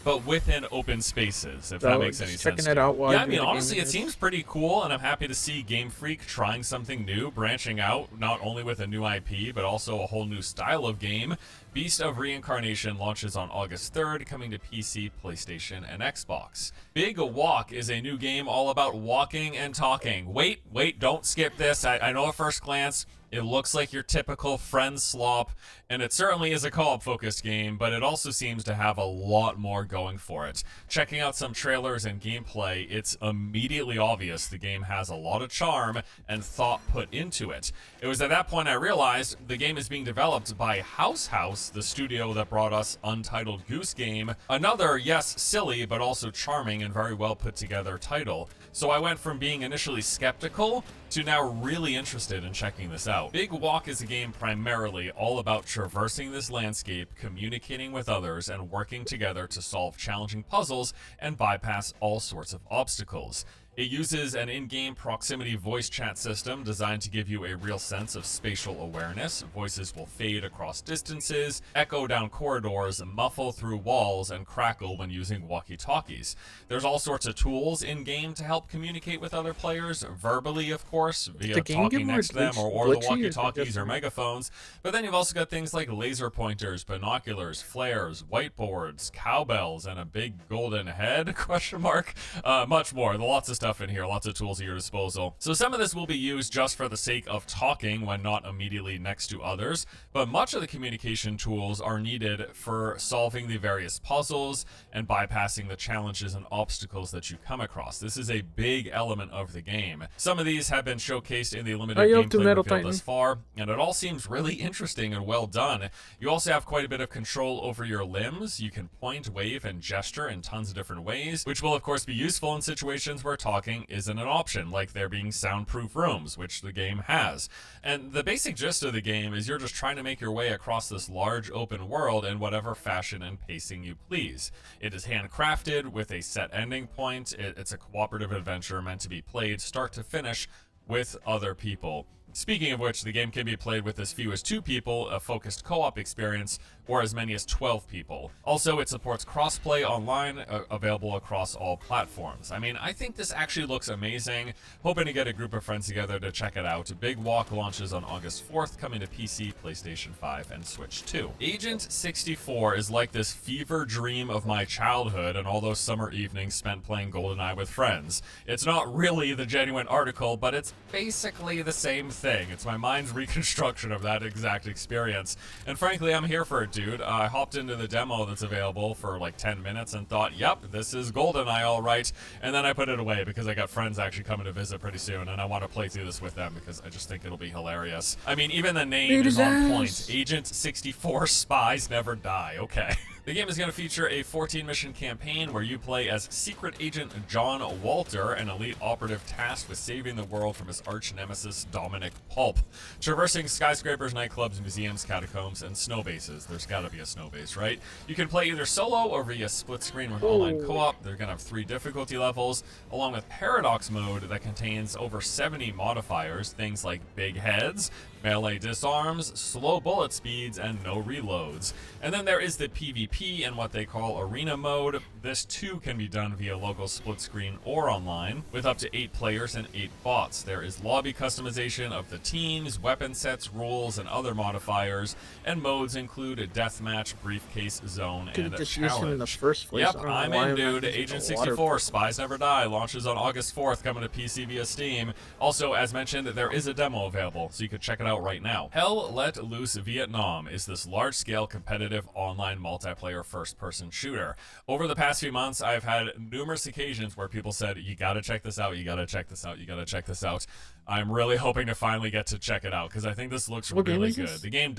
but within open spaces, if that makes any sense. Checking it out while Yeah, I I do mean, the honestly, game it seems pretty cool, and I'm happy to see Game Freak trying something new, branching out not only with a new IP, but also a whole new style of game. Beast of Reincarnation launches on August 3rd, coming to PC, PlayStation, and Xbox. Big Walk is a new game all about walking and talking. Wait, don't skip this. I know at first glance, it looks like your typical friend slop, and it certainly is a co-op focused game, but it also seems to have a lot more going for it. Checking out some trailers and gameplay, it's immediately obvious the game has a lot of charm and thought put into it. It was at that point I realized the game is being developed by House, the studio that brought us Untitled Goose Game, another, yes, silly, but also charming and very well put together title. So I went from being initially skeptical to now really interested in checking this out. Big Walk is a game primarily all about traversing this landscape, communicating with others, and working together to solve challenging puzzles and bypass all sorts of obstacles. It uses an in-game proximity voice chat system designed to give you a real sense of spatial awareness. Voices will fade across distances, echo down corridors, muffle through walls, and crackle when using walkie-talkies. There's all sorts of tools in-game to help communicate with other players, verbally, of course, via talking next to them or the walkie-talkies or megaphones. But then you've also got things like laser pointers, binoculars, flares, whiteboards, cowbells, and a big golden head, question mark. Much more. Lots of stuff in here, lots of tools at your disposal. So some of this will be used just for the sake of talking when not immediately next to others, but much of the communication tools are needed for solving the various puzzles and bypassing the challenges and obstacles that you come across. This is a big element of the game. Some of these have been showcased in the limited gameplay revealed thus far, and it all seems really interesting and well done. You also have quite a bit of control over your limbs. You can point, wave, and gesture in tons of different ways, which will of course be useful in situations where talking isn't an option, like there being soundproof rooms, which the game has. And the basic gist of the game is you're just trying to make your way across this large open world in whatever fashion and pacing you please. It is handcrafted with a set ending point. It's a cooperative adventure meant to be played start to finish with other people. Speaking of which, the game can be played with as few as 2 people, a focused co-op experience, or as many as 12 people. Also, it supports crossplay online, available across all platforms. I mean, I think this actually looks amazing. Hoping to get a group of friends together to check it out. Big Walk launches on August 4th, coming to PC, PlayStation 5, and Switch 2. Agent 64 is like this fever dream of my childhood and all those summer evenings spent playing GoldenEye with friends. It's not really the genuine article, but it's basically the same thing. It's my mind's reconstruction of that exact experience. And frankly, I'm here for it, dude. I hopped into the demo that's available for like 10 minutes and thought, yep, this is GoldenEye all right. And then I put it away because I got friends actually coming to visit pretty soon, and I want to play through this with them because I just think it'll be hilarious. I mean, even the name is on point. Agent 64 Spies Never Die. Okay. The game is going to feature a 14-mission campaign where you play as Secret Agent John Walter, an elite operative tasked with saving the world from his arch-nemesis Dominic Pulp. Traversing skyscrapers, nightclubs, museums, catacombs, and snow bases. There's got to be a snow base, right? You can play either solo or via split screen with online co-op. They're going to have 3 difficulty levels, along with Paradox mode that contains over 70 modifiers, things like big heads, melee disarms, slow bullet speeds, and no reloads. And then there is the PvP and what they call arena mode. This too can be done via local split screen or online, with up to 8 players and 8 bots. There is lobby customization of the teams, weapon sets, rules, and other modifiers, and modes include a deathmatch, briefcase, zone, and a challenge. In the first place. Yep, I'm in, dude. Agent 64, Spies Never Die, launches on August 4th, coming to PC via Steam. Also, as mentioned, there is a demo available, so you can check it out right now. Hell Let Loose Vietnam is this large-scale competitive online multiplayer first-person shooter. Over the past past few months, I've had numerous occasions where people said, you gotta check this out, you gotta check this out, you gotta check this out. I'm really hoping to finally get to check it out, because I think this looks really good. The game...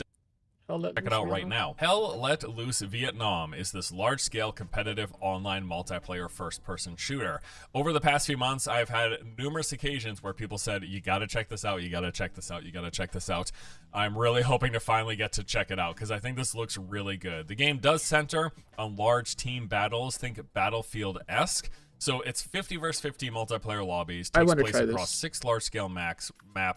Check it out right now. Hell Let Loose Vietnam is this large-scale competitive online multiplayer first-person shooter. Over the past few months, I've had numerous occasions where people said, you gotta check this out, you gotta check this out, you gotta check this out. I'm really hoping to finally get to check it out, because I think this looks really good. The game does center on large team battles, think Battlefield-esque. So it's 50 versus 50 multiplayer lobbies. Takes place across 6 large-scale maps.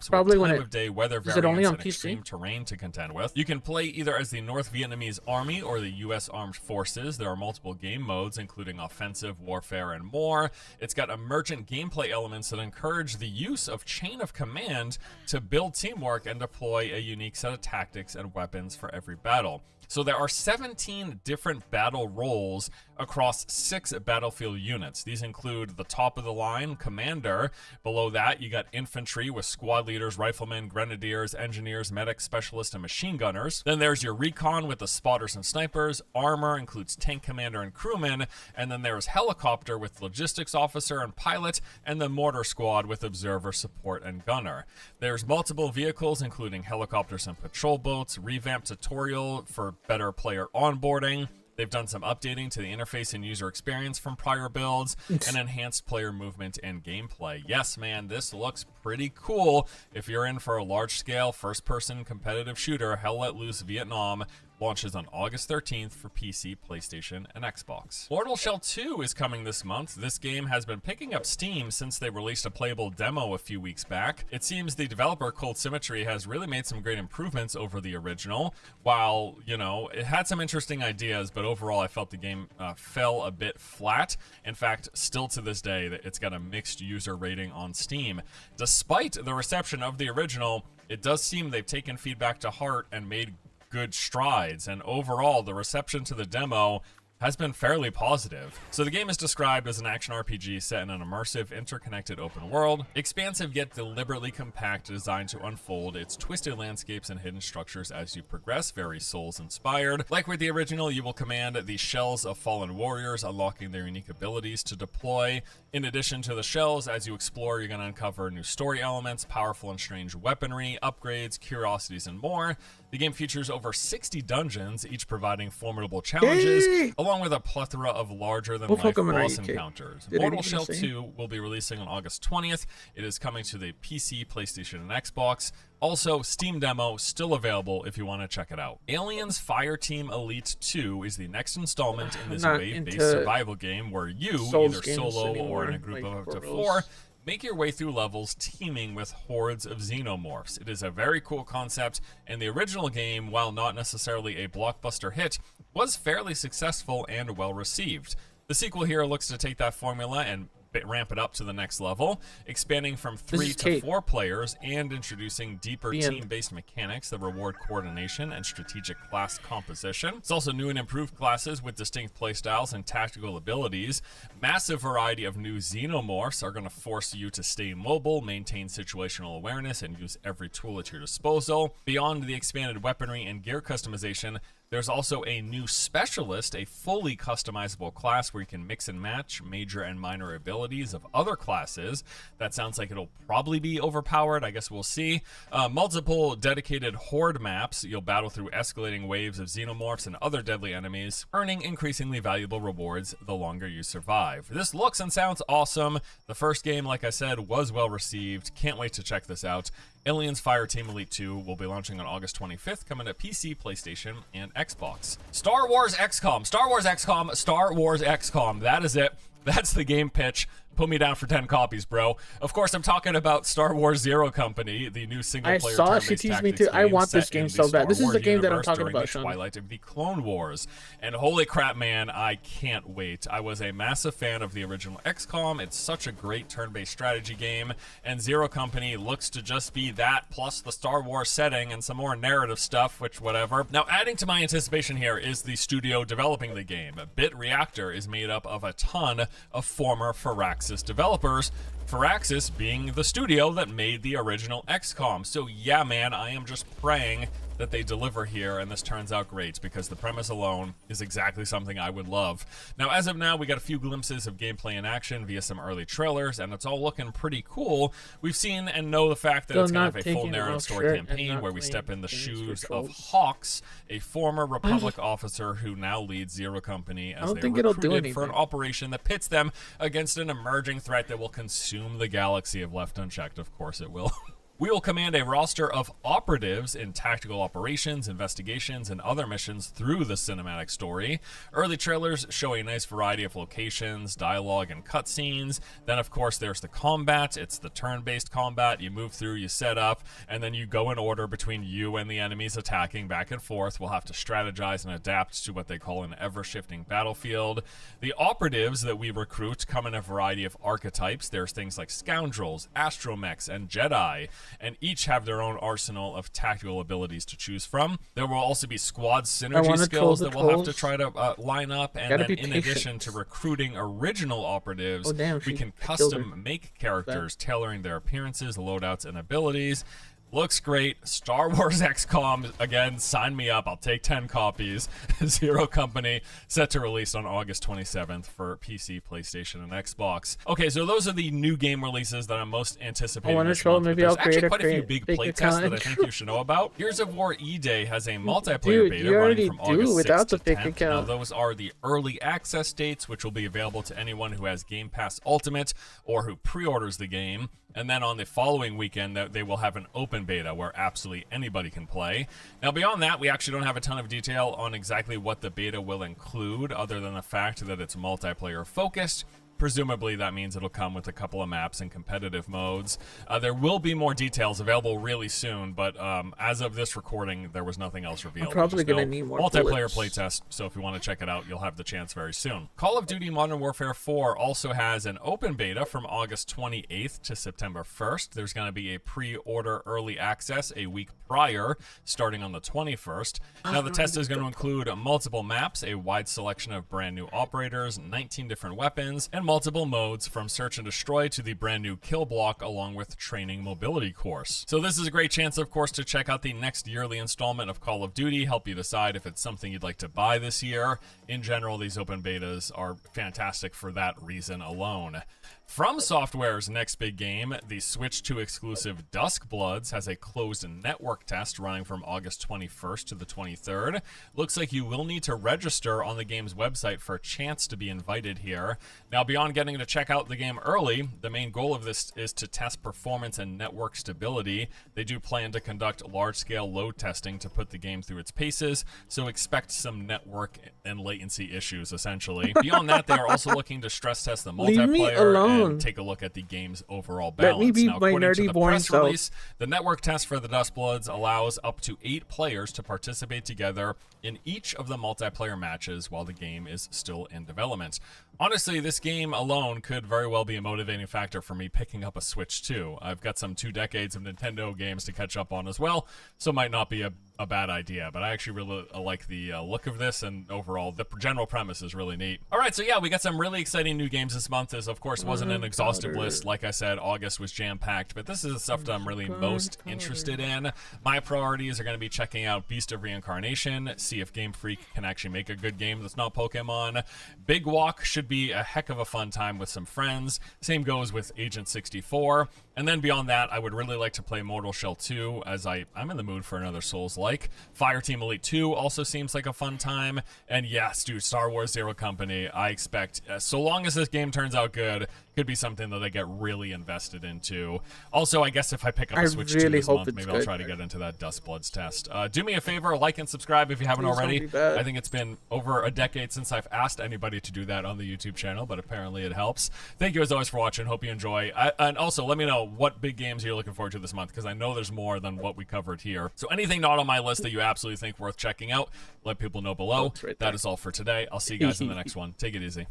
Probably with when time of day, weather is it only variance, on and PC? extreme terrain to contend with. You can play either as the North Vietnamese Army or the U.S. Armed Forces. There are multiple game modes, including offensive, warfare, and more. It's got emergent gameplay elements that encourage the use of chain of command to build teamwork and deploy a unique set of tactics and weapons for every battle. So there are 17 different battle roles across 6 battlefield units. These include the top of the line, commander. Below that, you got infantry with squad leaders, riflemen, grenadiers, engineers, medics, specialists, and machine gunners. Then there's your recon with the spotters and snipers. Armor includes tank commander and crewmen. And then there's helicopter with logistics officer and pilot, and the mortar squad with observer, support, and gunner. There's multiple vehicles, including helicopters and patrol boats, revamped tutorial for better player onboarding. They've done some updating to the interface and user experience from prior builds, and enhanced player movement and gameplay. Yes, man, this looks pretty cool. If you're in for a large-scale first-person competitive shooter, Hell Let Loose Vietnam launches on August 13th for PC, PlayStation, and Xbox. Mortal Shell 2 is coming this month. This game has been picking up steam since they released a playable demo a few weeks back. It seems the developer, Cold Symmetry, has really made some great improvements over the original. While, you know, it had some interesting ideas, but overall I felt the game fell a bit flat. In fact, still to this day, it's got a mixed user rating on Steam. Despite the reception of the original, it does seem they've taken feedback to heart and made good strides, and overall the reception to the demo has been fairly positive. So the game is described as an action RPG set in an immersive, interconnected open world, expansive yet deliberately compact, designed to unfold its twisted landscapes and hidden structures as you progress, very Souls-inspired. Like with the original, you will command the shells of fallen warriors, unlocking their unique abilities to deploy. In addition to the shells, as you explore, you're going to uncover new story elements, powerful and strange weaponry, upgrades, curiosities, and more. The game features over 60 dungeons, each providing formidable challenges, along with a plethora of larger-than-life boss encounters. Mortal Shell 2 will be releasing on August 20th. It is coming to the PC, PlayStation, and Xbox. Also, Steam demo still available if you want to check it out. Aliens Fireteam Elite 2 is the next installment in this wave-based survival game where you, either solo or in a group of up to 4, make your way through levels teeming with hordes of xenomorphs. It is a very cool concept, and the original game, while not necessarily a blockbuster hit, was fairly successful and well received. The sequel here looks to take that formula and ramp it up to the next level, expanding from 3 to 4 players and introducing deeper team-based mechanics that reward coordination and strategic class composition. It's also new and improved classes with distinct playstyles and tactical abilities. Massive variety of new xenomorphs are going to force you to stay mobile, maintain situational awareness, and use every tool at your disposal. Beyond the expanded weaponry and gear customization, there's also a new specialist, a fully customizable class where you can mix and match major and minor abilities of other classes. That sounds like it'll probably be overpowered. I guess we'll see. Multiple dedicated horde maps. You'll battle through escalating waves of xenomorphs and other deadly enemies, earning increasingly valuable rewards the longer you survive. This looks and sounds awesome. The first game, like I said, was well received. Can't wait to check this out. Aliens Fireteam Elite 2 will be launching on August 25th, coming to PC, PlayStation, and Xbox. Star Wars XCOM, Star Wars XCOM, Star Wars XCOM. That is it. That's the game pitch. Put me down for 10 copies, bro. Of course, I'm talking about Star Wars Zero Company, the new single-player turn-based tactics game. I want this game so bad. This is the game that I'm talking about, Sean. Twilight of the Clone Wars. And holy crap, man, I can't wait. I was a massive fan of the original XCOM. It's such a great turn-based strategy game, and Zero Company looks to just be that, plus the Star Wars setting and some more narrative stuff, which whatever. Now, adding to my anticipation here is the studio developing the game. Bit Reactor is made up of a ton of former Firaxis developers, Firaxis being the studio that made the original XCOM. So yeah, man, I am just praying that they deliver here, and this turns out great, because the premise alone is exactly something I would love. Now, as of now, we got a few glimpses of gameplay in action via some early trailers, and it's all looking pretty cool. We've seen and know the fact that Still it's going to not have a full taking narrative off story shirt and campaign not where we step playing in the games shoes for of trolls. Hawks, a former Republic officer who now leads Zero Company as don't they think it'll do recruited for an anything. operation that pits them against an emerging threat that will consume the galaxy if left unchecked. Of course it will. We will command a roster of operatives in tactical operations, investigations, and other missions through the cinematic story. Early trailers show a nice variety of locations, dialogue, and cutscenes. Then, of course, there's the combat. It's the turn-based combat. You move through, you set up, and then you go in order between you and the enemies attacking back and forth. We'll have to strategize and adapt to what they call an ever-shifting battlefield. The operatives that we recruit come in a variety of archetypes. There's things like scoundrels, astromechs, and Jedi, and each have their own arsenal of tactical abilities to choose from. There will also be squad synergy wanna troll skills the that we'll have to trolls. try to line up, and Gotta then be in patient. addition to recruiting original operatives, Oh, damn, we she can killed her. custom make characters, tailoring their appearances, loadouts, and abilities. Looks great. Star Wars XCOM, again, sign me up. I'll take 10 copies. Zero Company, set to release on August 27th for PC, PlayStation, and Xbox. Okay, so those are the new game releases that I'm most anticipating. I wanna this troll, month, but maybe there's I'll create actually a quite a few big fake playtests account that I and think troll. you should know about. Gears of War E-Day has a multiplayer Dude, beta you running already from do August 6th without to the fake 10th. account. Now, those are the early access dates, which will be available to anyone who has Game Pass Ultimate or who pre-orders the game. And then on the following weekend, they will have an open beta where absolutely anybody can play. Now, beyond that, we actually don't have a ton of detail on exactly what the beta will include, other than the fact that it's multiplayer focused. Presumably, that means it'll come with a couple of maps and competitive modes. There will be more details available really soon, but as of this recording, there was nothing else revealed. probably There's gonna no need more multiplayer bullets. playtest, so if you want to check it out, you'll have the chance very soon. Call of Duty Modern Warfare 4 also has an open beta from August 28th to September 1st. There's going to be a pre-order early access a week prior, starting on the 21st. Now, the test is going to include multiple maps, a wide selection of brand new operators, 19 different weapons, and multiple modes from search and destroy to the brand new kill block, along with training mobility course. So this is a great chance, of course, to check out the next yearly installment of Call of Duty, help you decide if it's something you'd like to buy this year. In general, these open betas are fantastic for that reason alone. From Software's next big game, the Switch 2 exclusive Dusk Bloods has a closed network test running from August 21st to the 23rd. Looks like you will need to register on the game's website for a chance to be invited here. Now, beyond getting to check out the game early, the main goal of this is to test performance and network stability. They do plan to conduct large-scale load testing to put the game through its paces, so expect some network and latency issues, essentially. Beyond that, they are also looking to stress test the Leave me multiplayer alone. and take a look at the game's overall Let balance. me be now, my according to nerdy, the boring press self. release, the network test for the Dustbloods allows up to 8 players to participate together in each of the multiplayer matches while the game is still in development. Honestly, this game alone could very well be a motivating factor for me picking up a Switch 2. I've got some 2 decades of Nintendo games to catch up on as well, so it might not be a bad idea, but I actually really like the look of this, and overall the general premise is really neat. All right, so yeah, we got some really exciting new games this month. This, of course, wasn't an exhaustive list. Like I said, August was jam-packed, but this is the stuff that I'm really most interested in. My priorities are going to be checking out Beast of Reincarnation, see if Game Freak can actually make a good game that's not Pokemon. Big Walk should be a heck of a fun time with some friends. Same goes with Agent 64. And then beyond that, I would really like to play Mortal Shell 2, as I'm in the mood for another Souls-like. Fireteam Elite 2 also seems like a fun time. And yes, dude, Star Wars Zero Company, I expect, so long as this game turns out good, could be something that I get really invested into. Also, I guess if I pick up a Switch 2 really this hope month, it's maybe I'll good. try to get into that Dustbloods test. Do me a favor, like and subscribe if you haven't Please don't already. be bad. I think it's been over a decade since I've asked anybody to do that on the YouTube channel, but apparently it helps. Thank you as always for watching. Hope you enjoy. And also, let me know what big games you're looking forward to this month, because I know there's more than what we covered here. So anything not on my list that you absolutely think worth checking out, let people know below. it's right That there. is all for today. I'll see you guys in the next one. Take it easy.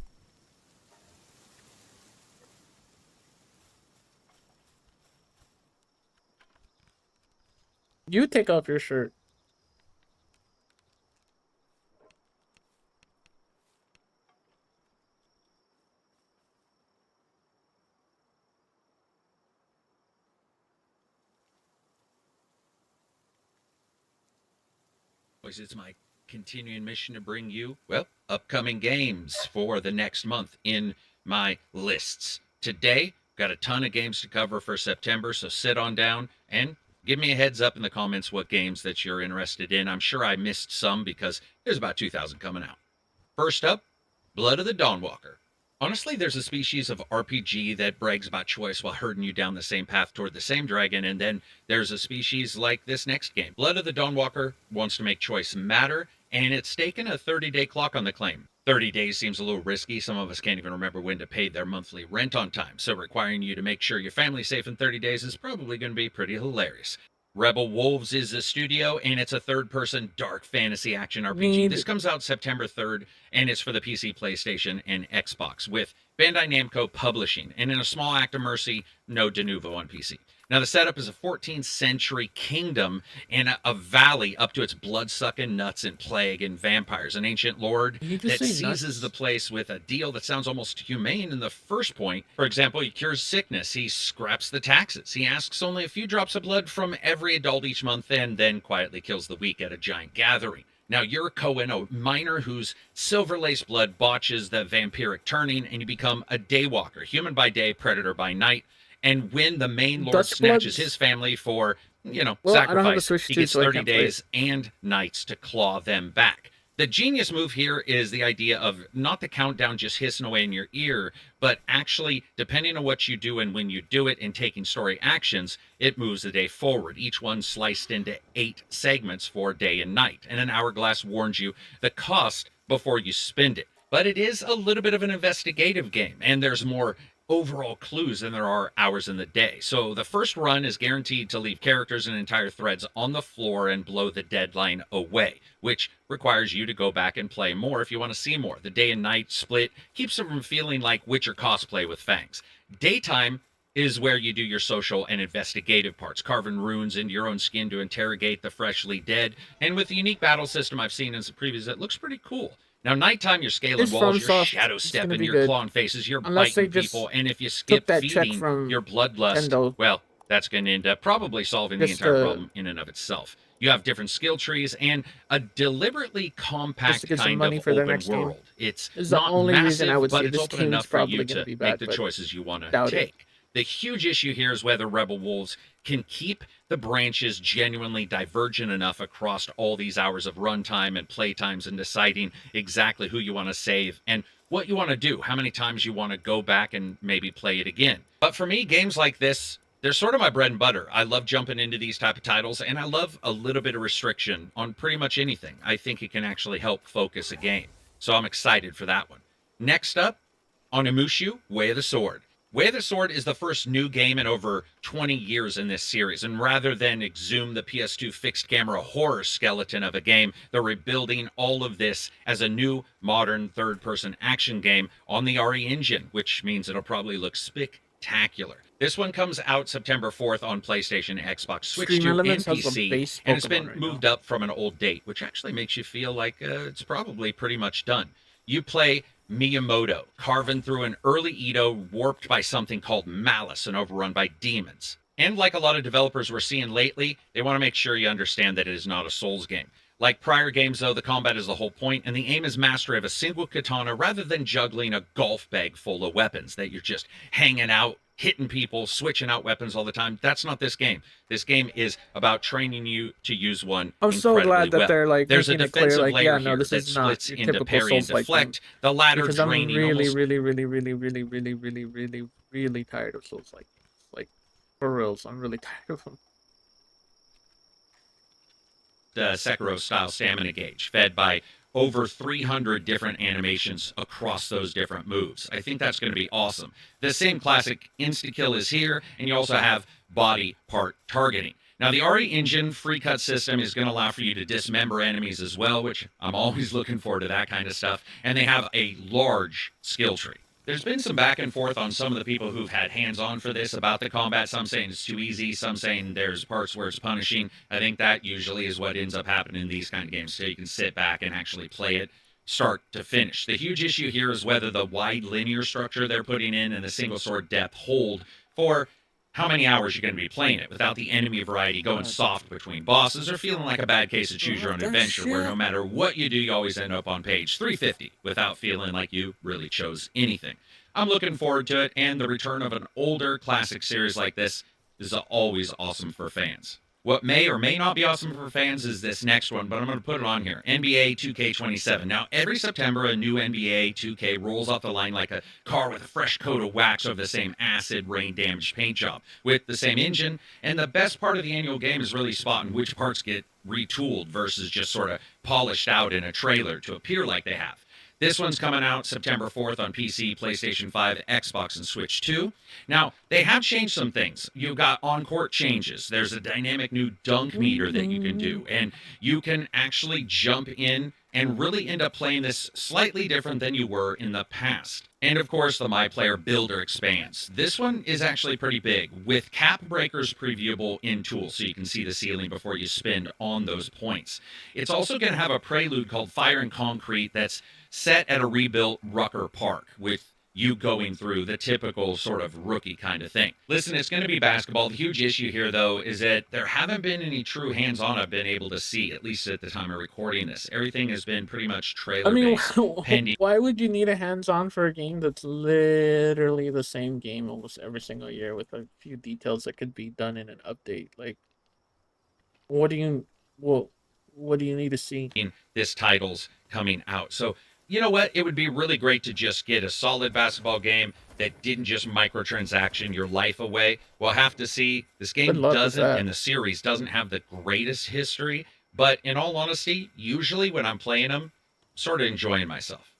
You take off your shirt. It's my continuing mission to bring you, well, upcoming games for the next month in my lists. Today, got a ton of games to cover for September, so sit on down and give me a heads up in the comments what games that you're interested in. I'm sure I missed some because there's about 2,000 coming out. First up, Blood of the Dawnwalker. Honestly, there's a species of RPG that brags about choice while herding you down the same path toward the same dragon, and then there's a species like this next game. Blood of the Dawnwalker wants to make choice matter, and it's taken a 30-day clock on the claim. 30 days seems a little risky. Some of us can't even remember when to pay their monthly rent on time, so requiring you to make sure your family's safe in 30 days is probably going to be pretty hilarious. Rebel Wolves is a studio, and it's a third-person dark fantasy action RPG. This comes out September 3rd, and it's for the PC, PlayStation, and Xbox, with Bandai Namco publishing. And in a small act of mercy, no de novo on PC. Now, the setup is a 14th century kingdom and a valley up to its blood-sucking nuts and plague and vampires. An ancient lord that seizes the place with a deal that sounds almost humane in the first point. For example, he cures sickness. He scraps the taxes. He asks only a few drops of blood from every adult each month and then quietly kills the weak at a giant gathering. Now, you're Cohen, a miner whose silver-laced blood botches the vampiric turning, and you become a daywalker, human by day, predator by night. And when the main lord snatches his family for, sacrifice, he gets 30 days and nights to claw them back. The genius move here is the idea of not the countdown just hissing away in your ear, but actually, depending on what you do and when you do it and taking story actions, it moves the day forward. Each one sliced into 8 segments for day and night. And an hourglass warns you the cost before you spend it. But it is a little bit of an investigative game, and there's more overall clues than there are hours in the day. So the first run is guaranteed to leave characters and entire threads on the floor and blow the deadline away, which requires you to go back and play more if you want to see more. The day and night split keeps them from feeling like Witcher cosplay with fangs. Daytime is where you do your social and investigative parts, carving runes into your own skin to interrogate the freshly dead, and with the unique battle system I've seen in some previews, it looks pretty cool. Now, nighttime, you're scaling walls, you're shadow stepping, you're clawing faces, you're biting people, and if you skip feeding your bloodlust, well, that's going to end up probably solving the entire problem in and of itself. You have different skill trees and a deliberately compact kind of open world. It's not massive, but it's open enough for you to make the choices you want to take. The huge issue here is whether Rebel Wolves can keep the branches genuinely divergent enough across all these hours of runtime and playtimes and deciding exactly who you want to save and what you want to do, how many times you want to go back and maybe play it again. But for me, games like this, they're sort of my bread and butter. I love jumping into these type of titles, and I love a little bit of restriction on pretty much anything. I think it can actually help focus a game. So I'm excited for that one. Next up, Onimusha, Way of the Sword. Way of the Sword is the first new game in over 20 years in this series, and rather than exhume the PS2 fixed camera horror skeleton of a game, they're rebuilding all of this as a new, modern, third-person action game on the RE engine, which means it'll probably look spectacular. This one comes out September 4th on PlayStation, Xbox, Switch 2, and PC, and it's been moved up from an old date, which actually makes you feel like it's probably pretty much done. You play Miyamoto, carving through an early Edo warped by something called malice and overrun by demons. And like a lot of developers we're seeing lately, they want to make sure you understand that it is not a Souls game. Like prior games, though, the combat is the whole point, and the aim is mastery of a single katana rather than juggling a golf bag full of weapons that you're just hanging out, hitting people, switching out weapons all the time. That's not this game. This game is about training you to use one. I'm so glad that they're like there's a making it defensive clear, like, layer yeah, no, here this that is not splits your into typical parry and Souls-like deflect. thing. The latter Because I'm draining really, almost really tired of Souls like this. Like, for reals, I'm really tired of them. Sekiro-style stamina gauge, fed by over 300 different animations across those different moves. I think that's going to be awesome. The same classic insta-kill is here, and you also have body part targeting. Now, the RE engine free cut system is going to allow for you to dismember enemies as well, which I'm always looking forward to that kind of stuff. And they have a large skill tree. There's been some back and forth on some of the people who've had hands-on for this about the combat. Some saying it's too easy, some saying there's parts where it's punishing. I think that usually is what ends up happening in these kind of games, so you can sit back and actually play it start to finish. The huge issue here is whether the wide linear structure they're putting in and the single sword depth hold for how many hours you're going to be playing it without the enemy variety going soft between bosses or feeling like a bad case of choose your own adventure where no matter what you do, you always end up on page 350 without feeling like you really chose anything. I'm looking forward to it, and the return of an older classic series like this is always awesome for fans. What may or may not be awesome for fans is this next one, but I'm going to put it on here. NBA 2K27. Now, every September, a new NBA 2K rolls off the line like a car with a fresh coat of wax over the same acid rain damaged paint job with the same engine. And the best part of the annual game is really spotting which parts get retooled versus just sort of polished out in a trailer to appear like they have. This one's coming out September 4th on PC, PlayStation 5, Xbox, and Switch 2. Now, they have changed some things. You've got on-court changes. There's a dynamic new dunk meter that you can do, and you can actually jump in and really end up playing this slightly different than you were in the past. And of course, the My Player Builder expands. This one is actually pretty big, with cap breakers previewable in tools, so you can see the ceiling before you spend on those points. It's also going to have a prelude called Fire and Concrete that's set at a rebuilt Rucker Park, with you going through the typical sort of rookie kind of thing. Listen, it's going to be basketball. The huge issue here, though, is that there haven't been any true hands-on I've been able to see, at least at the time of recording this. Everything has been pretty much trailer-based. pending. Why would you need a hands-on for a game that's literally the same game almost every single year with a few details that could be done in an update? Like, what do you need to see? This title's coming out. So, you know what? It would be really great to just get a solid basketball game that didn't just microtransaction your life away. We'll have to see. This game doesn't, and the series doesn't have the greatest history, but in all honesty, usually when I'm playing them, I'm sort of enjoying myself.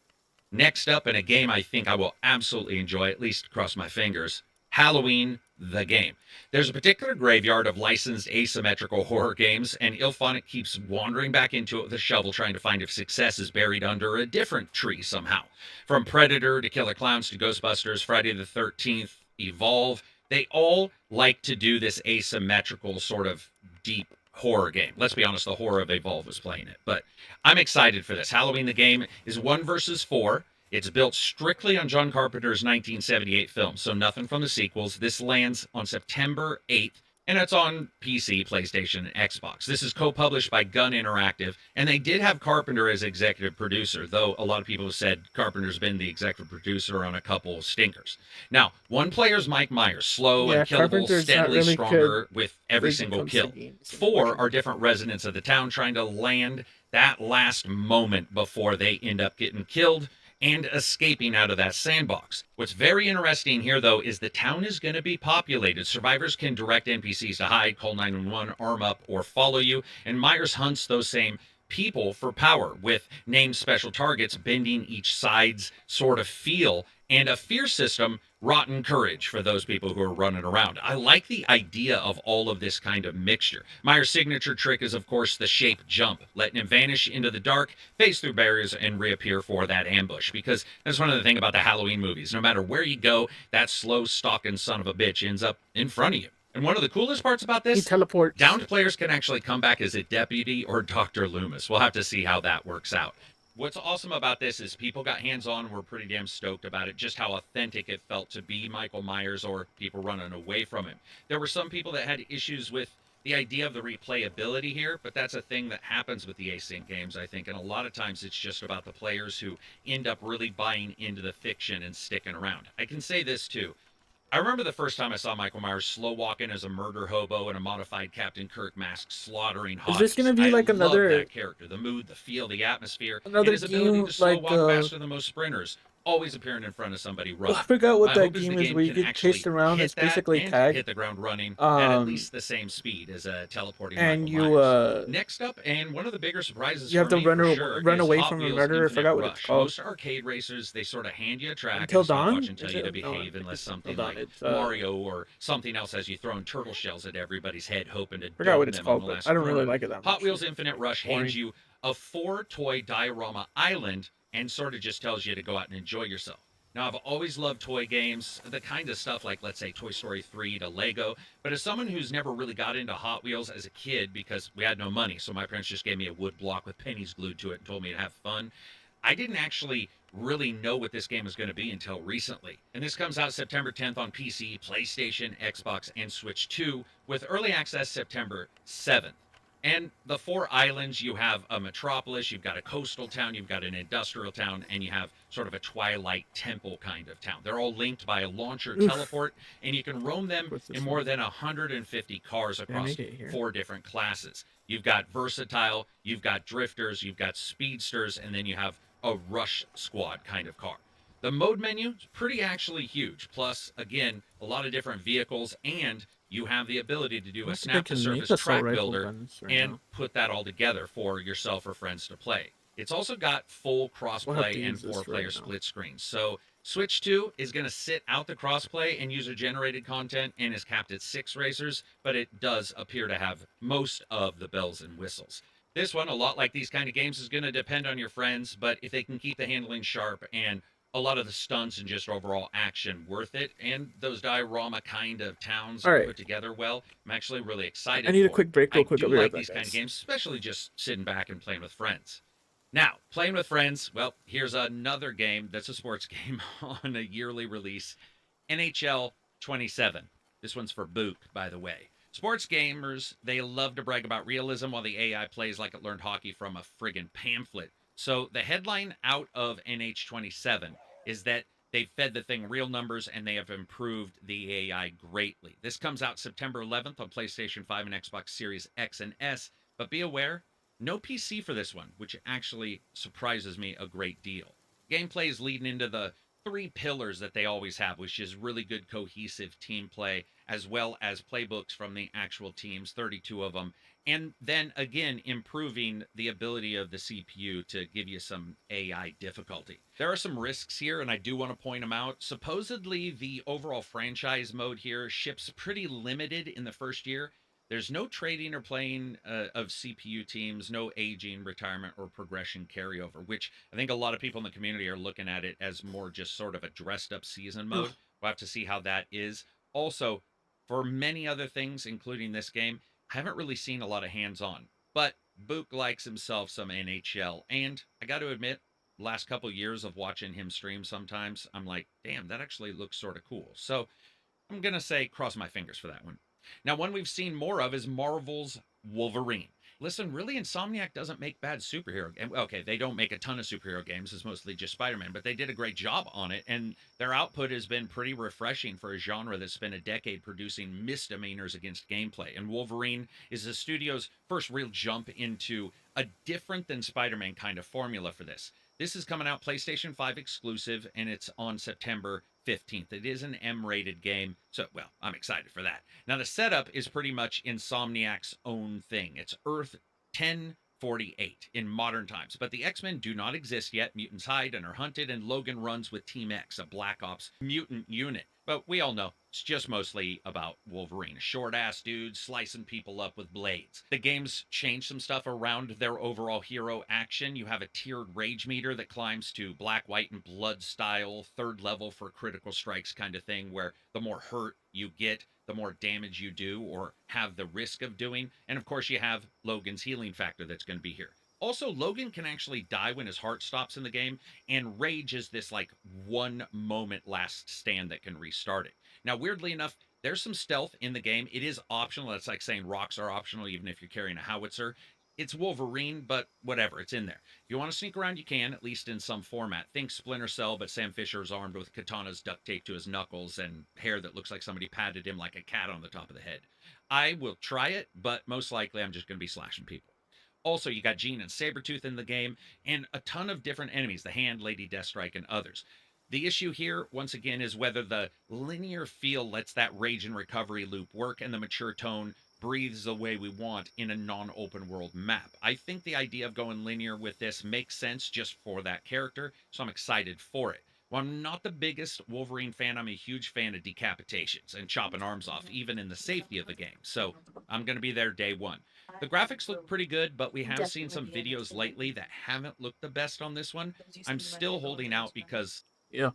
Next up, in a game I think I will absolutely enjoy, at least cross my fingers, Halloween, the game. There's a particular graveyard of licensed asymmetrical horror games, and Ilphonic keeps wandering back into it with a shovel trying to find if success is buried under a different tree somehow. From Predator to Killer Clowns to Ghostbusters, Friday the 13th, Evolve, they all like to do this asymmetrical sort of deep horror game. Let's be honest, the horror of Evolve was playing it, but I'm excited for this. Halloween, the game, is 1 versus 4. It's built strictly on John Carpenter's 1978 film, so nothing from the sequels. This lands on September 8th, and it's on PC, PlayStation, and Xbox. This is co-published by Gun Interactive, and they did have Carpenter as executive producer, though a lot of people have said Carpenter's been the executive producer on a couple stinkers. Now, one player's Mike Myers, slow and killable, steadily really stronger with every single kill. 4 are different residents of the town trying to land that last moment before they end up getting killed and escaping out of that sandbox. What's very interesting here, though, is the town is going to be populated. Survivors can direct NPCs to hide, call 911, arm up, or follow you, and Myers hunts those same people for power, with named special targets bending each side's sort of feel, and a fear system, rotten courage, for those people who are running around. I like the idea of all of this kind of mixture. Myers' signature trick is, of course, the shape jump, letting him vanish into the dark, phase through barriers, and reappear for that ambush, because that's one of the things about the Halloween movies. No matter where you go, that slow stalking son of a bitch ends up in front of you. And one of the coolest parts about this, downed players can actually come back as a deputy or Dr. Loomis. We'll have to see how that works out. What's awesome about this is people got hands-on and were pretty damn stoked about it, just how authentic it felt to be Michael Myers or people running away from him. There were some people that had issues with the idea of the replayability here, but that's a thing that happens with the async games, I think, and a lot of times it's just about the players who end up really buying into the fiction and sticking around. I can say this too. I remember the first time I saw Michael Myers slow walking as a murder hobo in a modified Captain Kirk mask, slaughtering hotties. Is this going to be like another that character, the mood, the feel, the atmosphere, another and his ability game to slow like walk faster than most sprinters, always appearing in front of somebody rough. I forgot what My that hope is game the is where you can get chased actually around. hit It's that basically and tag. hit the ground running at least the same speed as a teleporting and Michael you Myers. Next up, and one of the bigger surprises you have for to me, run, for sure, run is away Hot from a Wheels murderer. I Infinite forgot what Rush. it's called. Most arcade racers, they sort of hand you a track Until and stop Dawn? watching and tell Is you it? to behave No, unless something Hold on, like it's, Mario or something else has you throwing turtle shells at everybody's head, hoping to Forgot dome what it's them called, on the but last I don't really corner. like it that much. Hot Wheels Infinite Rush Boring. hands you a 4-toy diorama island and sort of just tells you to go out and enjoy yourself. Now, I've always loved toy games, the kind of stuff like, let's say, Toy Story 3 to Lego. But as someone who's never really got into Hot Wheels as a kid because we had no money, so my parents just gave me a wood block with pennies glued to it and told me to have fun, I didn't actually really know what this game was going to be until recently. And this comes out September 10th on PC, PlayStation, Xbox, and Switch 2, with early access September 7th. And the 4 islands, you have a metropolis, you've got a coastal town, you've got an industrial town, and you have sort of a Twilight Temple kind of town. They're all linked by a launcher teleport, and you can roam them in more than 150 cars across 4 different classes. You've got versatile, you've got drifters, you've got speedsters, and then you have a rush squad kind of car. The mode menu is pretty actually huge. Plus, again, a lot of different vehicles, and you have the ability to do a snap to surface track builder and put that all together for yourself or friends to play. It's also got full crossplay and 4-player split screens. So Switch 2 is going to sit out the crossplay and user-generated content and is capped at 6 racers, but it does appear to have most of the bells and whistles. This one, a lot like these kind of games, is going to depend on your friends, but if they can keep the handling sharp and a lot of the stunts and just overall action worth it, and those diorama kind of towns are put together well, I'm actually really excited. I need a quick break real quick. I do like these kind of games, especially just sitting back and playing with friends. Now, playing with friends, well, here's another game that's a sports game on a yearly release, NHL 27. This one's for Book, by the way. Sports gamers, they love to brag about realism while the AI plays like it learned hockey from a friggin' pamphlet. So the headline out of NH27 is that they've fed the thing real numbers and they have improved the AI greatly. This comes out September 11th on PlayStation 5 and Xbox Series X and S, but be aware, no PC for this one, which actually surprises me a great deal. Gameplay is leading into the 3 pillars that they always have, which is really good cohesive team play, as well as playbooks from the actual teams, 32 of them, and then again improving the ability of the CPU to give you some AI difficulty. There are some risks here, and I do want to point them out. Supposedly, the overall franchise mode here ships pretty limited in the first year. There's no trading or playing of CPU teams, no aging, retirement, or progression carryover, which I think a lot of people in the community are looking at it as more just sort of a dressed up season mode. We'll have to see how that is. Also, for many other things, including this game, I haven't really seen a lot of hands-on, but Book likes himself some NHL, and I got to admit, last couple years of watching him stream sometimes, I'm like, damn, that actually looks sort of cool. So I'm going to say cross my fingers for that one. Now, one we've seen more of is Marvel's Wolverine. Listen, really, Insomniac doesn't make bad superhero games. Okay, they don't make a ton of superhero games. It's mostly just Spider-Man, but they did a great job on it, and their output has been pretty refreshing for a genre that's spent a decade producing misdemeanors against gameplay. And Wolverine is the studio's first real jump into a different than Spider-Man kind of formula for this. This is coming out PlayStation 5 exclusive, and it's on September 15th. It is an M-rated game, so, well, I'm excited for that. Now, the setup is pretty much Insomniac's own thing. It's Earth 1048 in modern times, but the X-Men do not exist yet. Mutants hide and are hunted, and Logan runs with Team X, a Black Ops mutant unit. But we all know it's just mostly about Wolverine, a short-ass dude slicing people up with blades. The game's changed some stuff around their overall hero action. You have a tiered rage meter that climbs to black, white, and blood style, 3rd level for critical strikes kind of thing, where the more hurt you get, the more damage you do or have the risk of doing. And of course, you have Logan's healing factor that's going to be here. Also, Logan can actually die when his heart stops in the game, and Rage is this like 1 moment last stand that can restart it. Now, weirdly enough, there's some stealth in the game. It is optional. It's like saying rocks are optional, even if you're carrying a howitzer. It's Wolverine, but whatever, it's in there. If you want to sneak around, you can, at least in some format. Think Splinter Cell, but Sam Fisher is armed with katanas duct taped to his knuckles and hair that looks like somebody patted him like a cat on the top of the head. I will try it, but most likely I'm just going to be slashing people. Also, you got Jean and Sabretooth in the game, and a ton of different enemies, the Hand, Lady Deathstrike, and others. The issue here, once again, is whether the linear feel lets that rage and recovery loop work and the mature tone breathes the way we want in a non-open world map. I think the idea of going linear with this makes sense just for that character, so I'm excited for it. While I'm not the biggest Wolverine fan, I'm a huge fan of decapitations and chopping arms off, even in the safety of the game, so I'm going to be there day one. The graphics look pretty good, but we have seen some videos lately that haven't looked the best on this one. I'm still holding out because... Yeah.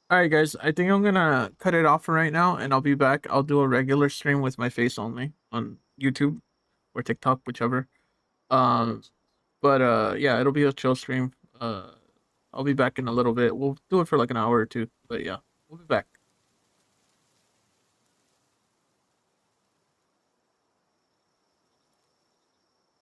All right, guys. I think I'm gonna cut it off for right now, and I'll be back. I'll do a regular stream with my face only on YouTube or TikTok, whichever. Um, but yeah, it'll be a chill stream. I'll be back in a little bit. We'll do it for like an hour or two. But yeah, we'll be back.